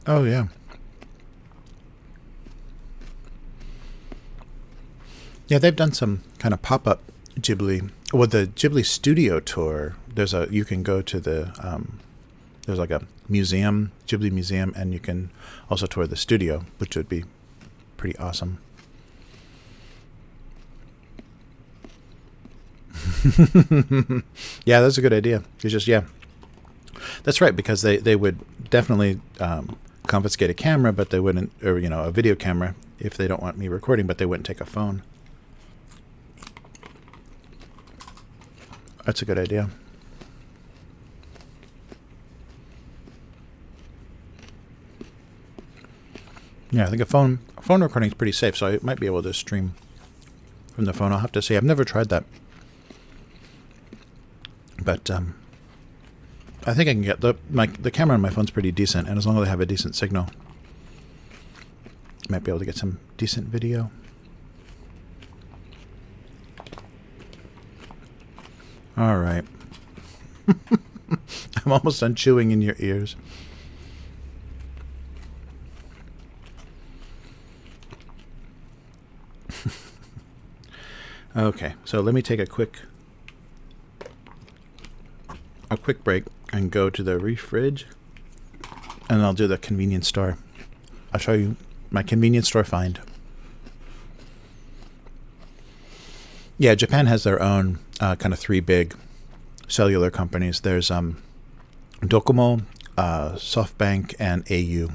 Oh yeah. Yeah, they've done some kind of pop-up Ghibli. Well, the Ghibli Studio Tour. You can go to the there's like a museum, Ghibli museum, and you can also tour the studio, which would be pretty awesome. Yeah, that's a good idea. It's just, yeah, that's right, because they would definitely confiscate a camera, but they wouldn't, or a video camera if they don't want me recording, but they wouldn't take a phone. That's a good idea. Yeah, I think a phone recording is pretty safe, so I might be able to stream from the phone. I'll have to see. I've never tried that, but I think I can get the camera on my phone's pretty decent, and as long as I have a decent signal, I might be able to get some decent video. All right. I'm almost done chewing in your ears. Okay, so let me take a quick break and go to the refridge, and I'll do the convenience store. I'll show you my convenience store find. Yeah, Japan has their own kind of three big cellular companies. There's Docomo, SoftBank, and au.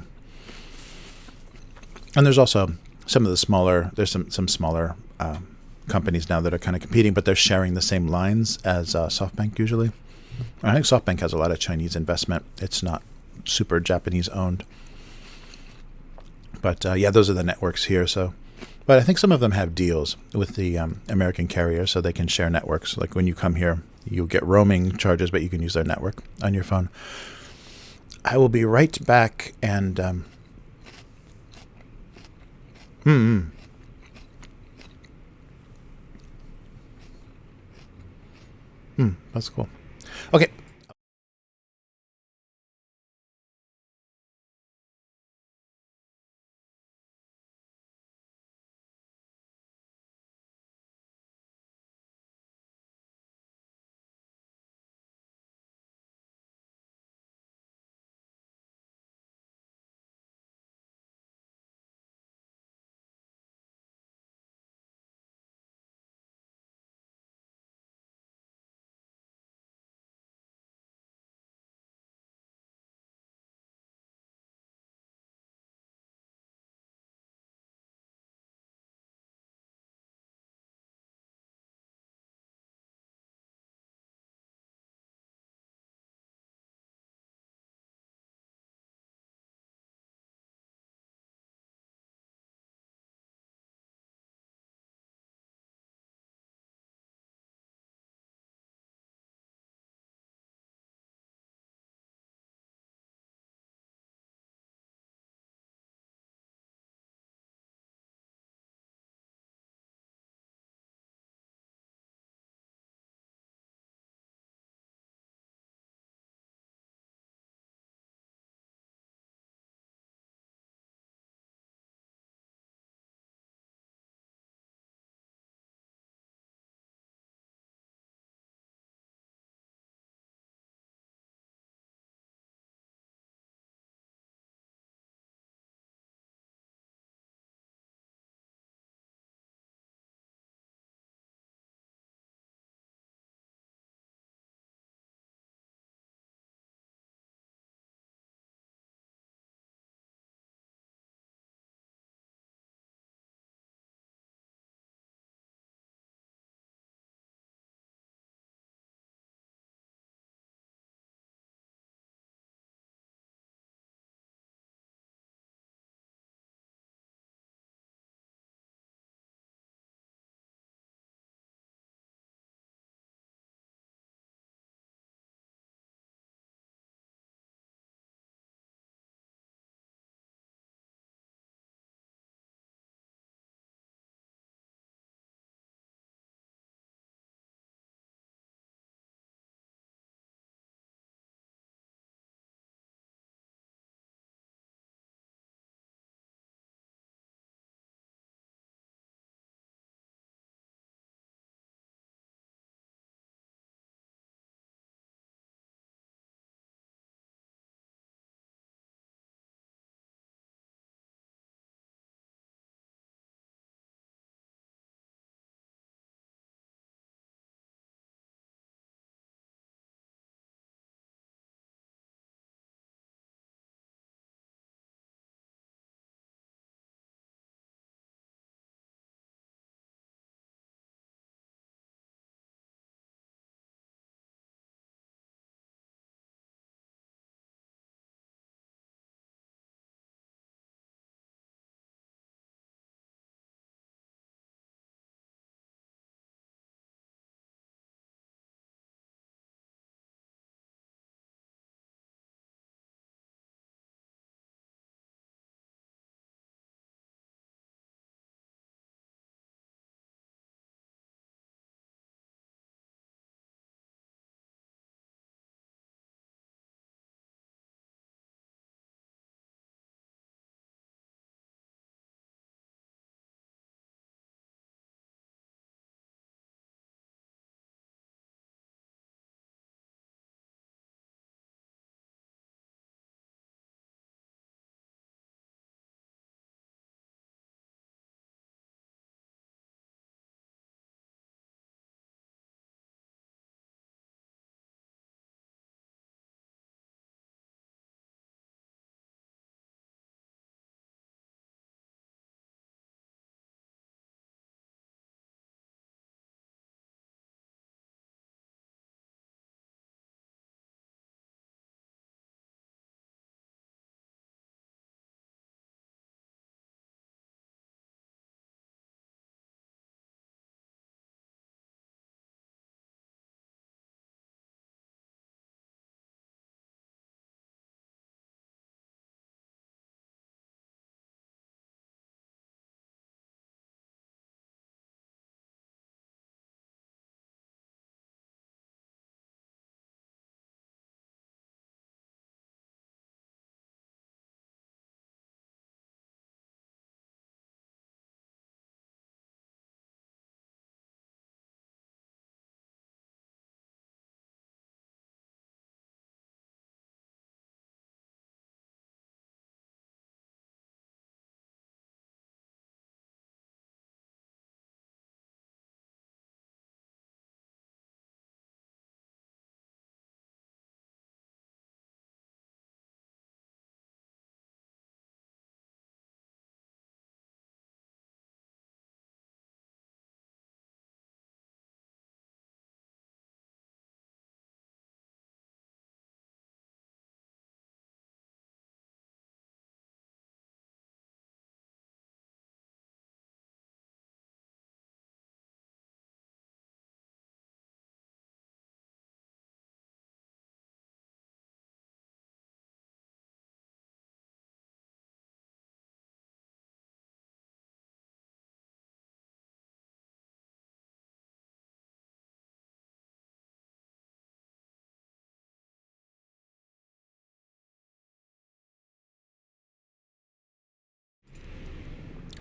And there's also some of the smaller. There's some smaller companies now that are kind of competing, but they're sharing the same lines as SoftBank usually. I think SoftBank has a lot of Chinese investment. It's not super Japanese owned. But yeah, those are the networks here. So, but I think some of them have deals with the American carriers, so they can share networks. Like when you come here, you'll get roaming charges, but you can use their network on your phone. I will be right back, and that's cool. Okay.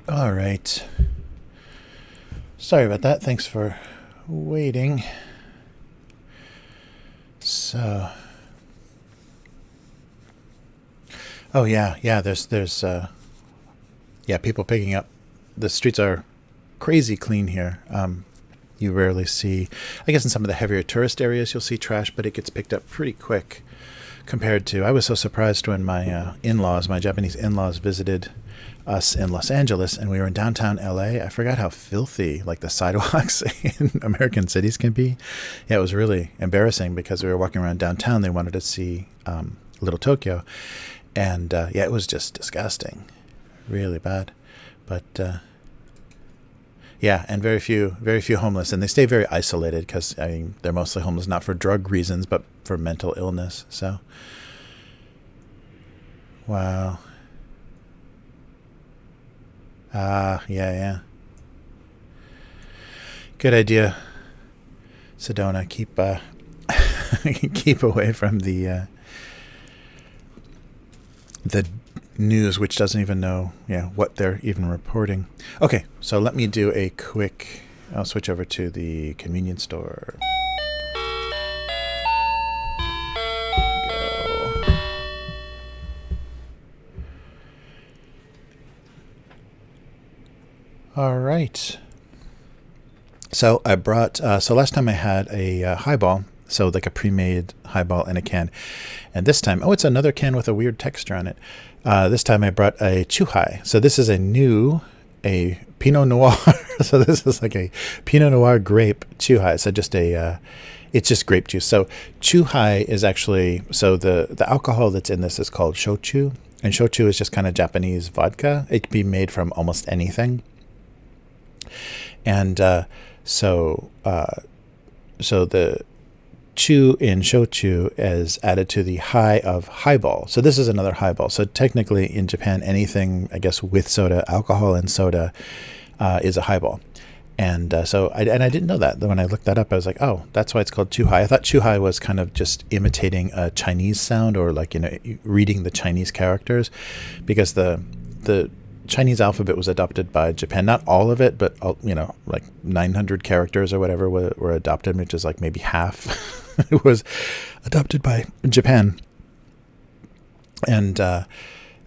All right. Sorry about that. Thanks for waiting. So, oh yeah. There's people picking up. The streets are crazy clean here. You rarely see, I guess in some of the heavier tourist areas you'll see trash, but it gets picked up pretty quick compared to, I was so surprised when my my Japanese in-laws visited us in Los Angeles and we were in downtown LA. I forgot how filthy like the sidewalks in American cities can be. Yeah, it was really embarrassing because we were walking around downtown. They wanted to see Little Tokyo. And it was just disgusting. Really bad. But and very few homeless, and they stay very isolated because they're mostly homeless not for drug reasons but for mental illness. So, wow. Yeah. Good idea, Sedona. Keep keep away from the news, which doesn't even know what they're even reporting. Okay, so let me do a quick, I'll switch over to the convenience store. Go. All right. So I brought, so last time I had a highball, so like a pre-made highball in a can. And this time, it's another can with a weird texture on it. This time I brought a Chuhai. So this is a Pinot Noir. So this is like a Pinot Noir grape Chuhai. So it's just grape juice. So Chuhai is actually, so the alcohol that's in this is called shochu. And shochu is just kind of Japanese vodka. It can be made from almost anything. And so the chu in shochu is added to the hai of highball. So this is another highball. So technically in Japan, anything, I guess, with soda, alcohol and soda is a highball. And so I didn't know that. When I looked that up, I was like, oh, that's why it's called chuhai. I thought chuhai was kind of just imitating a Chinese sound or like, reading the Chinese characters, because the Chinese alphabet was adopted by Japan. Not all of it, but like 900 characters or whatever were adopted, which is like maybe half. It was adopted by Japan. And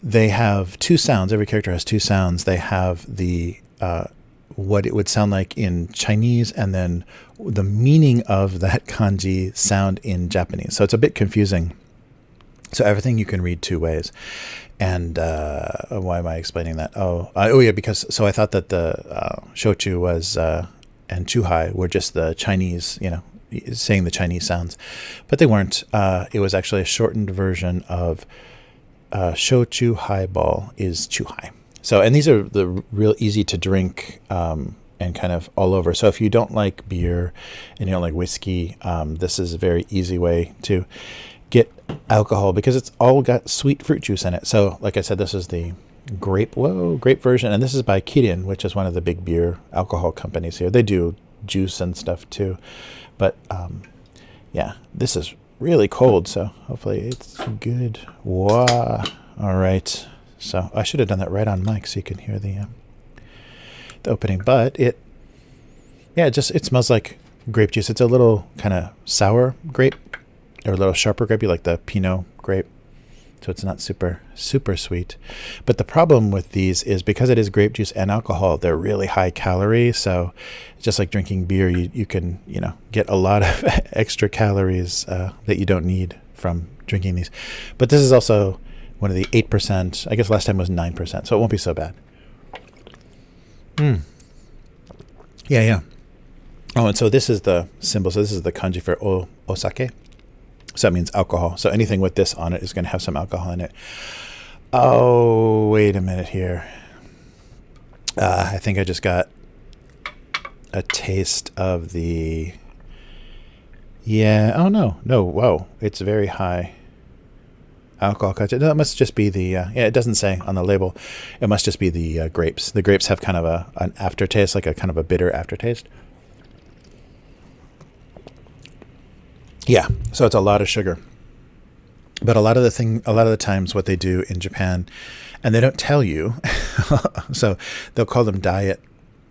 they have two sounds. Every character has two sounds. They have the what it would sound like in Chinese, and then the meaning of that kanji sound in Japanese. So it's a bit confusing. So everything you can read two ways. And why am I explaining that? Because so I thought that the shochu was and chuhai were just the Chinese, saying the Chinese sounds, but they weren't. It was actually a shortened version of shochu highball is chuhai. So, and these are the real easy to drink and kind of all over. So if you don't like beer and you don't like whiskey, this is a very easy way to get alcohol because it's all got sweet fruit juice in it. So like I said, this is the grape version, and this is by Kirin, which is one of the big beer alcohol companies here. They do juice and stuff too, but this is really cold, so hopefully it's good. Wow. All right, so I should have done that right on mic so you can hear the opening, but it smells like grape juice. It's a little kind of sour grape, or a little sharper grape, like the Pinot grape. So it's not super, super sweet. But the problem with these is because it is grape juice and alcohol, they're really high calorie. So it's just like drinking beer, you can, get a lot of extra calories that you don't need from drinking these. But this is also one of the 8%. I guess last time was 9%. So it won't be so bad. Yeah. Oh, and so this is the symbol. So this is the kanji for osake. So that means alcohol. So anything with this on it is going to have some alcohol in it. Oh, wait a minute here. I think I just got a taste of the... Yeah. Oh, no. Whoa. It's very high alcohol content. That must just be the... it doesn't say on the label. It must just be the grapes. The grapes have kind of an aftertaste, like a kind of a bitter aftertaste. Yeah, so it's a lot of sugar. But a lot of the times what they do in Japan, and they don't tell you, so they'll call them diet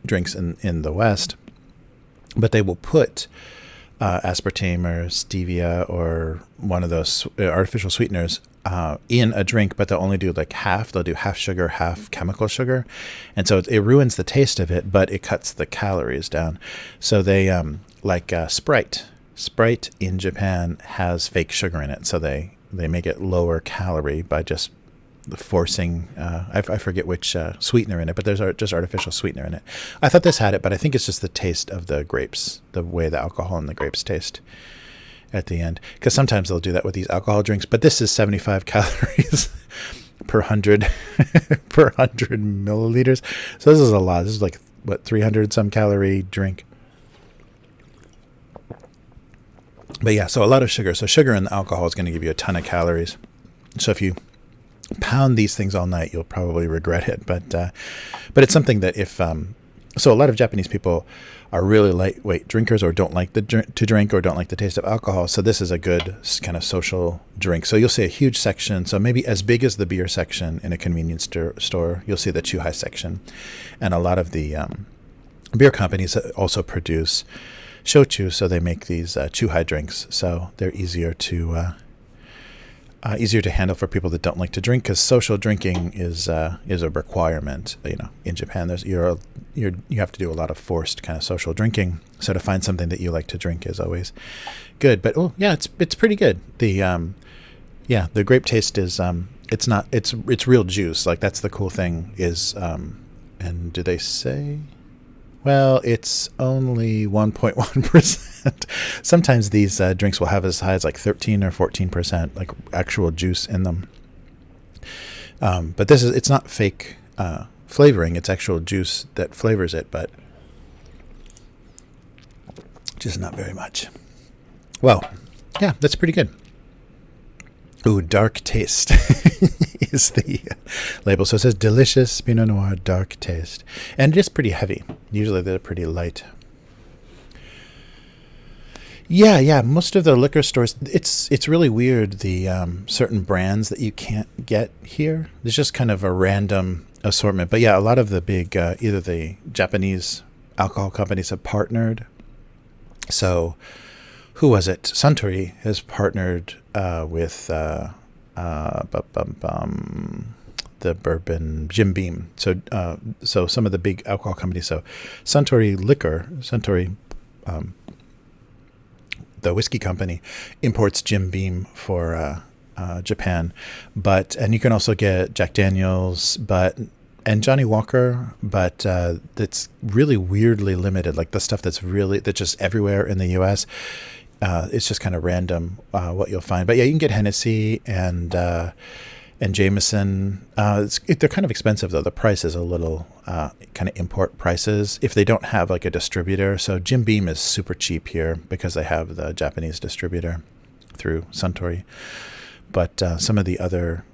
drinks in the West, but they will put aspartame or stevia or one of those artificial sweeteners in a drink, but they'll only do like half. They'll do half sugar, half chemical sugar. And so it ruins the taste of it, but it cuts the calories down. So they, Sprite. Sprite in Japan has fake sugar in it. So they make it lower calorie by just forcing, I forget which sweetener in it, but there's just artificial sweetener in it. I thought this had it, but I think it's just the taste of the grapes, the way the alcohol and the grapes taste at the end. Because sometimes they'll do that with these alcohol drinks, but this is 75 calories per 100 per 100 milliliters. So this is a lot. This is like, what, 300 some calorie drink. But yeah, so a lot of sugar. So sugar and alcohol is going to give you a ton of calories. So if you pound these things all night, you'll probably regret it. But it's something that if so a lot of Japanese people are really lightweight drinkers or don't like to drink or don't like the taste of alcohol. So this is a good kind of social drink. So you'll see a huge section. So maybe as big as the beer section in a convenience store, you'll see the Chuhai section. And a lot of the beer companies also produce shochu, so they make these Chuhai drinks. So they're easier to handle for people that don't like to drink, because social drinking is a requirement. In Japan, you have to do a lot of forced kind of social drinking. So to find something that you like to drink is always good. But it's pretty good. The grape taste is it's real juice. Like, that's the cool thing is. And do they say? Well, it's only 1.1%. Sometimes these drinks will have as high as like 13 or 14%, like actual juice in them. But it's not fake flavoring. It's actual juice that flavors it, but just not very much. Well, yeah, that's pretty good. Ooh, dark taste is the label. So it says delicious Pinot Noir dark taste. And it is pretty heavy. Usually they're pretty light. Yeah. Most of the liquor stores, it's really weird, the certain brands that you can't get here. There's just kind of a random assortment. But yeah, a lot of the big, either the Japanese alcohol companies have partnered. So who was it? Suntory has partnered with the bourbon Jim Beam. So some of the big alcohol companies. So Suntory, the whiskey company, imports Jim Beam for Japan, and you can also get Jack Daniels, and Johnny Walker, but that's really weirdly limited. Like the stuff that's just everywhere in the U.S. It's just kind of random what you'll find. But yeah, you can get Hennessy and Jameson. They're kind of expensive though. The price is a little kind of import prices if they don't have like a distributor. So Jim Beam is super cheap here because they have the Japanese distributor through Suntory. But some of the other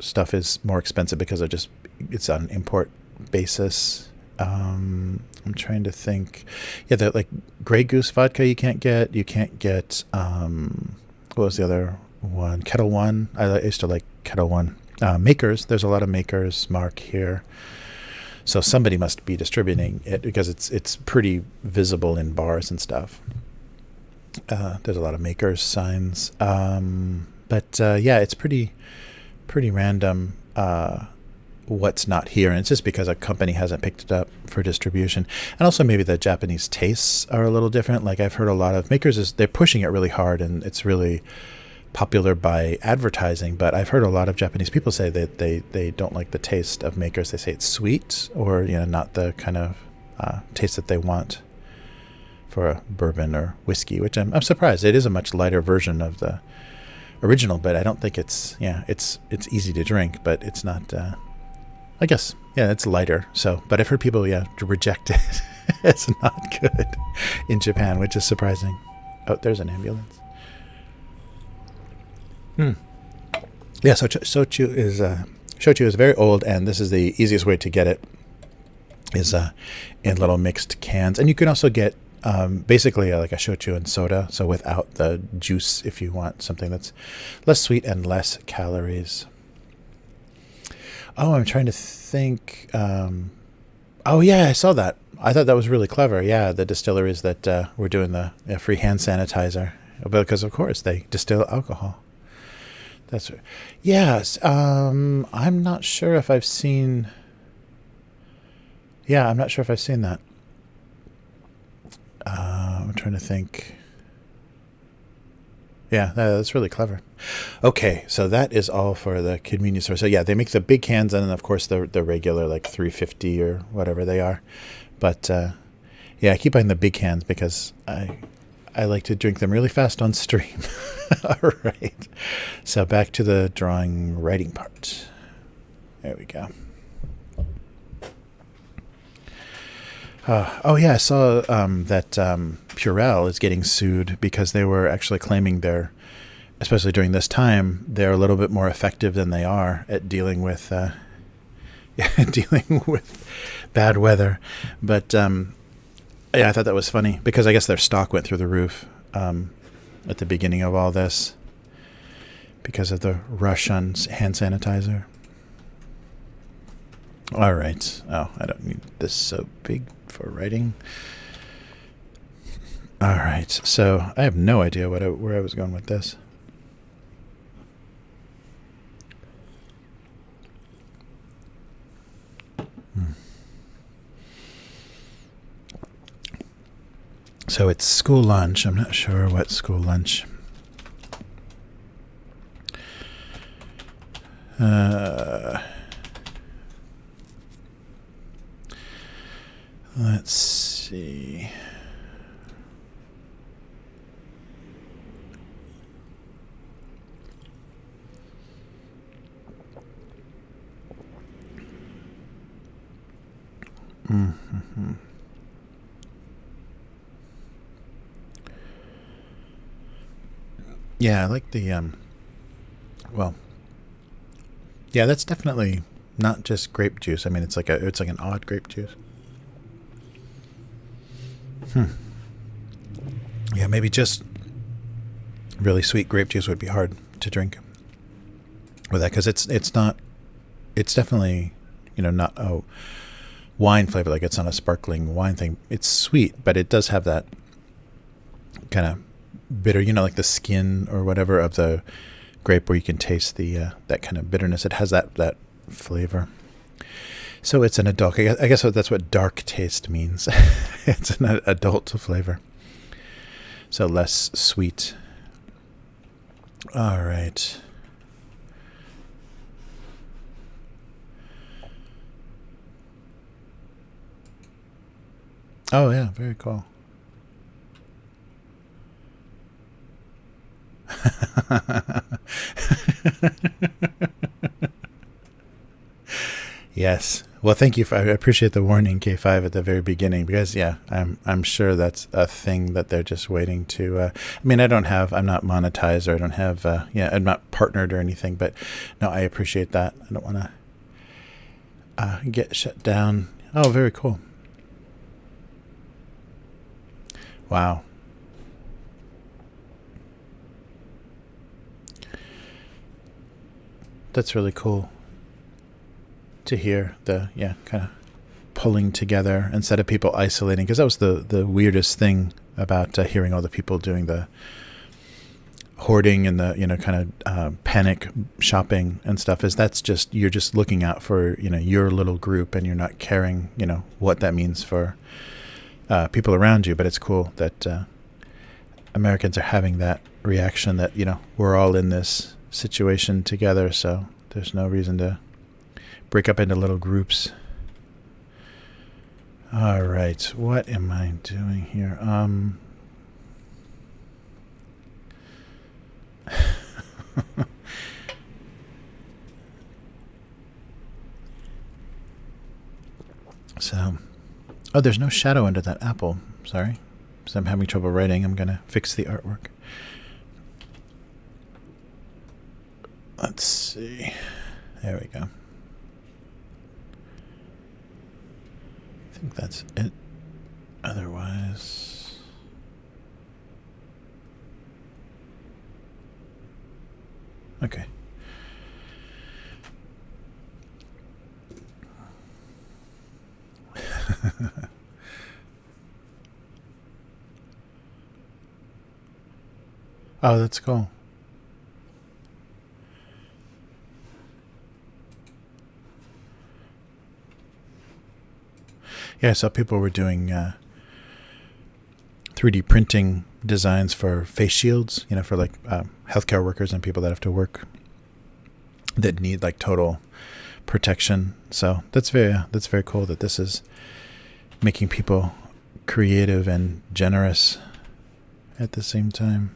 stuff is more expensive because it's on an import basis. I'm trying to think. Yeah, the like Grey Goose vodka you can't get. You can't get what was the other one? Kettle One. I used to like Kettle One. Makers. There's a lot of Makers mark here. So somebody must be distributing it because it's pretty visible in bars and stuff. There's a lot of Makers signs. But it's pretty random. What's not here, and it's just because a company hasn't picked it up for distribution. And also maybe the Japanese tastes are a little different. Like I've heard a lot of Makers they're pushing it really hard and it's really popular by advertising, but I've heard a lot of Japanese people say that they don't like the taste of Makers. They say it's sweet or not the kind of taste that they want for a bourbon or whiskey, which I'm surprised. It is a much lighter version of the original, but I don't think it's easy to drink, but it's not I guess, it's lighter. So, but I've heard people, reject it as not good in Japan, which is surprising. Oh, there's an ambulance. Yeah, so shochu is very old, and this is the easiest way to get it, is in little mixed cans. And you can also get Basically like a shochu and soda, so without the juice if you want something that's less sweet and less calories. Oh, I'm trying to think. Oh, yeah, I saw that. I thought that was really clever. Yeah, the distilleries that were doing the free hand sanitizer. Because, of course, they distill alcohol. That's right. Yes. I'm not sure if I've seen... Yeah, I'm not sure if I've seen that. I'm trying to think. Yeah, that's really clever. Okay, so that is all for the convenience store. So yeah, they make the big cans and then of course the regular like 350 or whatever they are. But yeah, I keep buying the big cans because I like to drink them really fast on stream. All right. So back to the drawing writing part. There we go. Oh yeah, I saw that Purell is getting sued because they were actually claiming they're, especially during this time, they're a little bit more effective than they are at dealing with dealing with bad weather. But yeah, I thought that was funny because I guess their stock went through the roof at the beginning of all this because of the rush on hand sanitizer. All right. Oh, I don't need this so big for writing. All right. So I have no idea where I was going with this. So it's school lunch. I'm not sure what school lunch. Let's see. Mm-hmm. Yeah, I like the well, yeah, that's definitely not just grape juice. I mean, it's like an odd grape juice. Yeah, maybe just really sweet grape juice would be hard to drink with that because it's definitely not a wine flavor, like it's not a sparkling wine thing. It's sweet, but it does have that kind of bitter, like the skin or whatever of the grape where you can taste the that kind of bitterness. It has that flavor. So it's an adult. I guess that's what dark taste means. It's an adult flavor. So less sweet. All right. Oh, yeah. Very cool. Yes. Well, thank you. I appreciate the warning, K5, at the very beginning because, yeah, I'm sure that's a thing that they're just waiting to. I mean, I'm not monetized or I don't have, I'm not partnered or anything. But no, I appreciate that. I don't want to get shut down. Oh, very cool. Wow. That's really cool to hear the kind of pulling together instead of people isolating, because that was the weirdest thing about hearing all the people doing the hoarding and the kind of panic shopping and stuff, is that's just, you're just looking out for your little group and you're not caring what that means for people around you. But it's cool that Americans are having that reaction that we're all in this situation together, so there's no reason to break up into little groups. All right, what am I doing here? So, oh, there's no shadow under that apple. Sorry. So I'm having trouble writing. I'm going to fix the artwork. Let's see. There we go. I think that's it. Otherwise... Oh, that's cool. Yeah, I saw people were doing 3D printing designs for face shields, for like healthcare workers and people that have to work that need like total protection. So that's very cool that this is making people creative and generous at the same time.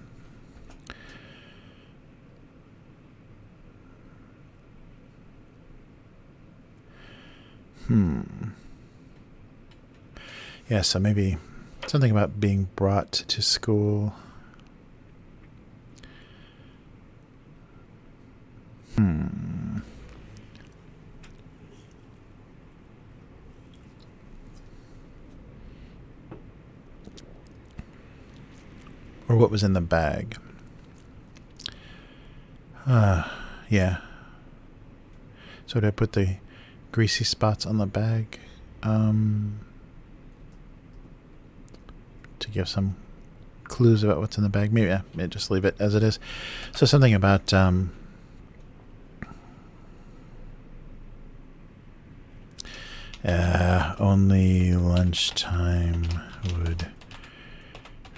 Yeah, so maybe something about being brought to school. Or what was in the bag. Yeah. So did I put the greasy spots on the bag? To give some clues about what's in the bag. Maybe just leave it as it is. So something about only lunchtime would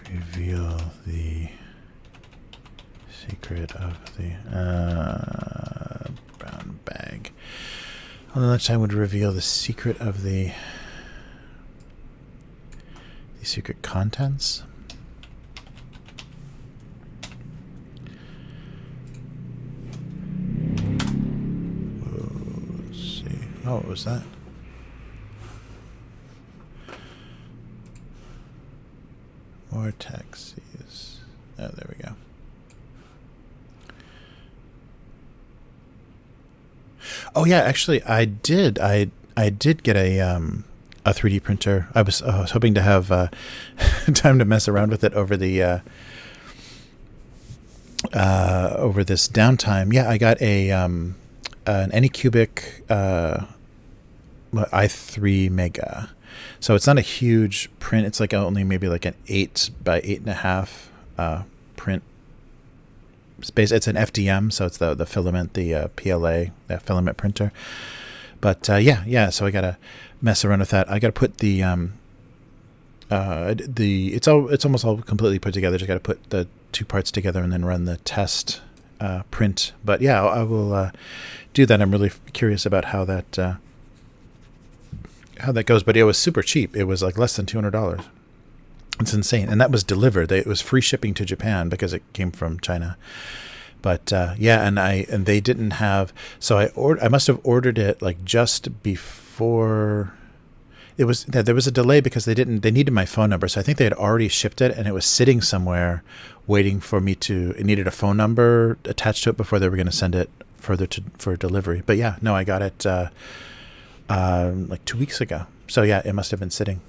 reveal the secret of the brown bag. Only lunchtime would reveal the secret of the secret contents. Whoa, let's see. Oh, what was that? More taxis. Oh, there we go. Oh yeah, actually, I did get a 3D printer. I was hoping to have time to mess around with it over the over this downtime. Yeah, I got an Anycubic i3 Mega. So it's not a huge print. It's like only maybe like an 8 by 8.5 print space. It's an FDM, so it's the filament, the PLA, that filament printer. But yeah. So I gotta mess around with that. I gotta put the it's almost all completely put together. Just gotta put the two parts together and then run the test print. But yeah, I will do that. I'm really curious about how that goes. But it was super cheap. It was like less than $200. It's insane, and that was delivered. It was free shipping to Japan because it came from China. But yeah, and they didn't have. So I must have ordered it like just before. There was a delay because they needed my phone number. So I think they had already shipped it, and it was sitting somewhere waiting for me to. It needed a phone number attached to it before they were going to send it further for delivery. But yeah, no, I got it like 2 weeks ago. So yeah, it must have been sitting.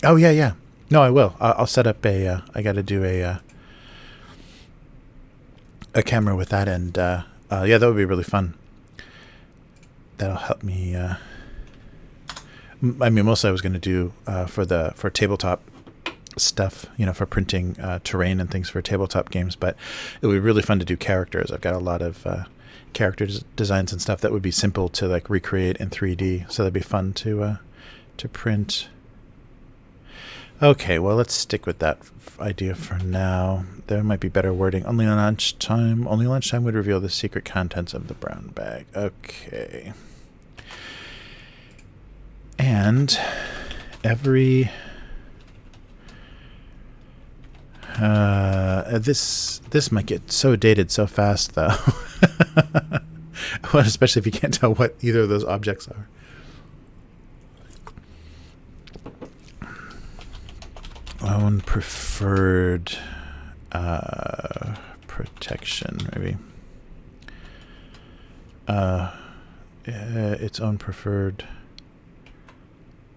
Oh yeah. No, I will. I'll set up I got to do a camera with that, and yeah, that would be really fun. That'll help me. I mean, mostly I was going to do for tabletop stuff, for printing terrain and things for tabletop games. But it would be really fun to do characters. I've got a lot of character designs and stuff that would be simple to like recreate in 3D. So that'd be fun to print. Okay, well, let's stick with that idea for now. There might be better wording. Only lunchtime would reveal the secret contents of the brown bag. Okay. And this might get so dated so fast, though. Well, especially if you can't tell what either of those objects are. Own preferred protection, maybe. Its own preferred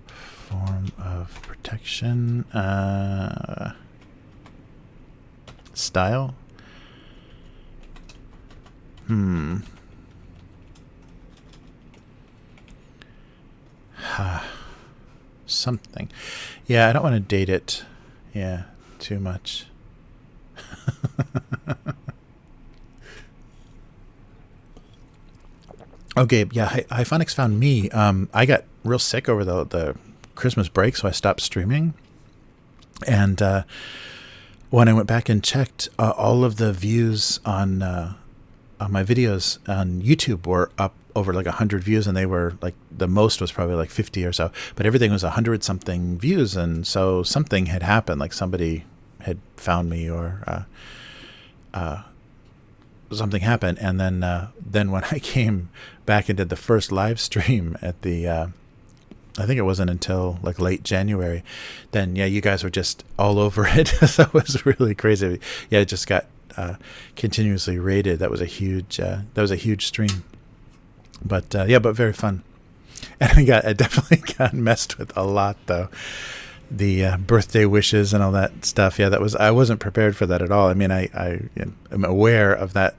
form of protection. Style. something. Yeah, I don't want to date it. Yeah, too much. Okay, yeah, Hyphonics found me. I got real sick over the Christmas break, so I stopped streaming. And when I went back and checked, all of the views on my videos on YouTube were up over like 100 views, and they were like, the most was probably like 50 or so, but everything was 100 something views. And so something had happened, like somebody had found me, or something happened. And then when I came back and did the first live stream at the I think it wasn't until like late January, then yeah, you guys were just all over it. So it was really crazy. Yeah, it just got continuously rated. That was a huge stream. But yeah, but very fun. And I definitely got messed with a lot though. The birthday wishes and all that stuff. Yeah, I wasn't prepared for that at all. I mean, I am aware of that.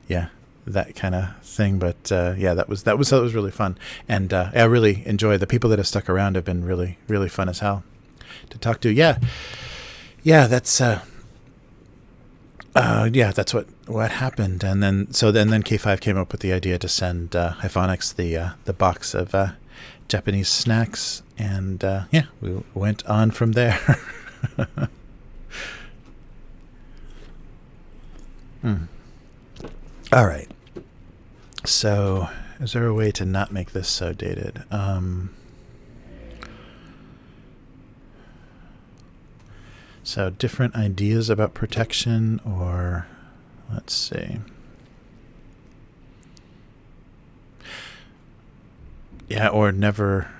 Yeah, that kind of thing. But yeah, that was really fun. And I really enjoy the people that have stuck around. Have been really, really fun as hell to talk to. Yeah, that's that's what happened. And then K5 came up with the idea to send Hyphonics the box of Japanese snacks, and yeah, we went on from there. All right. So, is there a way to not make this so dated? So, different ideas about protection, or let's see. Yeah, or never.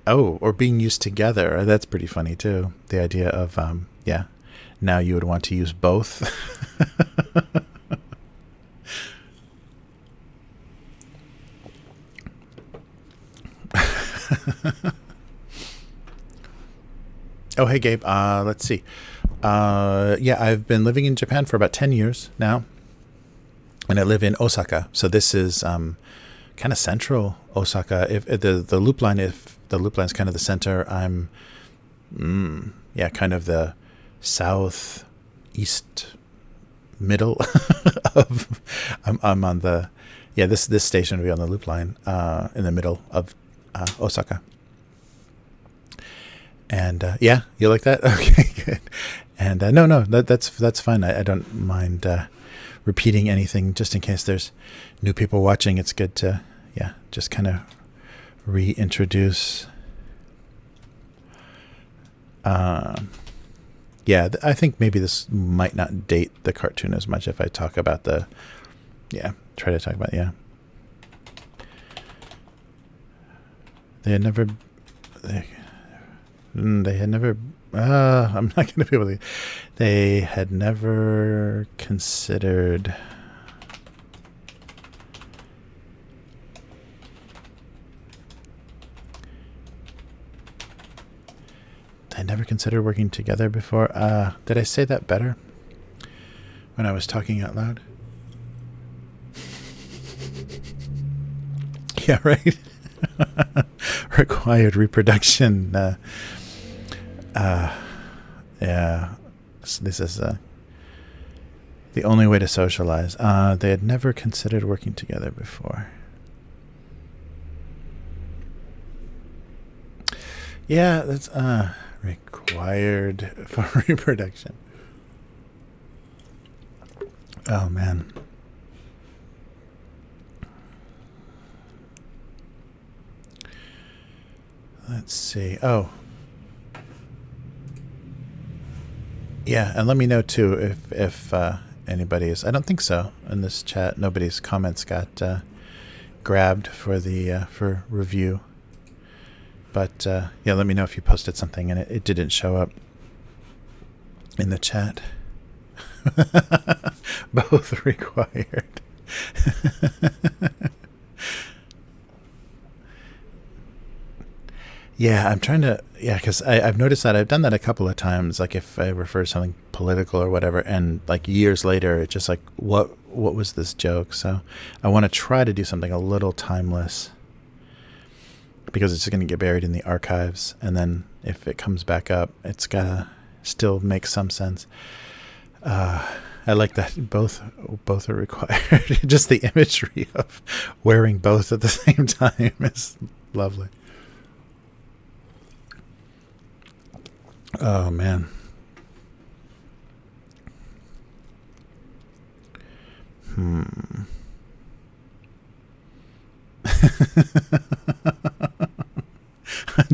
Oh, or being used together. That's pretty funny too. The idea of yeah, now you would want to use both. Oh, hey, Gabe. Let's see. Yeah, I've been living in Japan for about 10 years now, and I live in Osaka. So this is kind of central Osaka. If the loop line, if the loop line is kind of the center, I'm yeah, kind of the southeast middle of. I'm on the this station will be on the loop line in the middle of Osaka. And yeah, you like that? Okay, good. And no, that's fine. I don't mind repeating anything, just in case there's new people watching. It's good to just kind of reintroduce. Yeah, I think maybe this might not date the cartoon as much if I talk about try to talk about They had never. I'm not going to be able to. They had never considered. They never considered working together before. Did I say that better when I was talking out loud? Yeah, right. Required reproduction. Yeah, so this is the only way to socialize. They had never considered working together before. Yeah, that's required for reproduction. Oh man. Let's see. Oh. Yeah, and let me know too if anybody is. I don't think so in this chat. Nobody's comments got grabbed for the for review. But yeah, let me know if you posted something and it didn't show up in the chat. Both required. Yeah, I'm trying to, because I've noticed that I've done that a couple of times, like if I refer to something political or whatever, and like years later, it's just like, what was this joke? So I want to try to do something a little timeless. because it's going to get buried in the archives, and then if it comes back up, it's got to still make some sense. I like that both are required. Just the imagery of wearing both at the same time is lovely. Oh, man.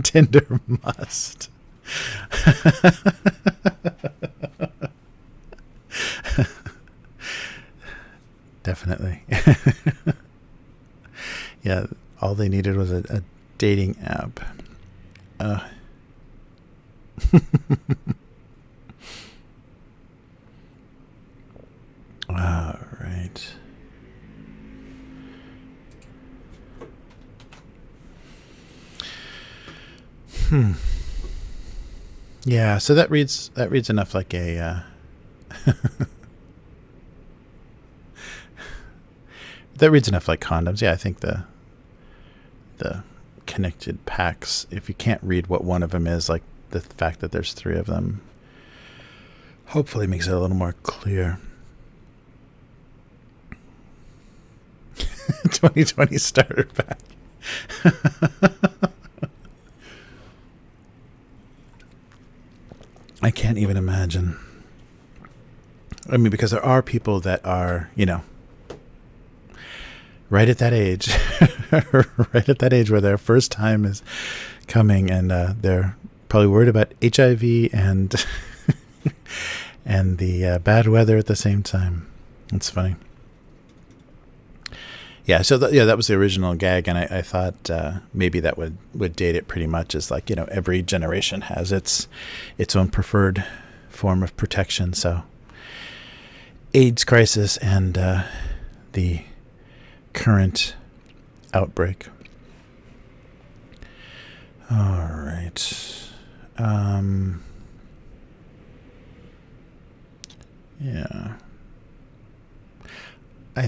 Tinder must. Definitely. Yeah, all they needed was a dating app. All right. Yeah, so that reads enough like a that reads enough like condoms. Yeah, I think the connected packs, if you can't read what one of them is, like the fact that there's 3 of them, hopefully makes it a little more clear. 2020 starter pack. I can't even imagine. I mean, because there are people that are, right at that age, right at that age where their first time is coming, and they're probably worried about HIV and and the bad weather at the same time. It's funny. Yeah, so that was the original gag, and I thought maybe that would date it pretty much, as like, every generation has its own preferred form of protection. So AIDS crisis and the current outbreak. All right. Yeah. I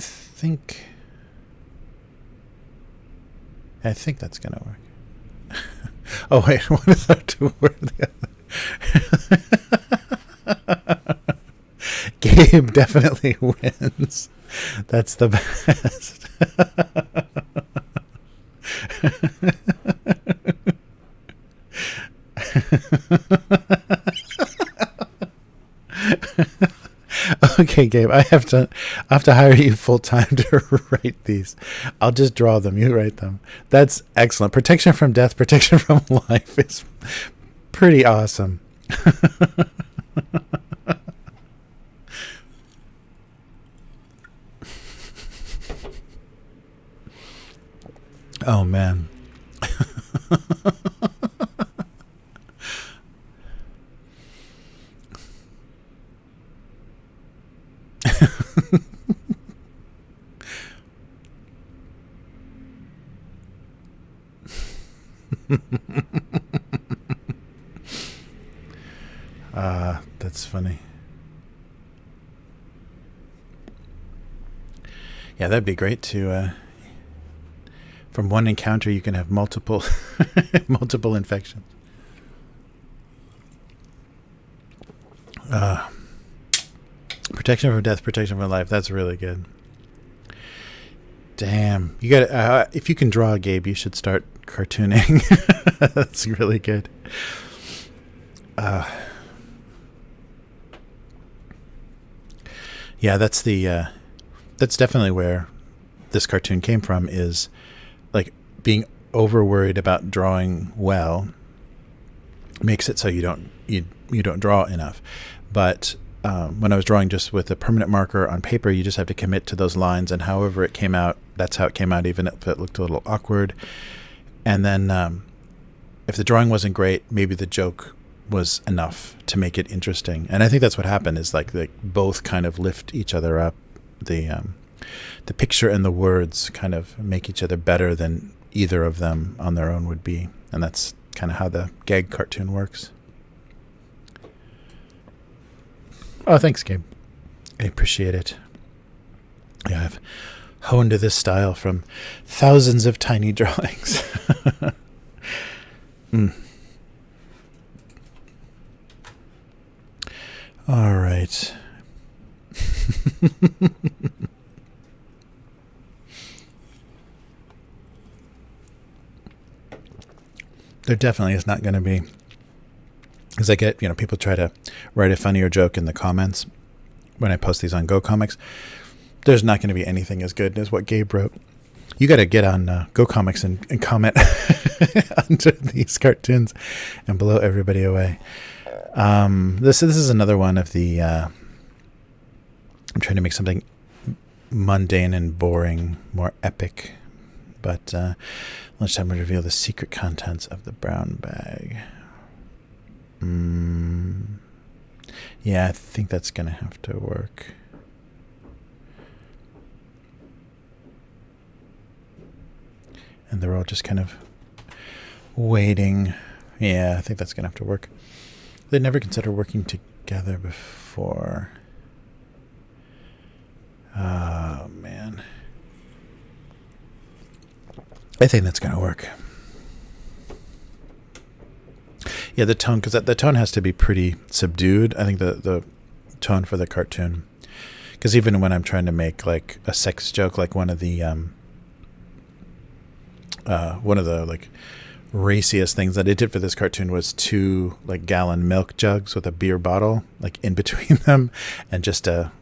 think that's going to work. Oh, wait. What is that to word the other? Gabe definitely wins. That's the best. Okay, Gabe, I have to hire you full time to write these. I'll just draw them. You write them. That's excellent. Protection from death, protection from life is pretty awesome. Oh, man. That's funny. Yeah, that'd be great to from one encounter you can have multiple multiple infections. Protection from death, protection from life. That's really good. Damn, you got. If you can draw, Gabe, you should start cartooning. That's really good. Yeah, that's definitely where this cartoon came from. Is like being over worried about drawing well makes it so you don't draw enough. But when I was drawing just with a permanent marker on paper, you just have to commit to those lines, and however it came out, that's how it came out, even if it looked a little awkward. And then if the drawing wasn't great, maybe the joke was enough to make it interesting. And I think that's what happened, is like they both kind of lift each other up. The picture and the words kind of make each other better than either of them on their own would be. And that's kind of how the gag cartoon works. Oh, thanks, Gabe. I appreciate it. Yeah, I've honed to this style from thousands of tiny drawings. All right. There definitely is not going to be, because I get, people try to write a funnier joke in the comments when I post these on Go Comics. There's not going to be anything as good as what Gabe wrote. You got to get on Go Comics and comment under these cartoons and blow everybody away. This is another one of the. I'm trying to make something mundane and boring more epic, but lunchtime will reveal the secret contents of the brown bag. Yeah, I think that's gonna have to work. And they're all just kind of waiting. Yeah, I think that's gonna have to work. They never considered working together before. Oh, man. I think that's going to work. Yeah, the tone, because the tone has to be pretty subdued. I think the tone for the cartoon. Because even when I'm trying to make like a sex joke, like one of the like raciest things that I did for this cartoon was 2 like gallon milk jugs with a beer bottle like in between them, and just the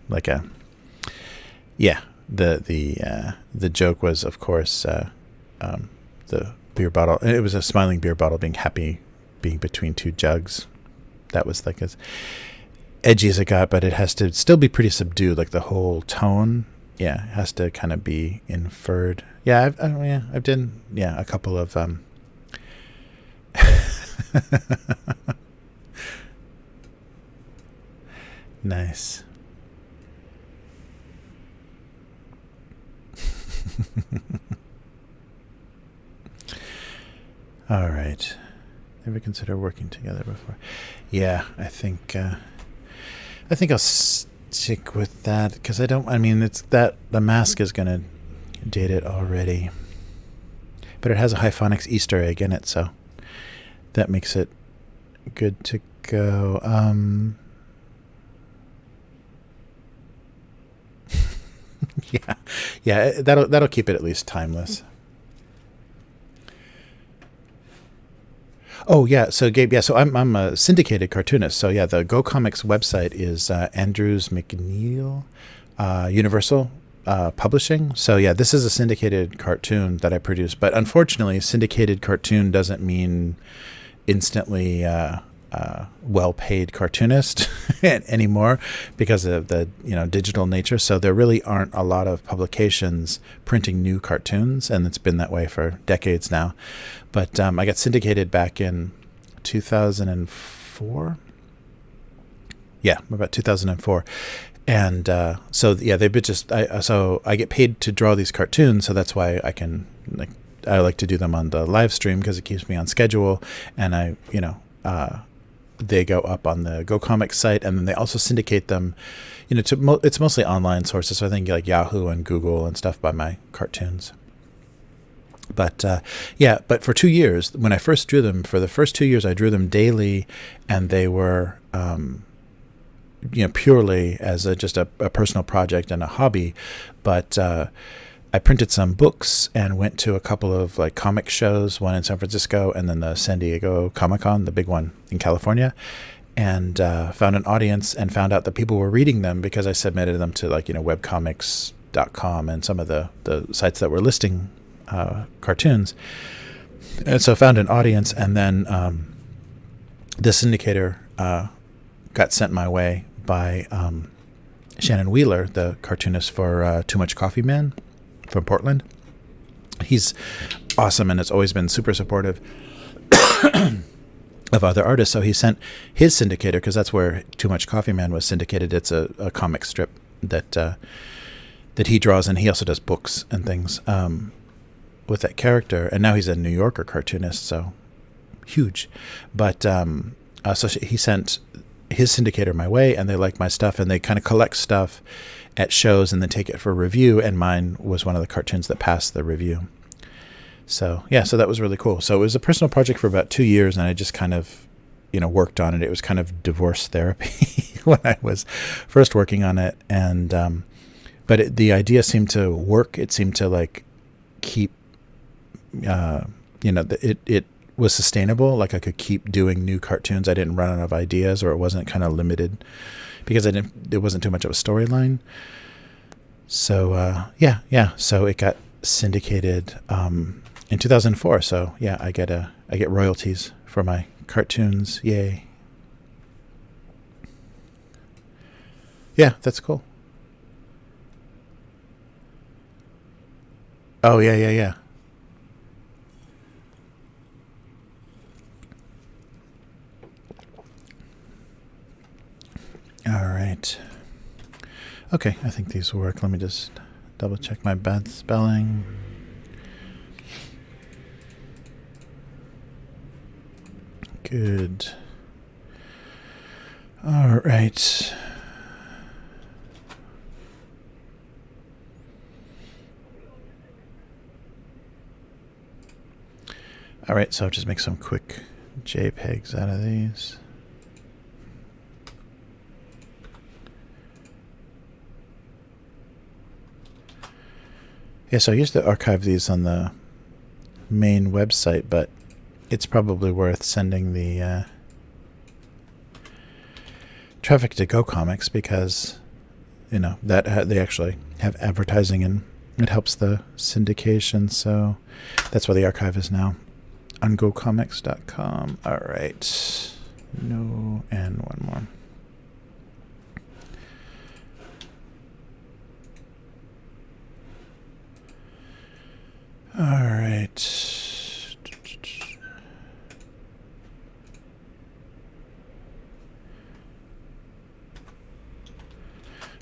joke was, of course, the beer bottle. It was a smiling beer bottle being happy being between 2 jugs. That was like as edgy as it got, but it has to still be pretty subdued. Like the whole tone, has to kind of be inferred. Yeah, I've done a couple of nice. All right. Never consider working together before. Yeah, I think I'll stick with that, because it's that the mask is going to date it already. But it has a Hyphonics Easter egg in it, so that makes it good to go. Yeah, that'll keep it at least timeless. Oh yeah, so Gabe, so I'm a syndicated cartoonist. So yeah, the Go Comics website is Andrews McNeil, Universal Publishing. So yeah, this is a syndicated cartoon that I produce. But unfortunately, syndicated cartoon doesn't mean instantly well-paid cartoonist anymore, because of the digital nature. So there really aren't a lot of publications printing new cartoons, and it's been that way for decades now. But I got syndicated back in 2004. Yeah, about 2004. And so they've been so I get paid to draw these cartoons, so that's why I like to do them on the live stream, because it keeps me on schedule, and they go up on the Go Comics site, and then they also syndicate them. It's mostly online sources, so I think like Yahoo and Google and stuff buy my cartoons. But but for 2 years, when I first drew them, for the first 2 years, I drew them daily, and they were purely as just a personal project and a hobby. But I printed some books and went to a couple of like comic shows, one in San Francisco and then the San Diego Comic-Con, the big one in California, and found an audience, and found out that people were reading them because I submitted them to webcomics.com and some of the sites that were listing cartoons. And so found an audience, and then the syndicator got sent my way by Shannon Wheeler, the cartoonist for Too Much Coffee Man from Portland. He's awesome and has always been super supportive of other artists. So he sent his syndicator, because that's where Too Much Coffee Man was syndicated. It's a comic strip that he draws, and he also does books and things with that character. And now he's a New Yorker cartoonist, so huge. But so he sent his syndicator my way, and they like my stuff, and they kind of collect stuff at shows and then take it for review, and mine was one of the cartoons that passed the review. So yeah, so that was really cool. So it was a personal project for about 2 years, and I just kind of, worked on it. It was kind of divorce therapy when I was first working on it, and but the idea seemed to work. It seemed to like keep, it was sustainable. Like I could keep doing new cartoons. I didn't run out of ideas, or it wasn't kind of limited because it wasn't too much of a storyline. So yeah. So it got syndicated in 2004. So yeah, I get royalties for my cartoons. Yay. Yeah, that's cool. Oh yeah. All right. Okay, I think these work. Let me just double check my bad spelling. Good. All right. All right, so I'll just make some quick JPEGs out of these. Yeah, so I used to archive these on the main website, but it's probably worth sending the traffic to GoComics because, that they actually have advertising and it helps the syndication. So that's where the archive is now on GoComics.com. All right. No, and one more. All right.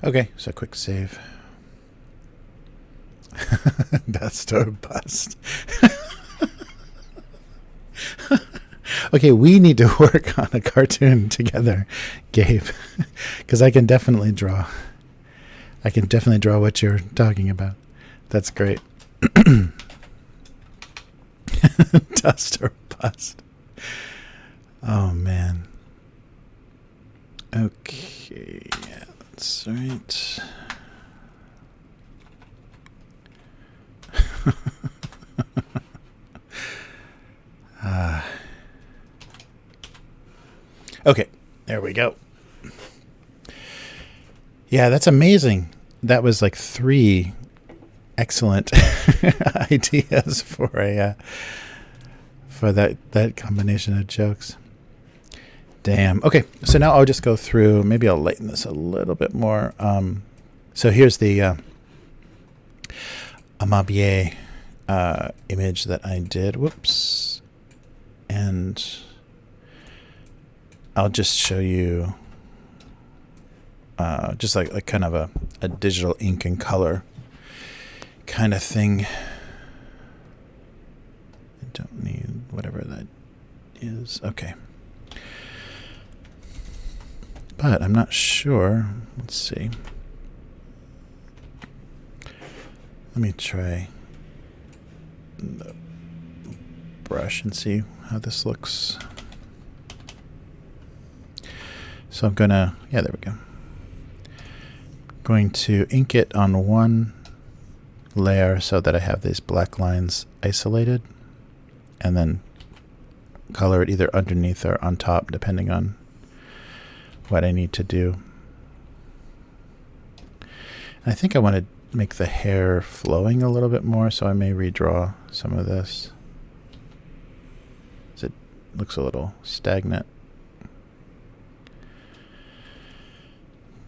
Okay, so quick save. Best or bust. Okay, we need to work on a cartoon together, Gabe, because I can definitely draw. I can definitely draw what you're talking about. That's great. Dust or bust. Oh, man. Okay, yeah, that's right. Okay, there we go. Yeah, that's amazing. That was like 3 excellent ideas for that combination of jokes. Damn. Okay, so now I'll just go through. Maybe I'll lighten this a little bit more. So here's the Amabie image that I did. Whoops. And I'll just show you just like kind of a digital ink and color kind of thing. I don't need whatever that is. Okay. But I'm not sure. Let's see. Let me try the brush and see how this looks. So I'm gonna, yeah, there we go. Going to ink it on one layer so that I have these black lines isolated, and then color it either underneath or on top depending on what I need to do. I think I want to make the hair flowing a little bit more, so I may redraw some of this. It looks a little stagnant.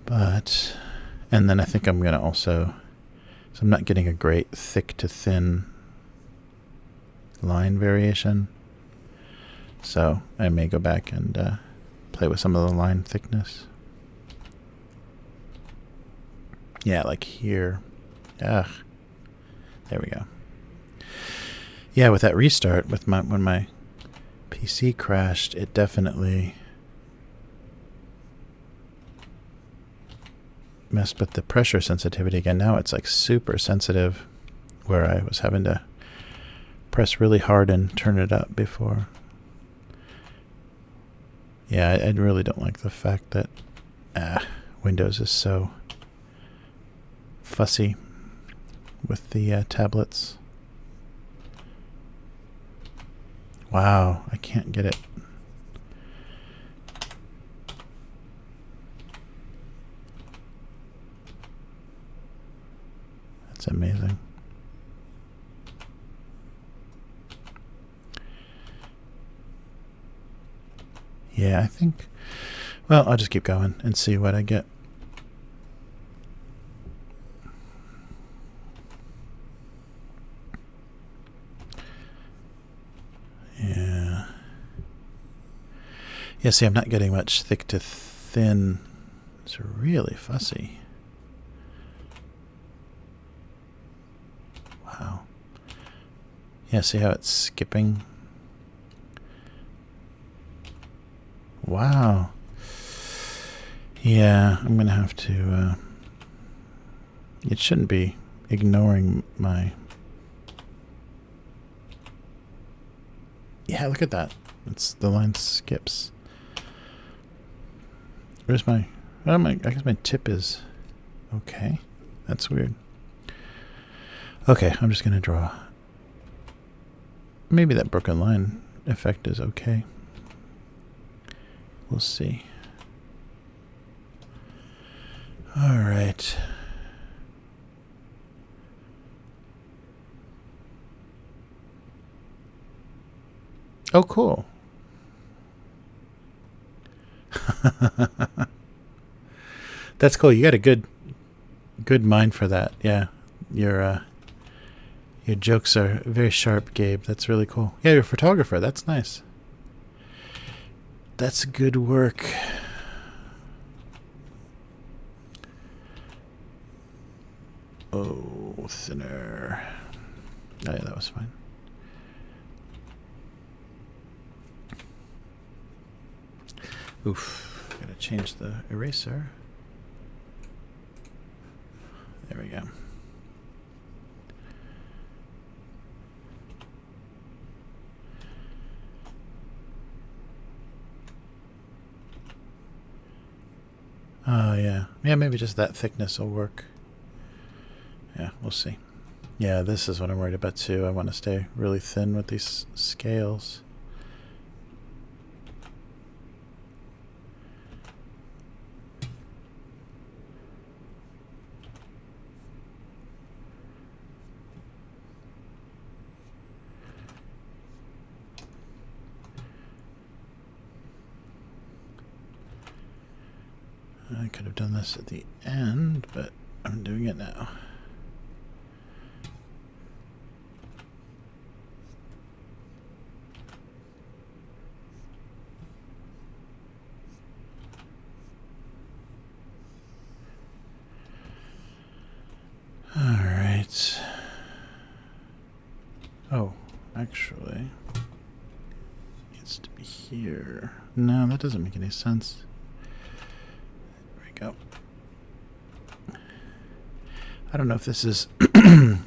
But, and then I think I'm going to also, so I'm not getting a great thick to thin line variation. So I may go back and play with some of the line thickness. Yeah, like here. Ugh. There we go. Yeah, with that restart, when my PC crashed, it definitely messed with the pressure sensitivity again. Now it's like super sensitive, where I was having to press really hard and turn it up before. Yeah, I really don't like the fact that Windows is so fussy with the tablets. Wow, I can't get it. That's amazing. Yeah, I think, well, I'll just keep going and see what I get. Yeah. Yeah, see, I'm not getting much thick to thin. It's really fussy. Wow. Yeah, see how it's skipping? Wow. Yeah, I'm going to have to... it shouldn't be ignoring my... Yeah, look at that. It's the line skips. Where's my... Oh, I guess my tip is... Okay. That's weird. Okay, I'm just going to draw. Maybe that broken line effect is okay. We'll see. All right. Oh, cool. That's cool. You got a good mind for that. Yeah. Your jokes are very sharp, Gabe. That's really cool. Yeah, you're a photographer. That's nice. That's good work. Oh, thinner. Oh, yeah, that was fine. Oof. Gotta change the eraser. There we go. Oh, yeah. Yeah, maybe just that thickness will work. Yeah, we'll see. Yeah, this is what I'm worried about too. I want to stay really thin with these scales. I could have done this at the end, but I'm doing it now. All right. Oh, actually, it needs to be here. No, that doesn't make any sense. Go. I don't know if this is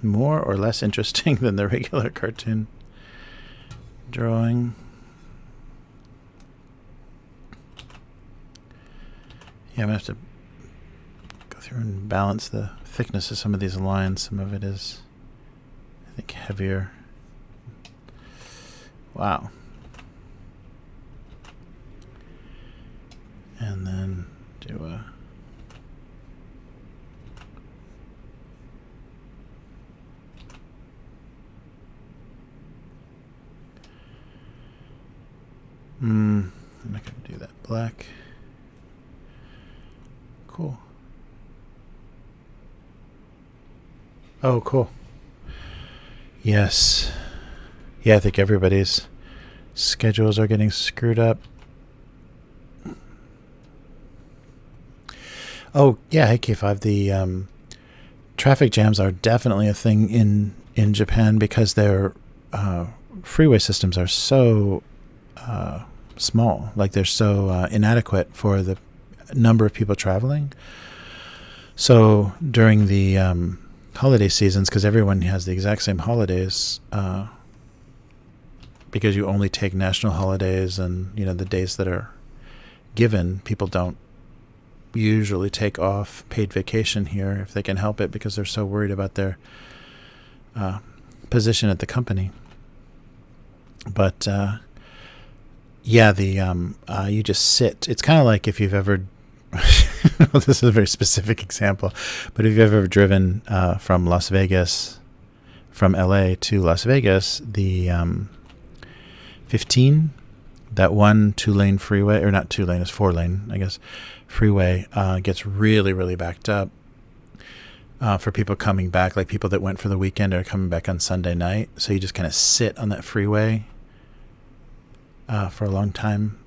more or less interesting than the regular cartoon drawing. Yeah, I'm going to have to go through and balance the thickness of some of these lines. Some of it is, I think, heavier. Wow. And then do a... I'm not going to do that black. Cool. Oh, cool. Yes. Yeah, I think everybody's schedules are getting screwed up. Oh, yeah, hey, K5. The traffic jams are definitely a thing in Japan because their freeway systems are so small. Like, they're so inadequate for the number of people traveling. So during the holiday seasons, because everyone has the exact same holidays, because you only take national holidays and, the days that are given. People don't usually take off paid vacation here if they can help it, because they're so worried about their position at the company. But you just sit. It's kind of like if you've ever well, this is a very specific example, but if you've ever driven from LA to Las Vegas, the 15, that one 2-lane freeway, or not 2-lane, it's 4-lane, I guess, freeway gets really, really backed up for people coming back, like people that went for the weekend or coming back on Sunday night. So you just kind of sit on that freeway for a long time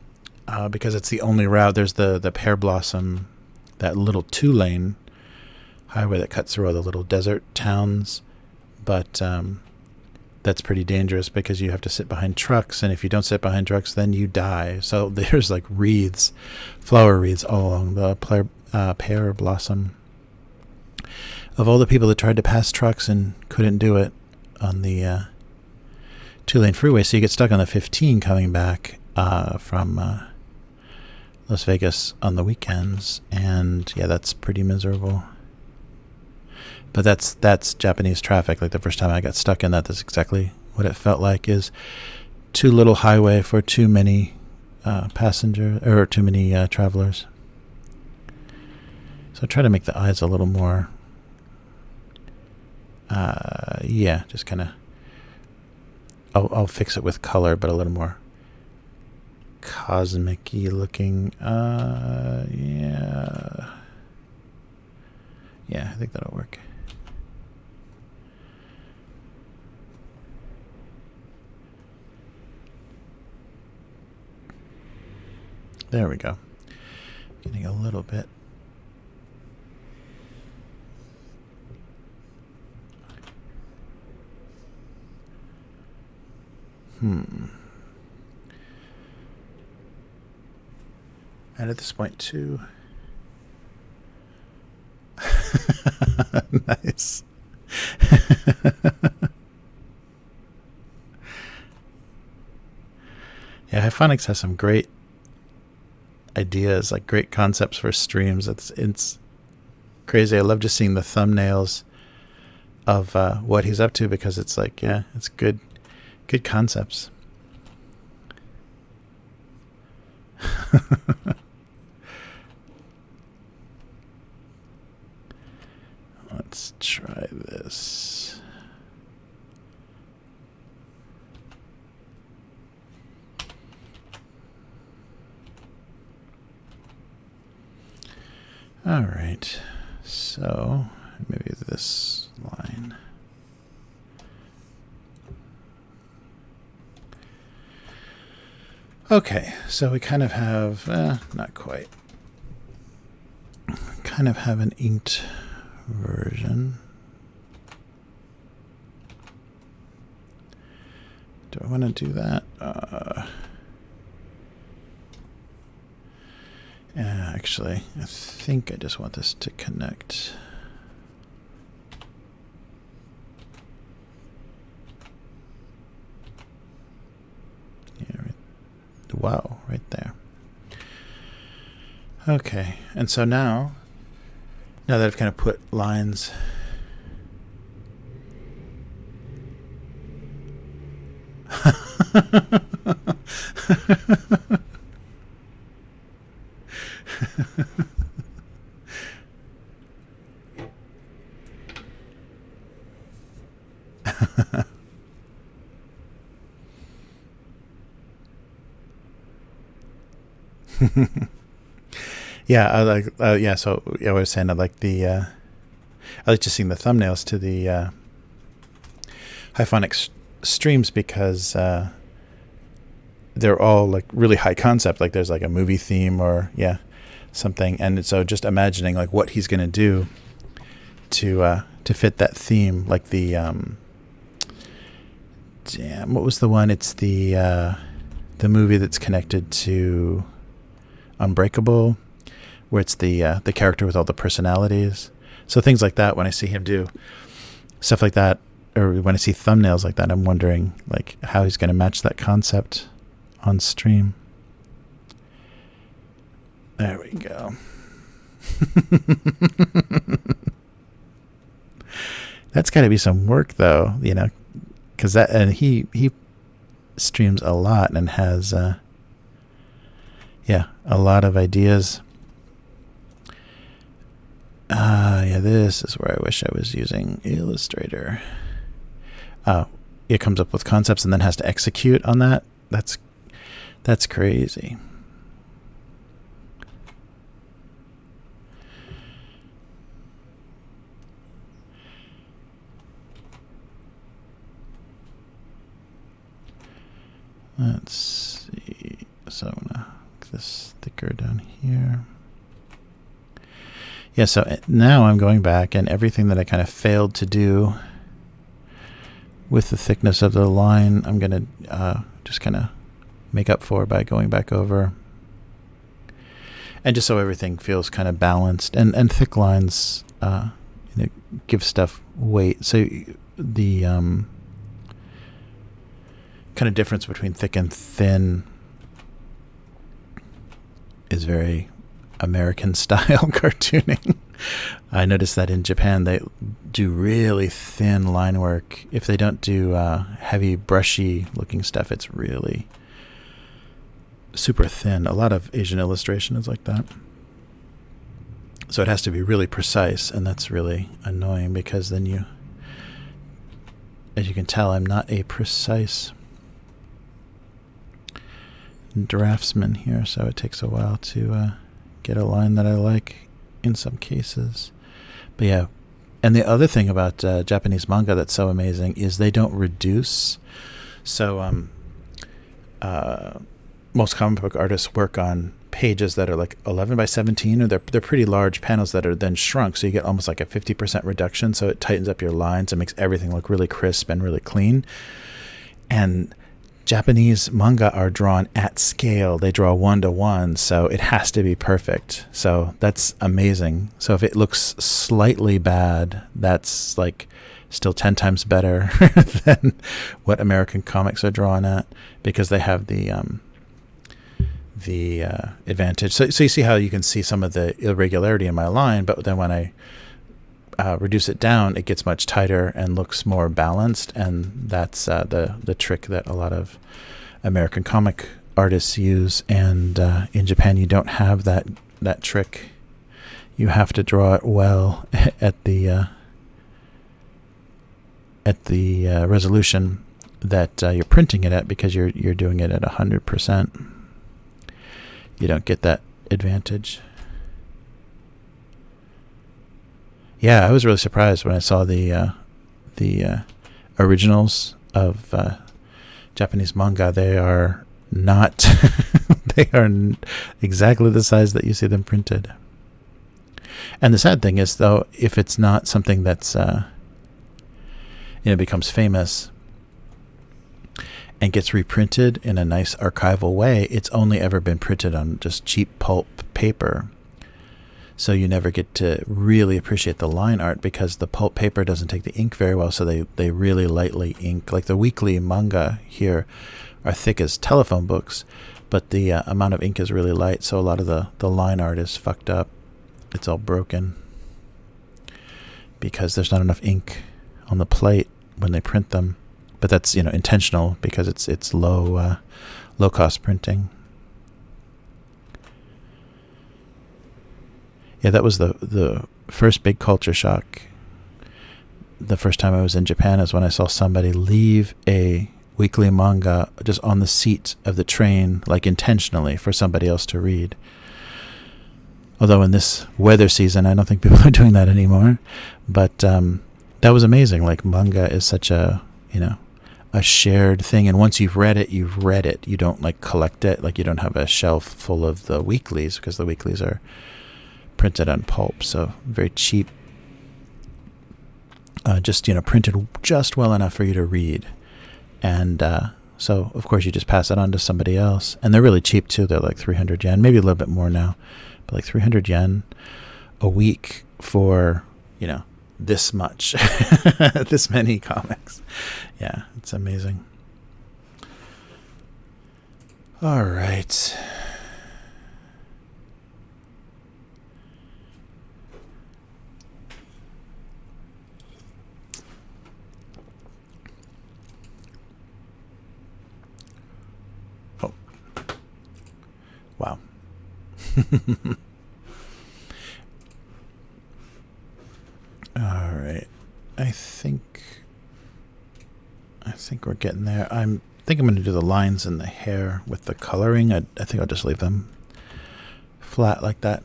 because it's the only route. There's the Pear Blossom, that little 2-lane highway that cuts through all the little desert towns, but that's pretty dangerous because you have to sit behind trucks, and if you don't sit behind trucks, then you die. So there's like flower wreaths all along the Pear Blossom of all the people that tried to pass trucks and couldn't do it on the 2-lane freeway. So you get stuck on the 15 coming back from Las Vegas on the weekends, and yeah, that's pretty miserable. But that's Japanese traffic. Like the first time I got stuck in that's exactly what it felt like, is too little highway for too many passengers, or too many travelers. So try to make the eyes a little more, just kind of, I'll fix it with color, but a little more cosmic-y looking. Yeah, I think that'll work. There we go. Getting a little bit. And at this point too. Nice. Yeah, Hyphonics has some great ideas, like great concepts for streams. It's crazy. I love just seeing the thumbnails of what he's up to, because it's like, yeah, it's good concepts. Let's try this. All right, so maybe this line. Okay, so we kind of have, not quite, kind of have an inked version. Do I want to do that? Actually, I think I just want this to connect. Yeah, wow, right there. Okay, and so now that I've kind of put lines yeah, I like. So I was saying I like I like just seeing the thumbnails to the Hyphonic streams, because they're all like really high concept. Like there's like a movie theme or something, and so just imagining like what he's gonna do to fit that theme. Like the what was the one? It's the movie that's connected to Unbreakable, where it's the character with all the personalities. So things like that, when I see him do stuff like that, or when I see thumbnails like that, I'm wondering like how he's going to match that concept on stream. There we go. That's got to be some work, though, you know, because that, and he streams a lot and has yeah, a lot of ideas. Yeah, this is where I wish I was using Illustrator. It comes up with concepts and then has to execute on that. That's crazy. Let's see. So I'm gonna make this thicker down here. Yeah, so now I'm going back, and everything that I kind of failed to do with the thickness of the line, I'm going to just kind of make up for by going back over. And just so everything feels kind of balanced. And thick lines give stuff weight. So the kind of difference between thick and thin is very American style cartooning. I noticed that in Japan they do really thin line work. If they don't do heavy brushy looking stuff, it's really super thin. A lot of Asian illustration is like that. So it has to be really precise, and that's really annoying because then you, as you can tell, I'm not a precise draftsman here, so it takes a while to get a line that I like in some cases. But yeah, and the other thing about Japanese manga that's so amazing is they don't reduce. So most comic book artists work on pages that are like 11 by 17, or they're pretty large panels that are then shrunk, so you get almost like a 50% reduction, so it tightens up your lines and makes everything look really crisp and really clean. And Japanese manga are drawn at scale. They draw 1-to-1, so it has to be perfect. So that's amazing. So if it looks slightly bad, that's like still 10 times better than what American comics are drawn at, because they have the advantage. So you see how you can see some of the irregularity in my line, but then when I reduce it down, it gets much tighter and looks more balanced, and that's the trick that a lot of American comic artists use. And in Japan, you don't have that trick. You have to draw it well at the resolution that you're printing it at, because you're doing it at 100%. You don't get that advantage. Yeah, I was really surprised when I saw the originals of Japanese manga. They are not they are exactly the size that you see them printed. And the sad thing is, though, if it's not something that's becomes famous and gets reprinted in a nice archival way, it's only ever been printed on just cheap pulp paper. So you never get to really appreciate the line art, because the pulp paper doesn't take the ink very well, so they really lightly ink. Like the weekly manga here are thick as telephone books, but the amount of ink is really light, so a lot of the line art is fucked up. It's all broken because there's not enough ink on the plate when they print them. But that's intentional, because it's low cost printing. Yeah, that was the first big culture shock. The first time I was in Japan is when I saw somebody leave a weekly manga just on the seat of the train, like intentionally for somebody else to read. Although in this weather season, I don't think people are doing that anymore. But that was amazing. Like, manga is such a shared thing, and once you've read it, you've read it. You don't like collect it. Like, you don't have a shelf full of the weeklies, because the weeklies are printed on pulp, so very cheap. Just printed just well enough for you to read, and so of course you just pass it on to somebody else. And they're really cheap too. They're like 300 yen, maybe a little bit more now, but like 300 yen a week for this much, this many comics. Yeah, it's amazing. All right. Oh. Wow. All right. I think we're getting there. I think I'm going to do the lines in the hair with the coloring. I think I'll just leave them flat like that.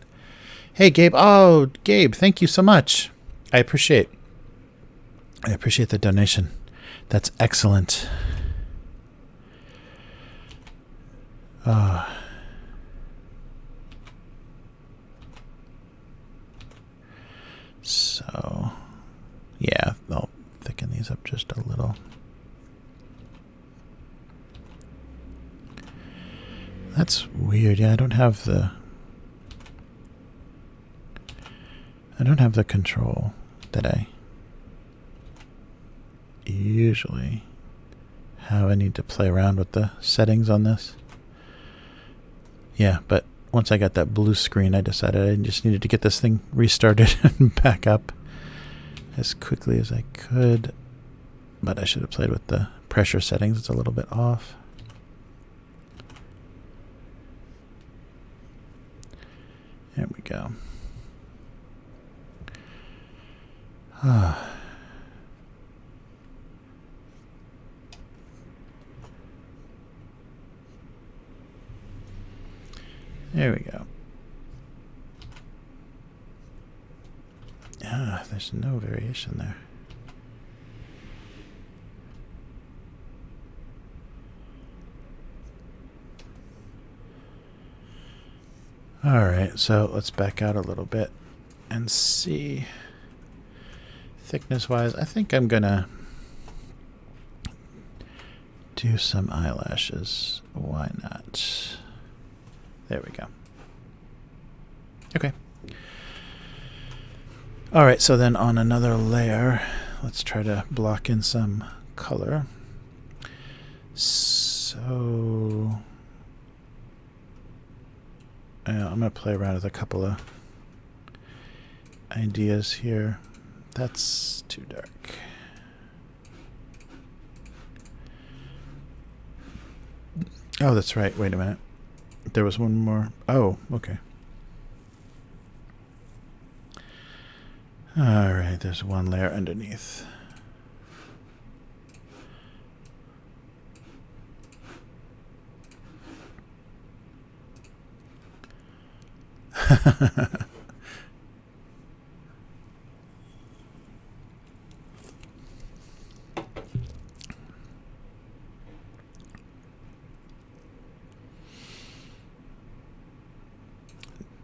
Hey, Gabe. Oh, Gabe, thank you so much. I appreciate the donation. That's excellent. So, yeah, I'll thicken these up just a little. That's weird. Yeah, I don't have the control that I usually have. I need to play around with the settings on this. Yeah, but once I got that blue screen, I decided I just needed to get this thing restarted and back up as quickly as I could. But I should have played with the pressure settings. It's a little bit off. There we go. There we go. There's no variation there. All right, so let's back out a little bit and see. Thickness-wise, I think I'm gonna do some eyelashes. Why not? There we go. Okay. All right, so then on another layer, let's try to block in some color. So I'm going to play around with a couple of ideas here. That's too dark. Oh, that's right. Wait a minute. There was one more. Oh, okay. All right, there's one layer underneath.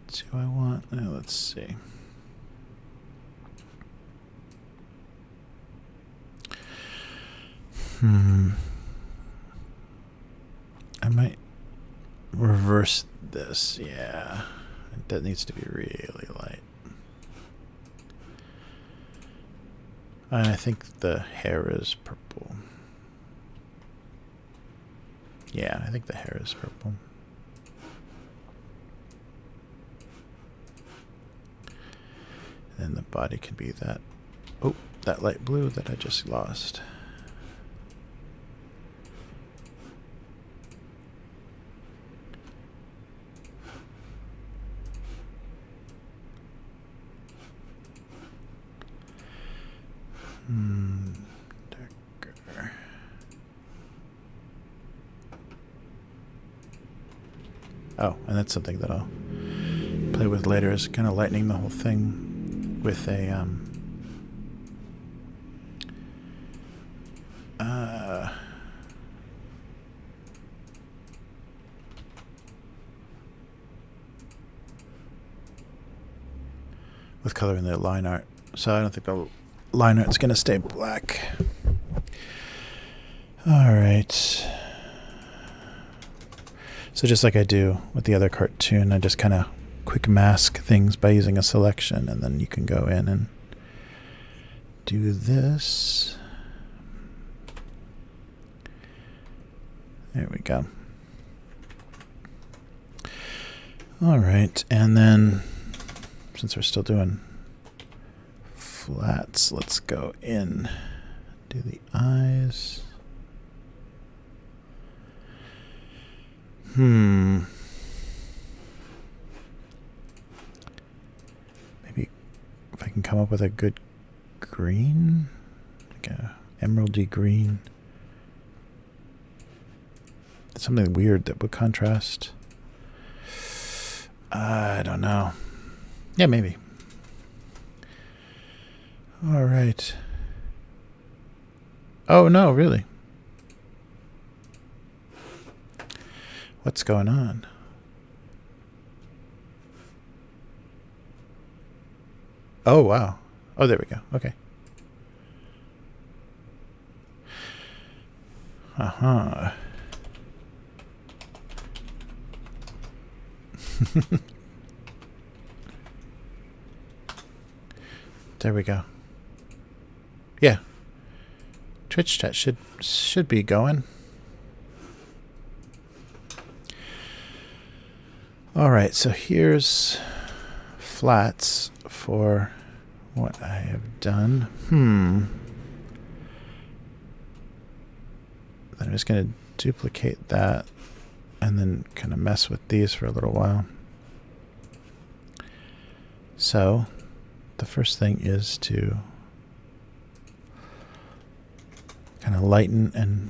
Do I want? Let's see. I might reverse this. Yeah, that needs to be really light. And I think the hair is purple. Yeah, I think the hair is purple. And the body can be that, oh, that light blue that I just lost. Darker. Oh, and that's something that I'll play with later, is kind of lightening the whole thing with a with color in the line art. So I don't think the line art's going to stay black. All right. So just like I do with the other cartoon, I just kind of quick mask things by using a selection, and then you can go in and do this. There we go. All right, and then since we're still doing flats, let's go in, do the eyes. Maybe if I can come up with a good green, like a emeraldy green. Something weird that would contrast. I don't know. Yeah, maybe. All right. Oh, no, really? What's going on? Oh, wow. Oh, there we go. Okay. Uh-huh. There we go. Yeah. Twitch chat should be going. All right, so here's flats for what I have done. Then I'm just going to duplicate that and then kind of mess with these for a little while. So the first thing is to kind of lighten and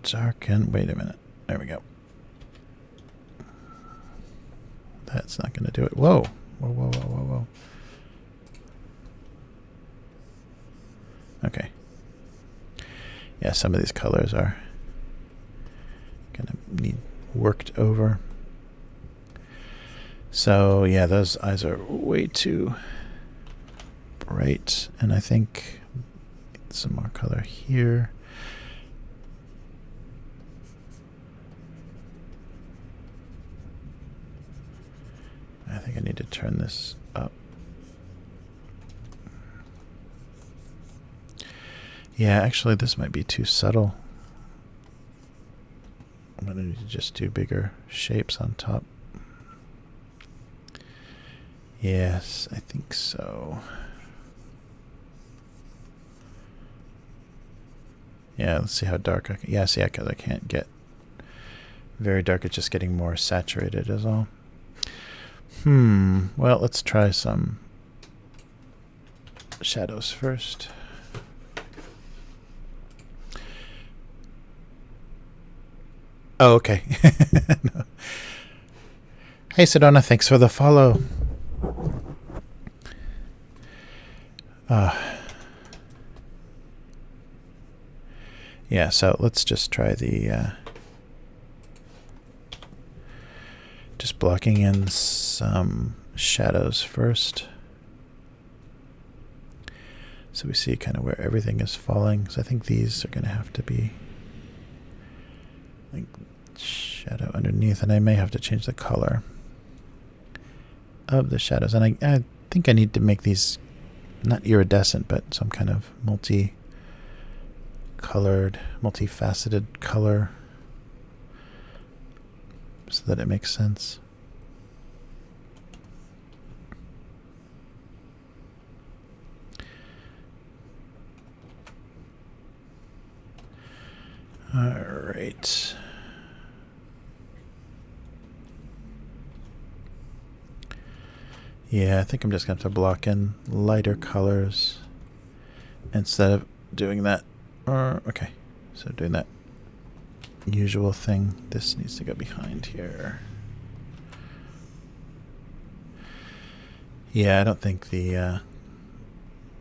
darken. Wait a minute. There we go. That's not going to do it. Whoa. Whoa, whoa, whoa, whoa, whoa. Okay. Yeah, some of these colors are going to need worked over. So, yeah, those eyes are way too bright. And I think some more color here. I think I need to turn this up. Yeah, actually, this might be too subtle. I'm going to need to just do bigger shapes on top. Yes, I think so. Yeah, let's see how dark I can. Yeah, see, because I can't get very dark. It's just getting more saturated is all. Well, let's try some shadows first. Oh, okay. No. Hey, Sedona, thanks for the follow. Yeah, so let's just try the just blocking in some shadows first. So we see kind of where everything is falling. So I think these are going to have to be like shadow underneath, and I may have to change the color of the shadows. And I think I need to make these not iridescent, but some kind of multi-colored, multifaceted color so that it makes sense. All right. Yeah, I think I'm just going to have to block in lighter colors instead of doing that. Okay, so doing that usual thing. This needs to go behind here. Yeah, I don't think the...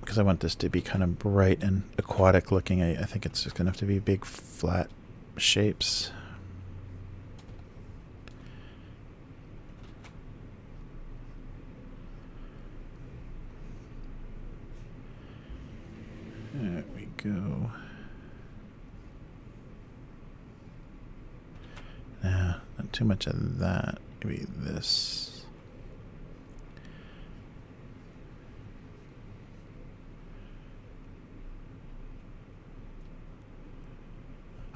because I want this to be kind of bright and aquatic looking, I think it's just going to have to be big, flat shapes. There we go. Nah, not too much of that. Maybe this.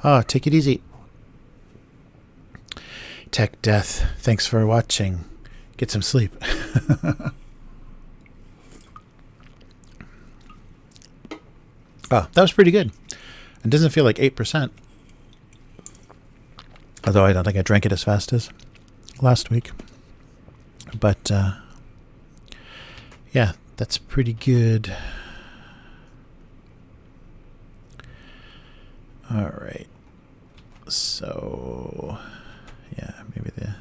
Oh, take it easy. Tech Death, thanks for watching. Get some sleep. Oh, that was pretty good. It doesn't feel like 8%. Although I don't think I drank it as fast as last week. But, yeah, that's pretty good. All right. So, yeah, maybe the...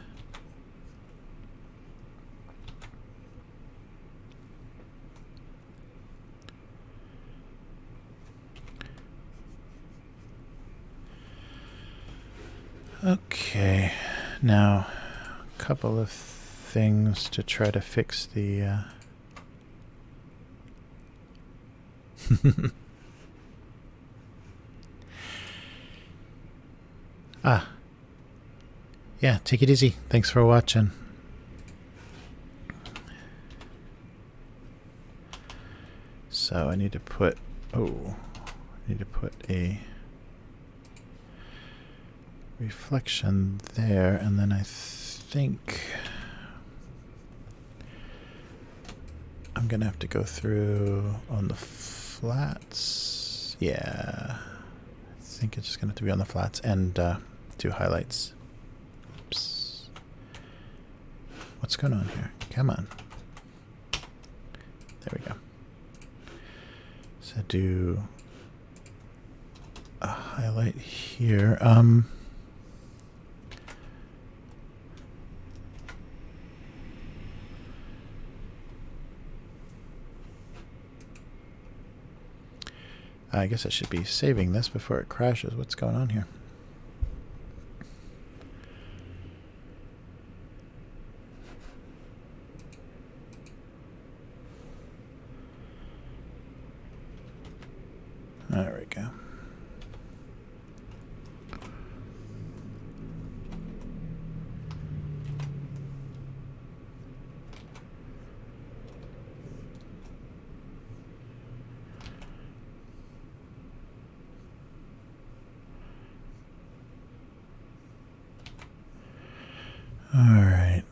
Okay, now a couple of things to try to fix the yeah, take it easy. Thanks for watching. So I need to put a reflection there, and then I think I'm gonna have to go through on the flats. Yeah, I think it's just gonna have to be on the flats and do highlights. Oops. What's going on here? Come on. There we go. So do a highlight here. I guess I should be saving this before it crashes. What's going on here? There we go. All right.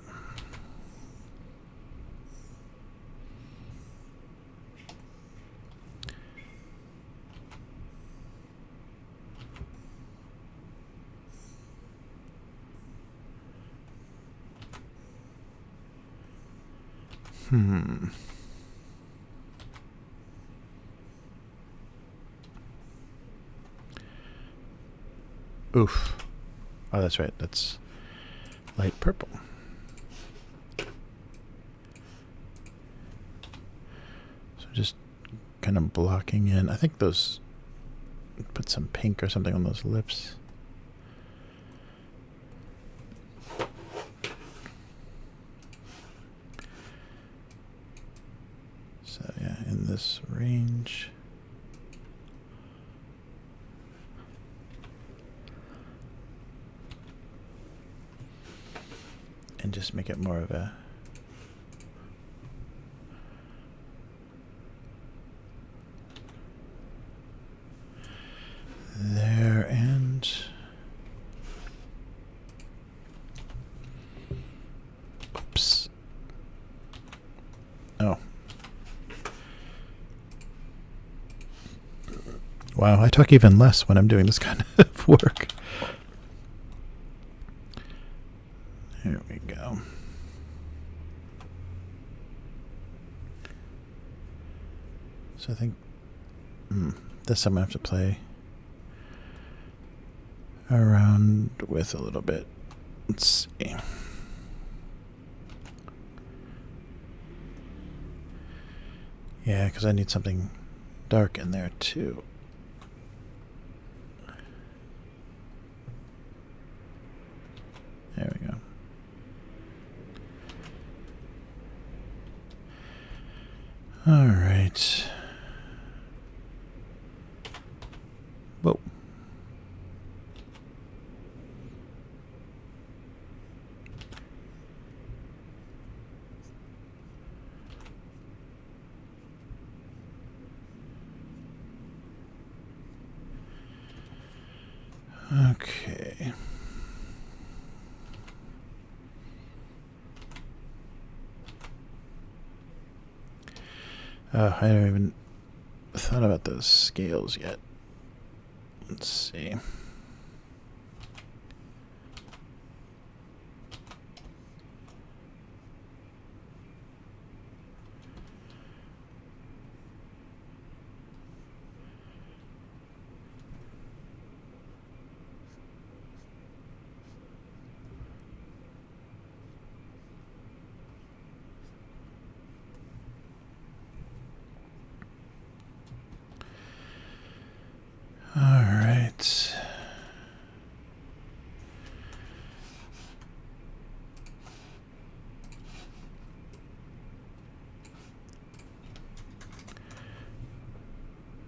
Oof. Oh, that's right. That's light purple. So just kind of blocking in. I think those, put some pink or something on those lips. So yeah, in this range. And just make it more of a there, and oops. Oh. Wow, I talk even less when I'm doing this kind of work. There we go. So I think this I'm going to have to play around with a little bit. Let's see. Yeah, because I need something dark in there too. There we go. All right. Whoa. Okay. I haven't even thought about those scales yet. Let's see. All right.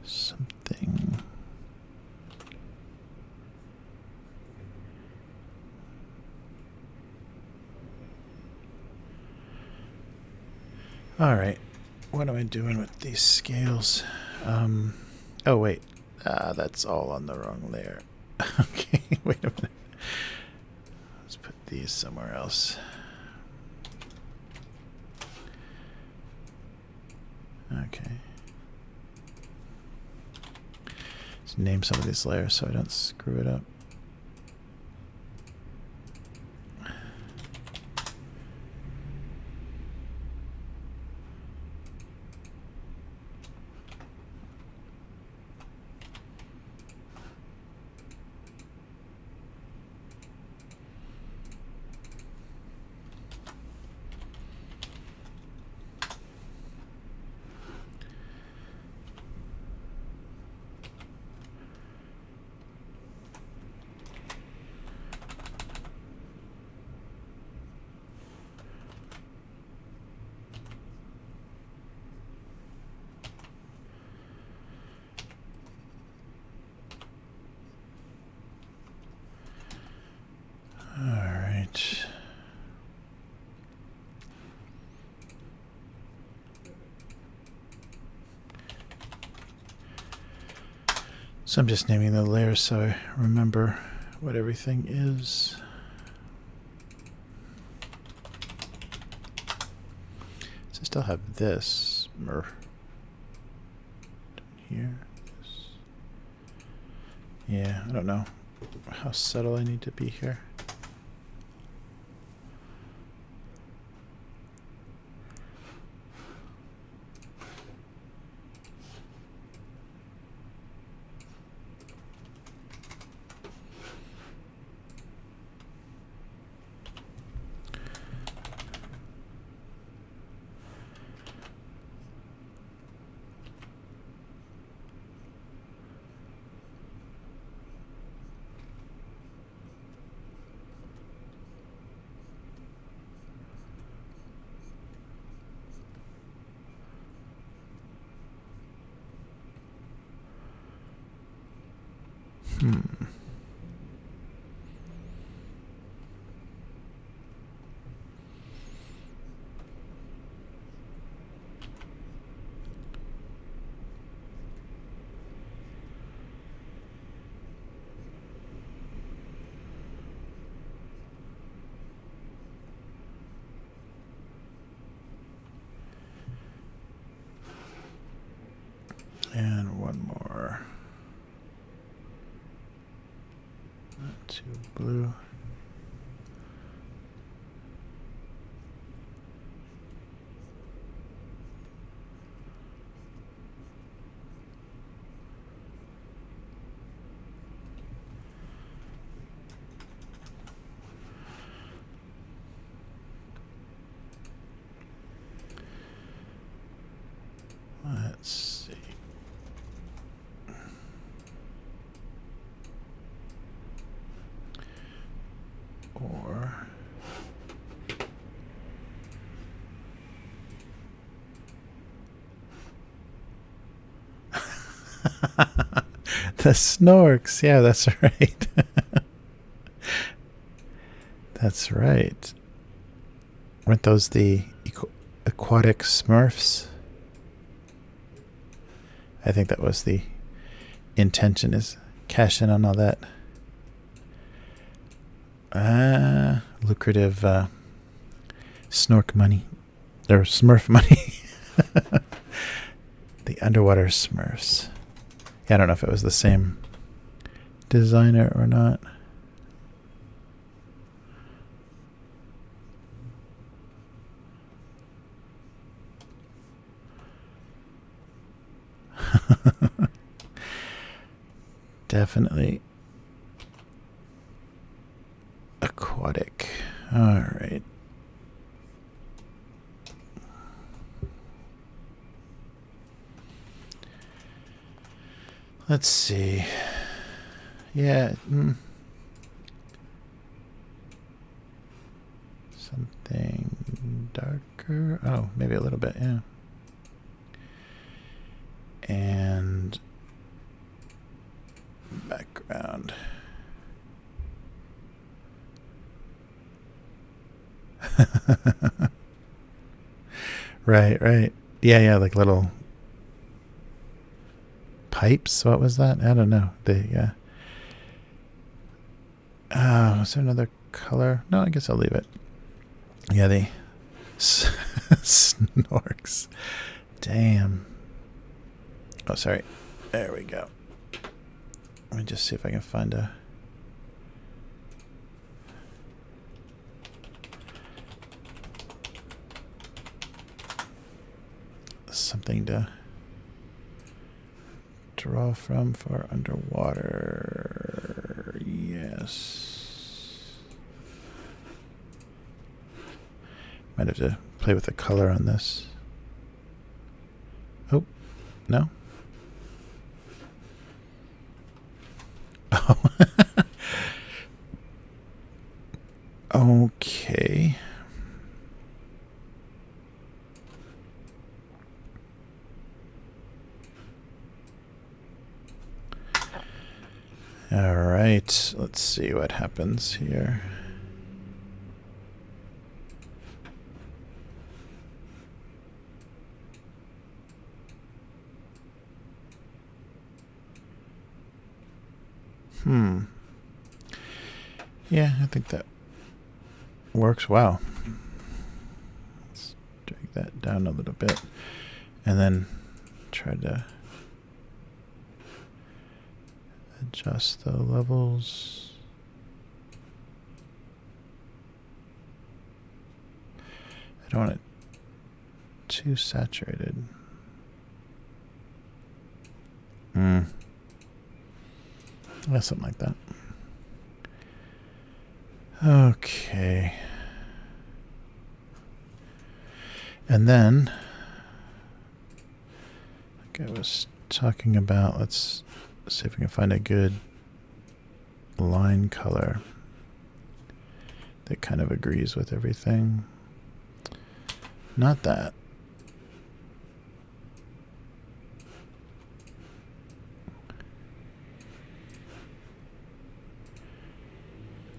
Something. All right. What am I doing with these scales? Oh, wait. That's all on the wrong layer. Okay, wait a minute. Let's put these somewhere else. Okay. Let's name some of these layers so I don't screw it up. So I'm just naming the layers so I remember what everything is. So I still have this here. Yeah, I don't know how subtle I need to be here. And one more. Not too blue. Let's see. Or the snorks. Yeah, that's right. That's right. Weren't those the aquatic Smurfs? I think that was the intention, is cash in on all that. Lucrative snork money. Or Smurf money. The underwater Smurfs. Yeah, I don't know if it was the same designer or not. Definitely aquatic. All right. Let's see. Yeah. Something darker. Oh, maybe a little bit, yeah. And background. Right. Yeah, like little pipes. What was that? I don't know. Was there another color? No, I guess I'll leave it. Yeah, the snorks. Damn. Oh, sorry. There we go. Let me just see if I can find something to draw from for underwater. Yes. Might have to play with the color on this. Oh, no. Oh. Okay. All right, let's see what happens here. Yeah, I think that works. Wow. Let's drag that down a little bit and then try to adjust the levels. I don't want it too saturated. Yeah, something like that. Okay. And then, like I was talking about, let's see if we can find a good line color that kind of agrees with everything. Not that.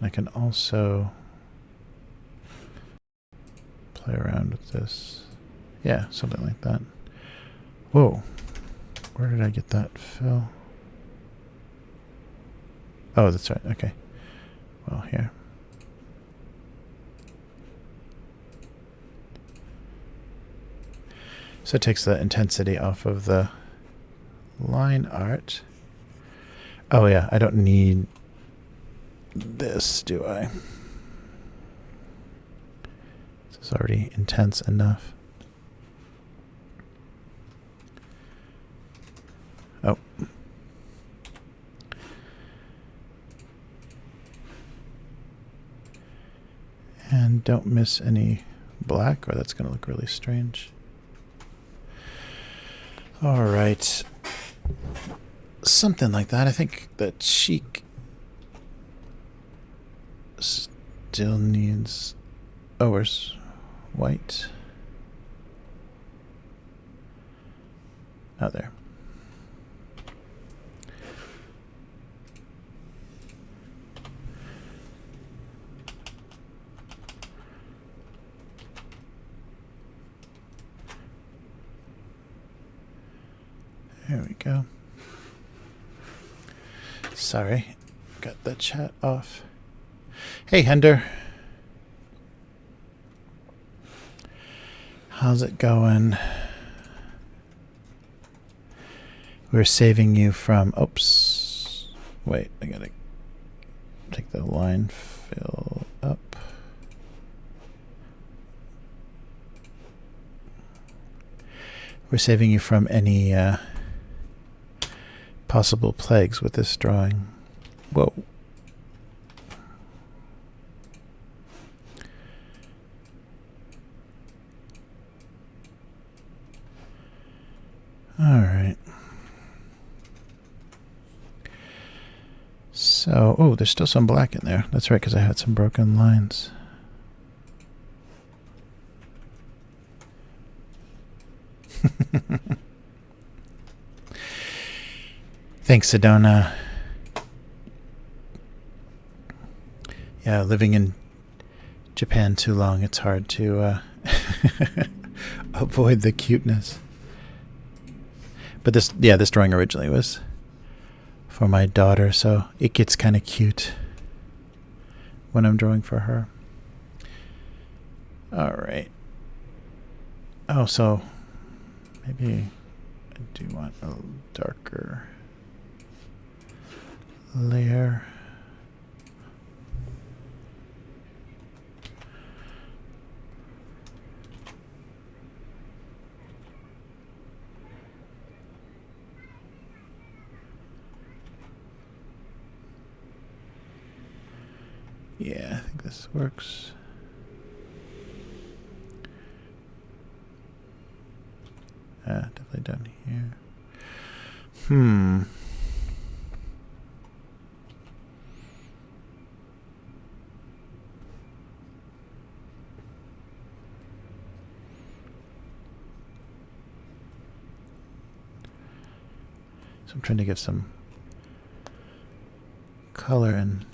I can also play around with this. Yeah, something like that. Whoa. Where did I get that fill? Oh, that's right. Okay. Well, here. So it takes the intensity off of the line art. Oh, yeah. I don't need this, do I? This is already intense enough. Oh. And don't miss any black, or that's going to look really strange. All right. Something like that. I think the cheek still needs... Oh, where's white? Oh, there. There we go. Sorry, got the chat off. Hey, Hender. How's it going? We're saving you from... Oops. Wait, I gotta take the line fill up. We're saving you from any possible plagues with this drawing. Whoa. All right. So, oh, there's still some black in there. That's right, because I had some broken lines. Thanks, Sedona. Yeah, living in Japan too long, it's hard to avoid the cuteness. But this drawing originally was for my daughter, so it gets kind of cute when I'm drawing for her. All right. Oh, so maybe I do want a little darker layer. Yeah, I think this works. Definitely down here. So I'm trying to give some color and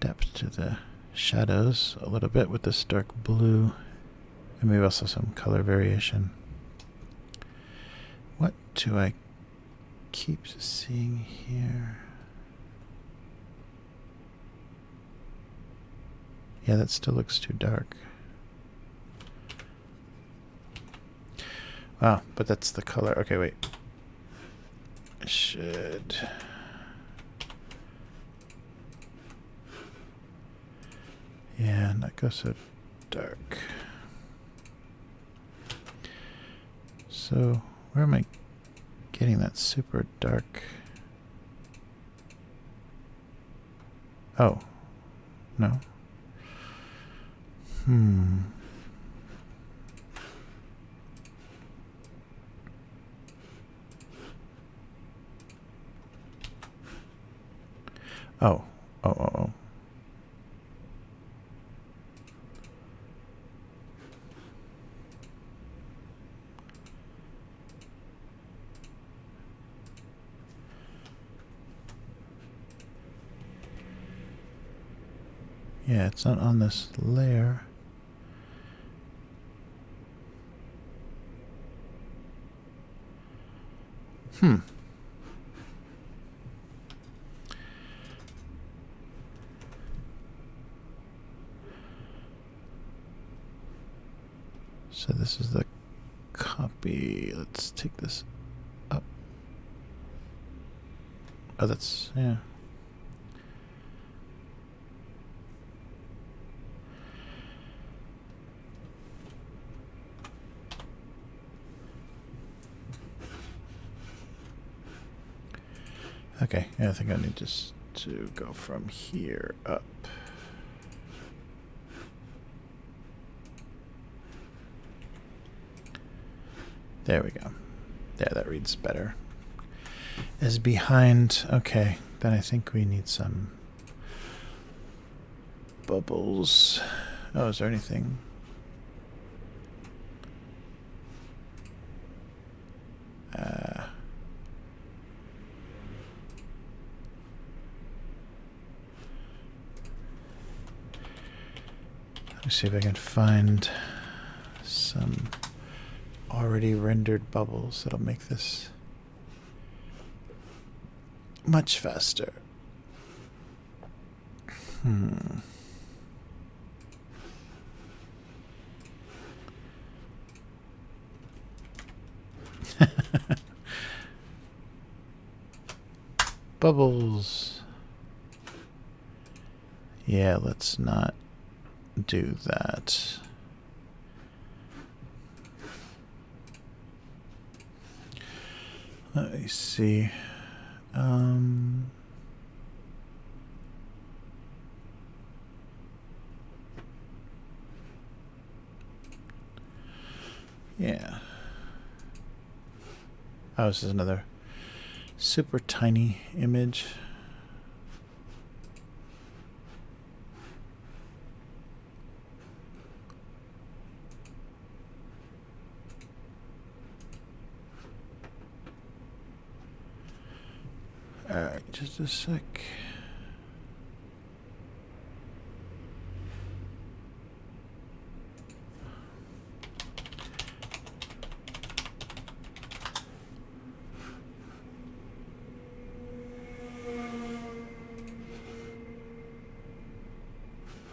depth to the shadows a little bit with this dark blue, and maybe also some color variation. What do I keep seeing here? Yeah, that still looks too dark. Wow, but that's the color. Okay, wait. I should... Yeah, not go so dark. So, where am I getting that super dark? Oh, no. Oh. Yeah, it's not on this layer. So this is the copy. Let's take this up. Oh, that's, yeah. Okay, yeah, I think I need just to go from here up. There we go. Yeah, that reads better. As behind, okay, then I think we need some bubbles. Oh, is there anything? Let me see if I can find some already rendered bubbles that'll make this much faster. Bubbles. Yeah, let's not do that. Let me see. Yeah. Oh, this is another super tiny image. Alright, just a sec.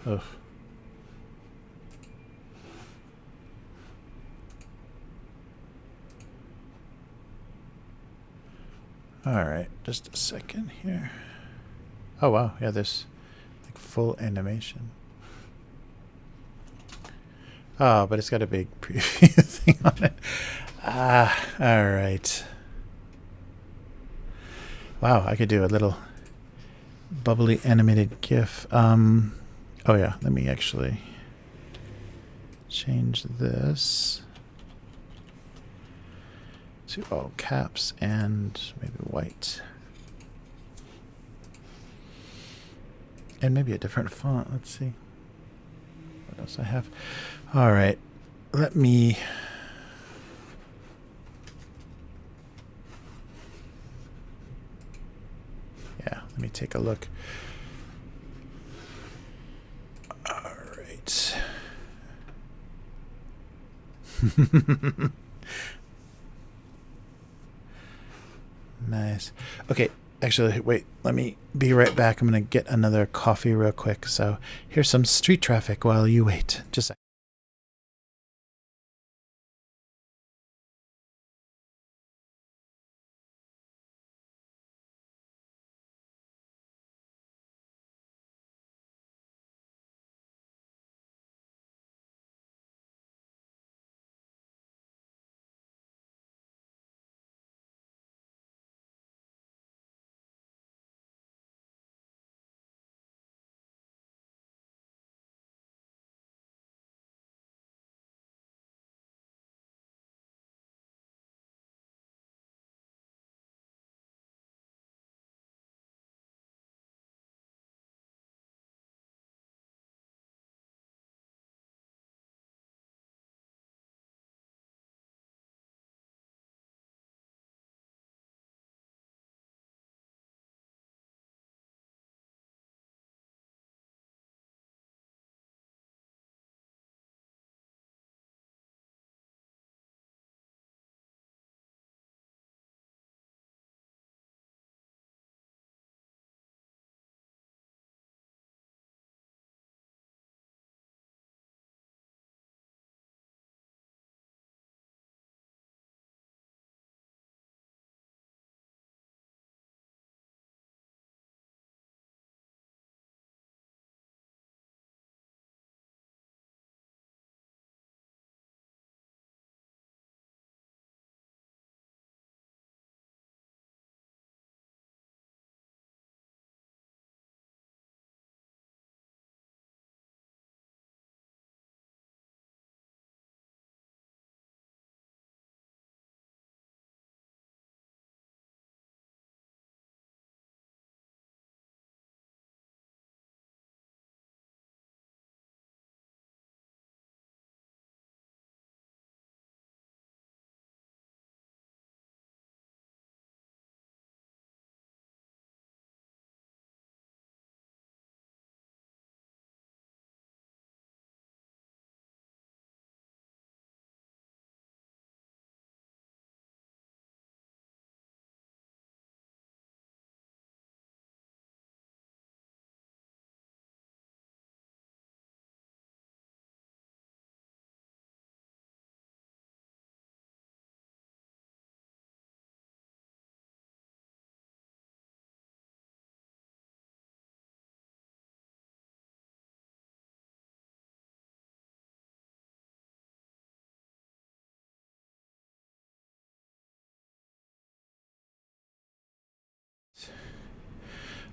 Ugh. Alright, just a second here. Oh wow, yeah, there's like full animation. Oh, but it's got a big preview thing on it. Ah, alright. Wow, I could do a little bubbly animated GIF. Oh yeah, let me actually change this to all caps and maybe white. And maybe a different font. Let's see. What else I have? All right. Let me... Yeah, let me take a look. All right. Nice. Okay, actually, wait. Let me be right back. I'm going to get another coffee real quick. So here's some street traffic while you wait. Just a second.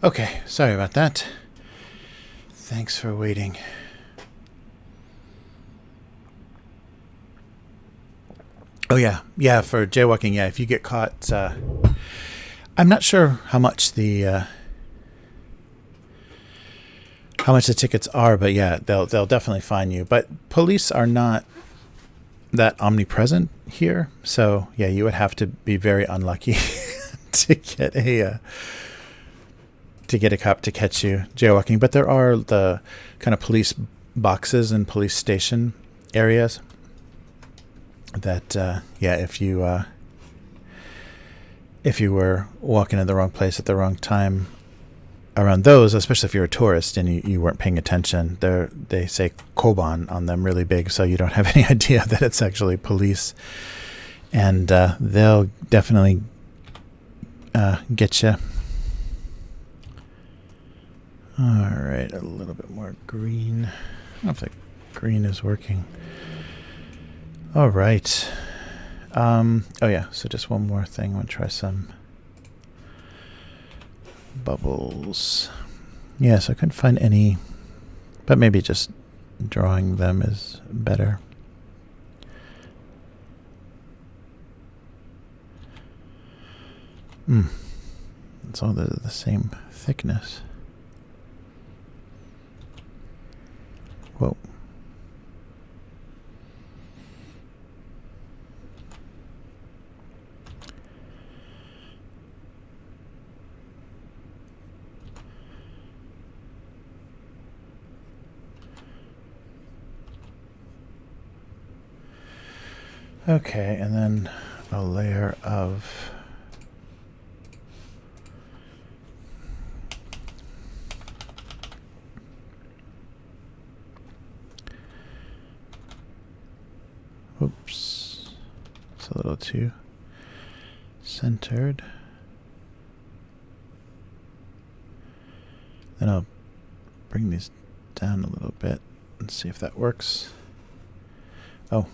Okay, sorry about that. Thanks for waiting. Oh yeah, for jaywalking, if you get caught, I'm not sure how much the tickets are, but yeah, they'll definitely fine you. But police are not that omnipresent here, so yeah, you would have to be very unlucky to get a cop to catch you jaywalking. But there are the kind of police boxes and police station areas that if you were walking in the wrong place at the wrong time around those, especially if you're a tourist and you weren't paying attention, they say Koban on them really big, so you don't have any idea that it's actually police, and they'll definitely get you. All right, a little bit more green. I don't know if the green is working. All right. Oh yeah, so just one more thing. I'm going to try some bubbles. Yeah, so I couldn't find any, but maybe just drawing them is better. It's all the same thickness. Whoa. Okay, and then a layer of oops, it's a little too centered. Then I'll bring these down a little bit and see if that works. Oh.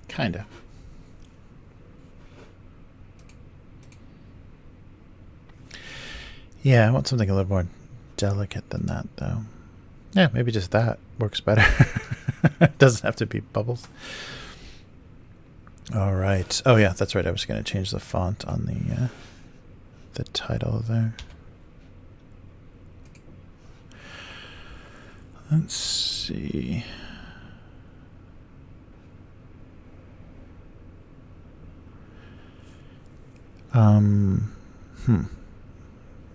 Kinda. Yeah, I want something a little more delicate than that, though. Yeah, maybe just that works better. It doesn't have to be bubbles. All right. Oh, yeah, that's right. I was going to change the font on the title there. Let's see.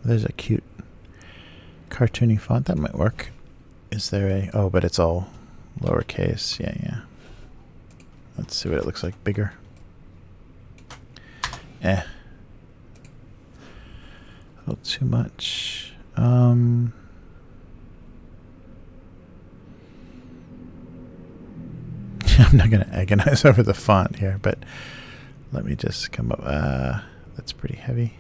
There's a cute cartoony font that might work. Is there a... Oh, but it's all lowercase. Yeah. Let's see what it looks like bigger. A little too much. I'm not going to agonize over the font here, but let me just come up. That's pretty heavy.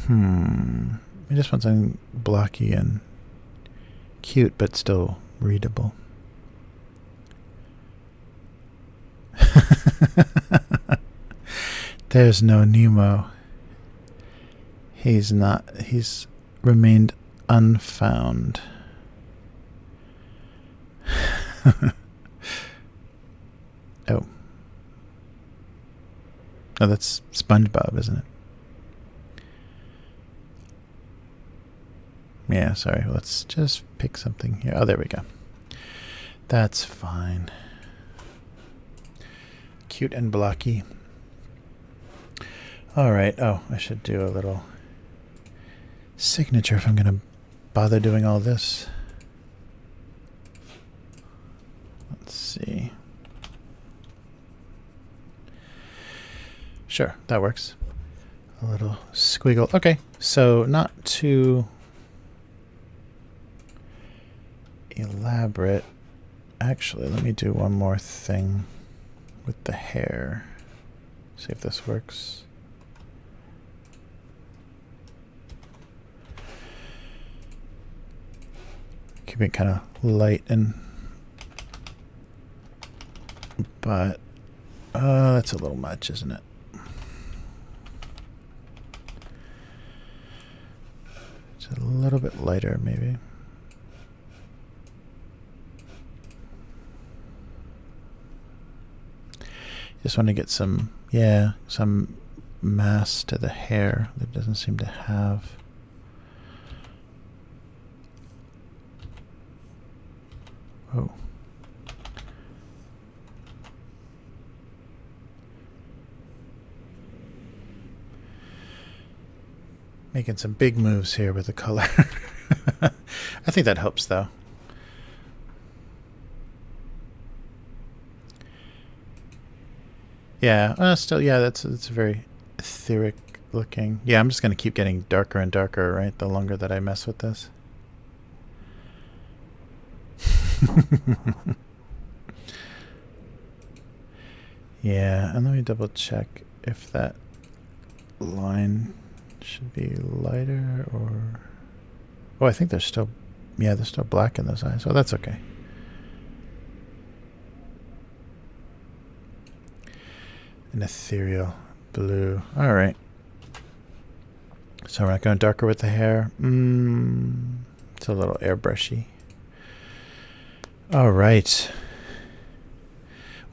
I just want something blocky and cute, but still readable. There's no Nemo. He's remained unfound. Oh, that's SpongeBob, isn't it? Yeah, sorry. Let's just pick something here. Oh, there we go. That's fine. Cute and blocky. All right. Oh, I should do a little signature if I'm going to bother doing all this. Let's see. Sure, that works. A little squiggle. Okay, so not too elaborate. Actually, let me do one more thing with the hair. See if this works. keeping it kind of light and, but that's a little much, isn't it? It's a little bit lighter, maybe. Just want to get some, yeah, some mass to the hair that doesn't seem to have. Oh. Making some big moves here with the color. I think that helps though. Yeah, still, yeah, it's very etheric looking. Yeah, I'm just going to keep getting darker and darker, right, the longer that I mess with this. Yeah, and let me double check if that line should be lighter or... Oh, I think there's still... Yeah, there's still black in those eyes. Oh, that's okay. An ethereal blue. All right. So we're not going darker with the hair. It's a little airbrushy. All right.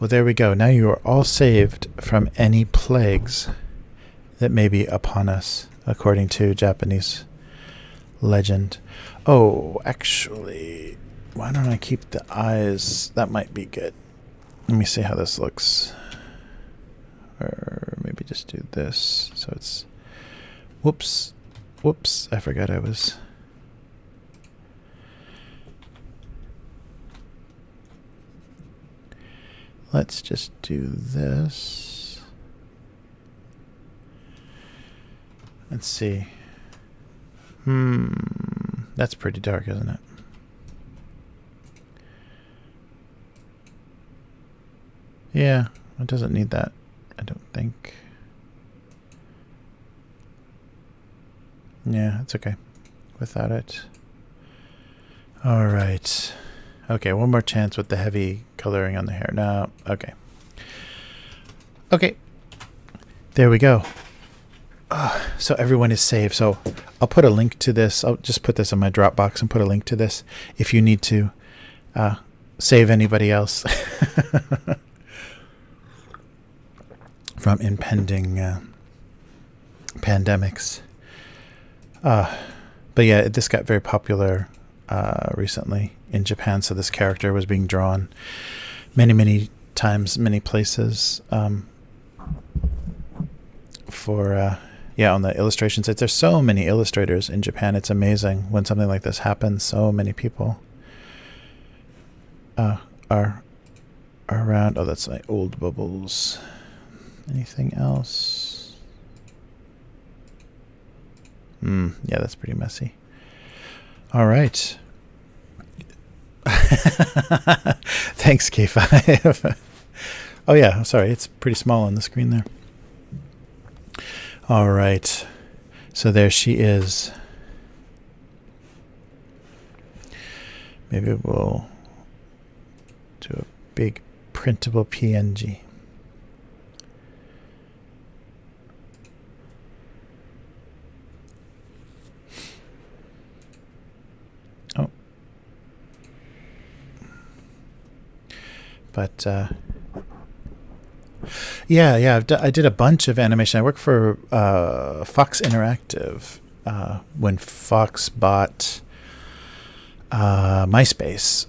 Well, there we go. Now you are all saved from any plagues that may be upon us, according to Japanese legend. Oh, actually, why don't I keep the eyes? That might be good. Let me see how this looks. Or maybe just do this. So it's... Whoops. Whoops. I forgot I was... Let's just do this. Let's see. That's pretty dark, isn't it? Yeah, it doesn't need that, I don't think. Yeah, it's okay without it. All right. Okay, one more chance with the heavy coloring on the hair. No, okay. Okay, there we go. So everyone is saved. So I'll put a link to this. I'll just put this in my Dropbox and put a link to this if you need to save anybody else from impending pandemics. But yeah, this got very popular recently in Japan, so this character was being drawn many times, many places for yeah, on the illustration sites. There's so many illustrators in Japan. It's amazing when something like this happens. So many people are around. Oh, that's my old bubbles. Anything else? Yeah, that's pretty messy. All right. Thanks, K5. Oh yeah, I'm sorry. It's pretty small on the screen there. All right. So there she is. Maybe we'll do a big printable PNG. Oh. But yeah, I did a bunch of animation. I work for Fox Interactive when Fox bought MySpace.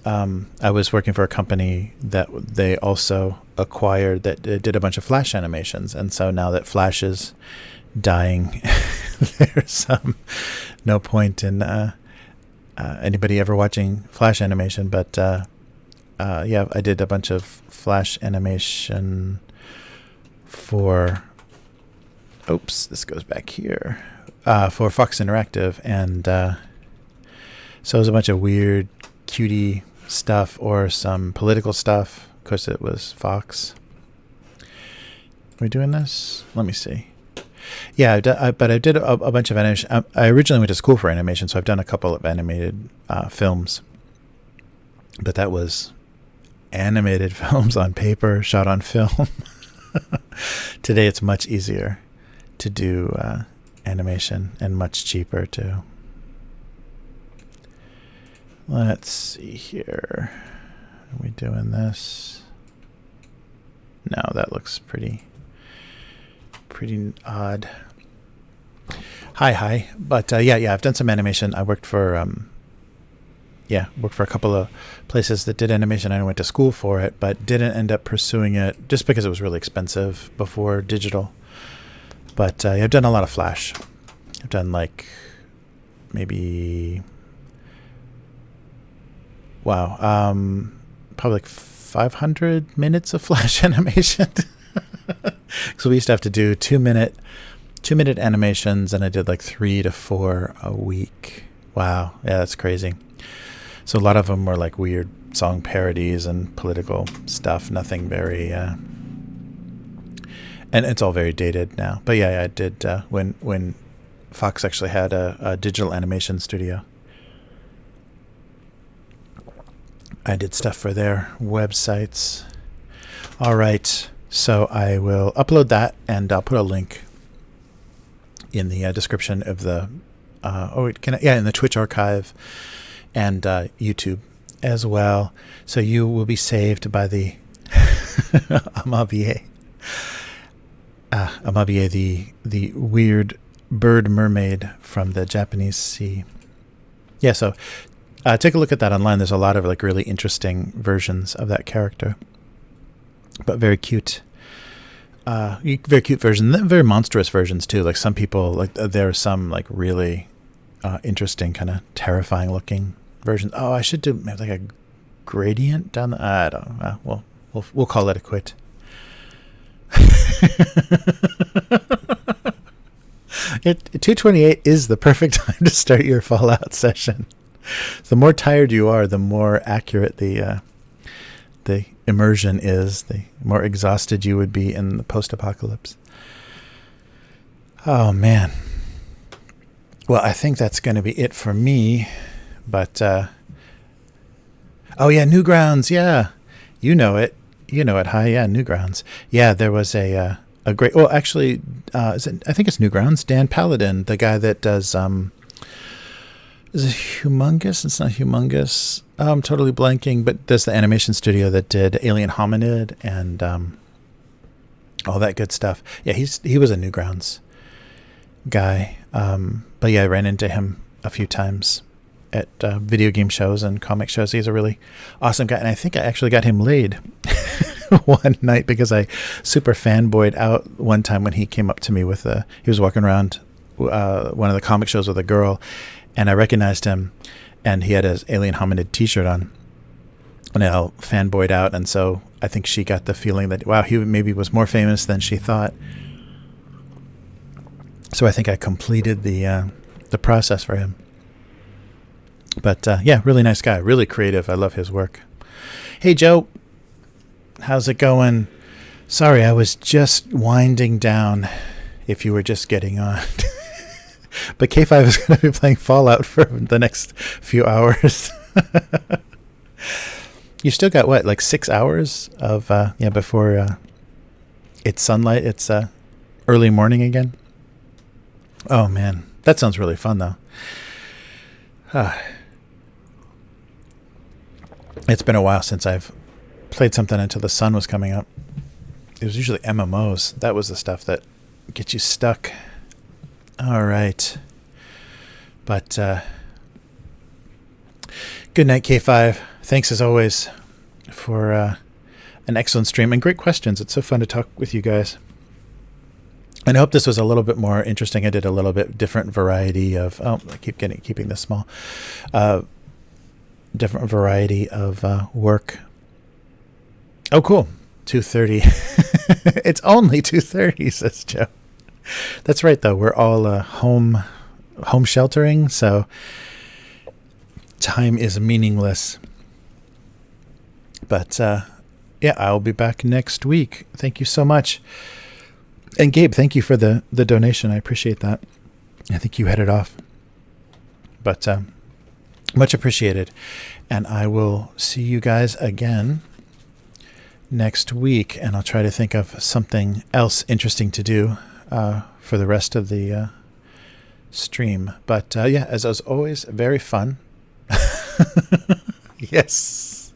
I was working for a company that they also acquired that did a bunch of Flash animations, and so now that Flash is dying, there's no point in anybody ever watching Flash animation. But yeah, I did a bunch of Flash animation for, oops, this goes back here, for Fox Interactive, and so it was a bunch of weird cutie stuff or some political stuff. Of course, it was Fox. Are we doing this? Let me see. Yeah, but I did a bunch of animation. I originally went to school for animation, so I've done a couple of animated films. But that was animated films on paper, shot on film. Today it's much easier to do animation and much cheaper too. Let's see here. Are we doing this? No, that looks pretty odd. Hi. But yeah, I've done some animation. I worked for a couple of places that did animation. I went to school for it, but didn't end up pursuing it just because it was really expensive before digital. But I've done a lot of Flash. I've done like maybe probably like 500 minutes of Flash animation. So we used to have to do 2-minute animations, and I did like 3 to 4 a week. Wow, yeah, that's crazy. So a lot of them were like weird song parodies and political stuff. Nothing very, and it's all very dated now. But yeah, I did when Fox actually had a digital animation studio. I did stuff for their websites. All right, so I will upload that, and I'll put a link in the description of the in the Twitch archive and YouTube as well. So you will be saved by the Amabie, the weird bird mermaid from the Japanese sea. Yeah, so take a look at that online. There's a lot of like really interesting versions of that character, but very cute. Very cute versions, very monstrous versions too. Like some people, like there are some like really interesting, kind of terrifying looking versions. Oh, I should do maybe like a gradient down the. I don't know. We'll call it a quit. 2:28 is the perfect time to start your Fallout session. The more tired you are, the more accurate the immersion is, the more exhausted you would be in the post-apocalypse. Oh, man. Well, I think that's going to be it for me. But, oh, yeah, Newgrounds. Yeah. You know it. Hi, yeah, Newgrounds. Yeah, there was a great... Well, actually, I think it's Newgrounds. Dan Paladin, the guy that does... Is it Humongous? It's not Humongous. I'm totally blanking, but there's the animation studio that did Alien Hominid and all that good stuff. Yeah, he was a Newgrounds guy. But yeah, I ran into him a few times at video game shows and comic shows. He's a really awesome guy, and I think I actually got him laid one night because I super fanboyed out one time when he came up to me with he was walking around one of the comic shows with a girl. And I recognized him, and he had his Alien Hominid t-shirt on. And I fanboyed out, and so I think she got the feeling that, wow, he maybe was more famous than she thought. So I think I completed the process for him. But yeah, really nice guy, really creative. I love his work. Hey, Joe. How's it going? Sorry, I was just winding down if you were just getting on. But K5 is going to be playing Fallout for the next few hours. You still got what, like 6 hours of before it's sunlight. It's early morning again. Oh man, that sounds really fun though. It's been a while since I've played something until the sun was coming up. It was usually MMOs. That was the stuff that gets you stuck. All right. But good night, K5. Thanks as always for an excellent stream and great questions. It's so fun to talk with you guys. And I hope this was a little bit more interesting. I did a little bit different variety of I keeping this small. Different variety of work. Oh, cool. 2:30. It's only 2:30, says Joe. That's right, though. We're all home sheltering, so time is meaningless. But yeah, I'll be back next week. Thank you so much. And Gabe, thank you for the donation. I appreciate that. I think you headed off. But Much appreciated. And I will see you guys again next week, and I'll try to think of something else interesting to do for the rest of the stream. But yeah, as always, very fun. Yes.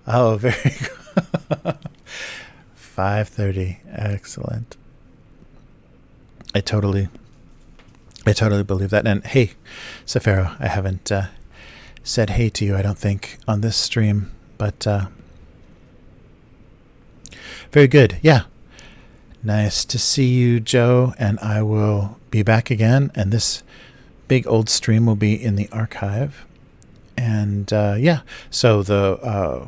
Oh, very good. 5:30. Excellent. I totally believe that. And hey, Safaro, I haven't said hey to you, I don't think, on this stream, but very good. Yeah. Nice to see you, Joe, and I will be back again, and this big old stream will be in the archive. And yeah, so the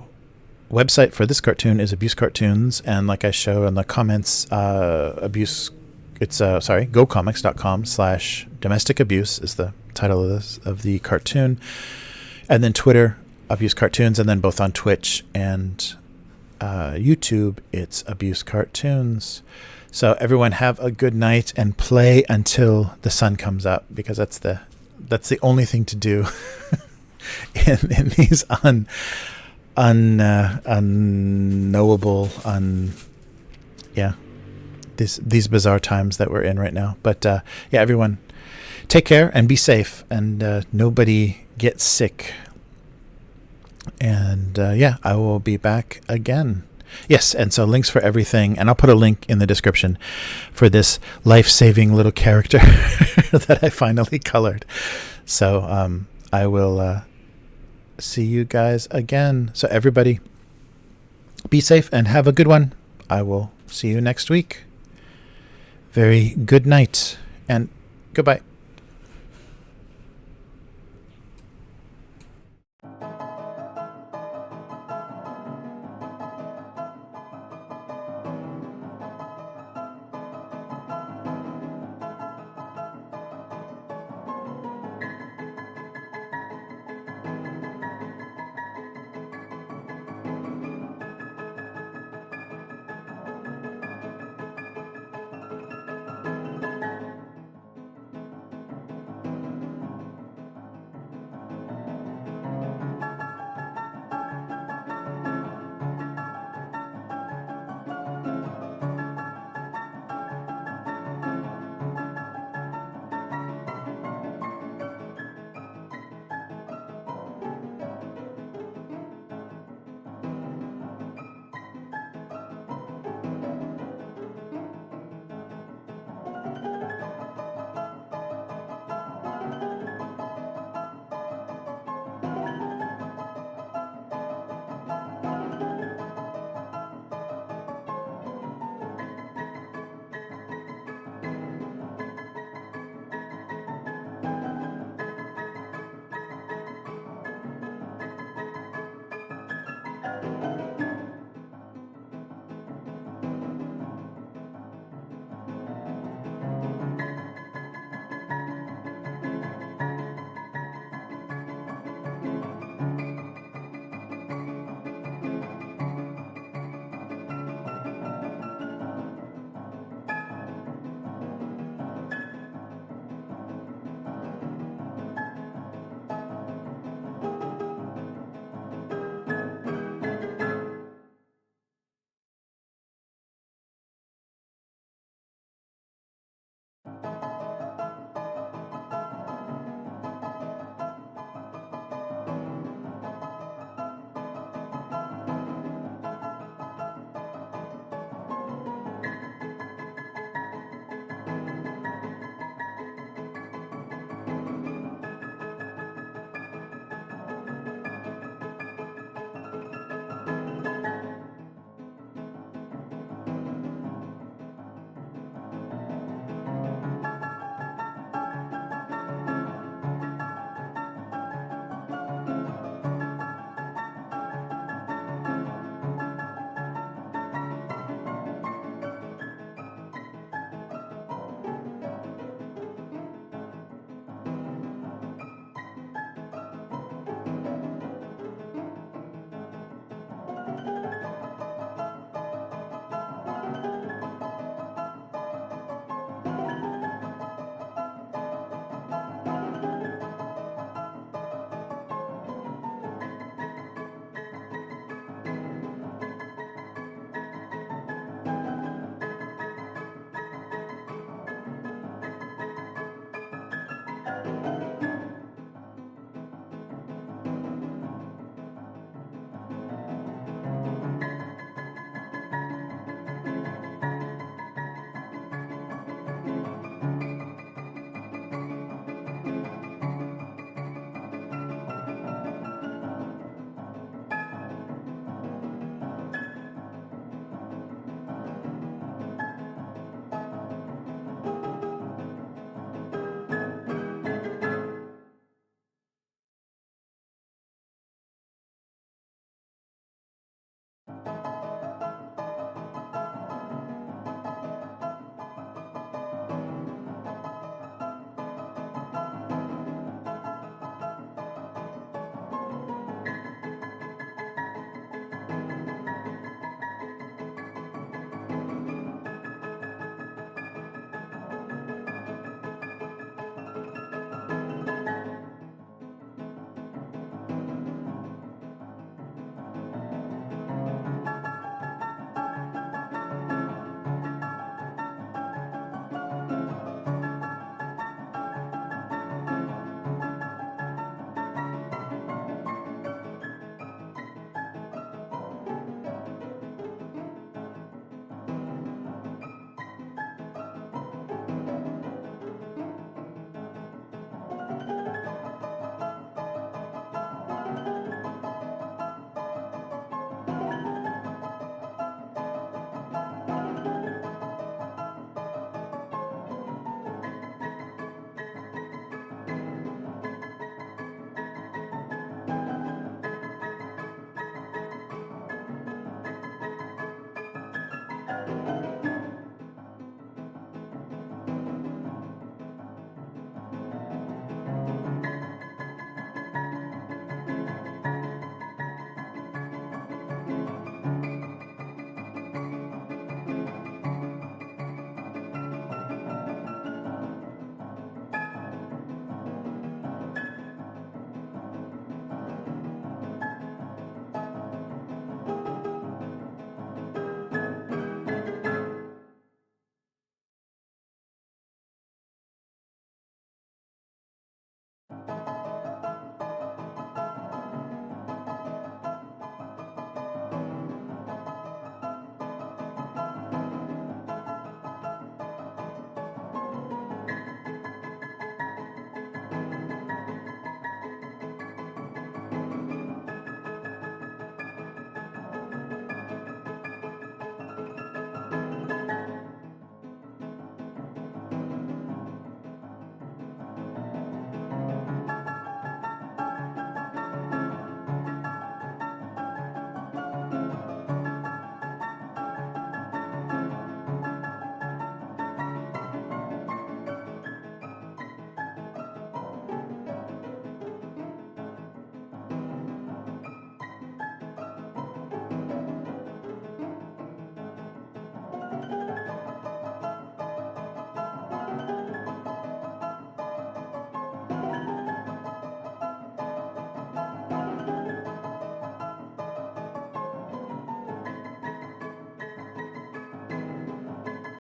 website for this cartoon is Abuse Cartoons, and like I show in the comments, gocomics.com/domestic abuse is the title of the cartoon, and then Twitter, Abuse Cartoons, and then both on Twitch and YouTube, it's Abuse Cartoons. So everyone have a good night and play until the sun comes up, because that's the only thing to do in these unknowable, these bizarre times that we're in right now. But yeah, everyone take care and be safe, and nobody get sick. And yeah, I will be back again. Yes, and so links for everything, and I'll put a link in the description for this life-saving little character that I finally colored. So I will see you guys again. So everybody, be safe and have a good one. I will see you next week. Very good night and goodbye.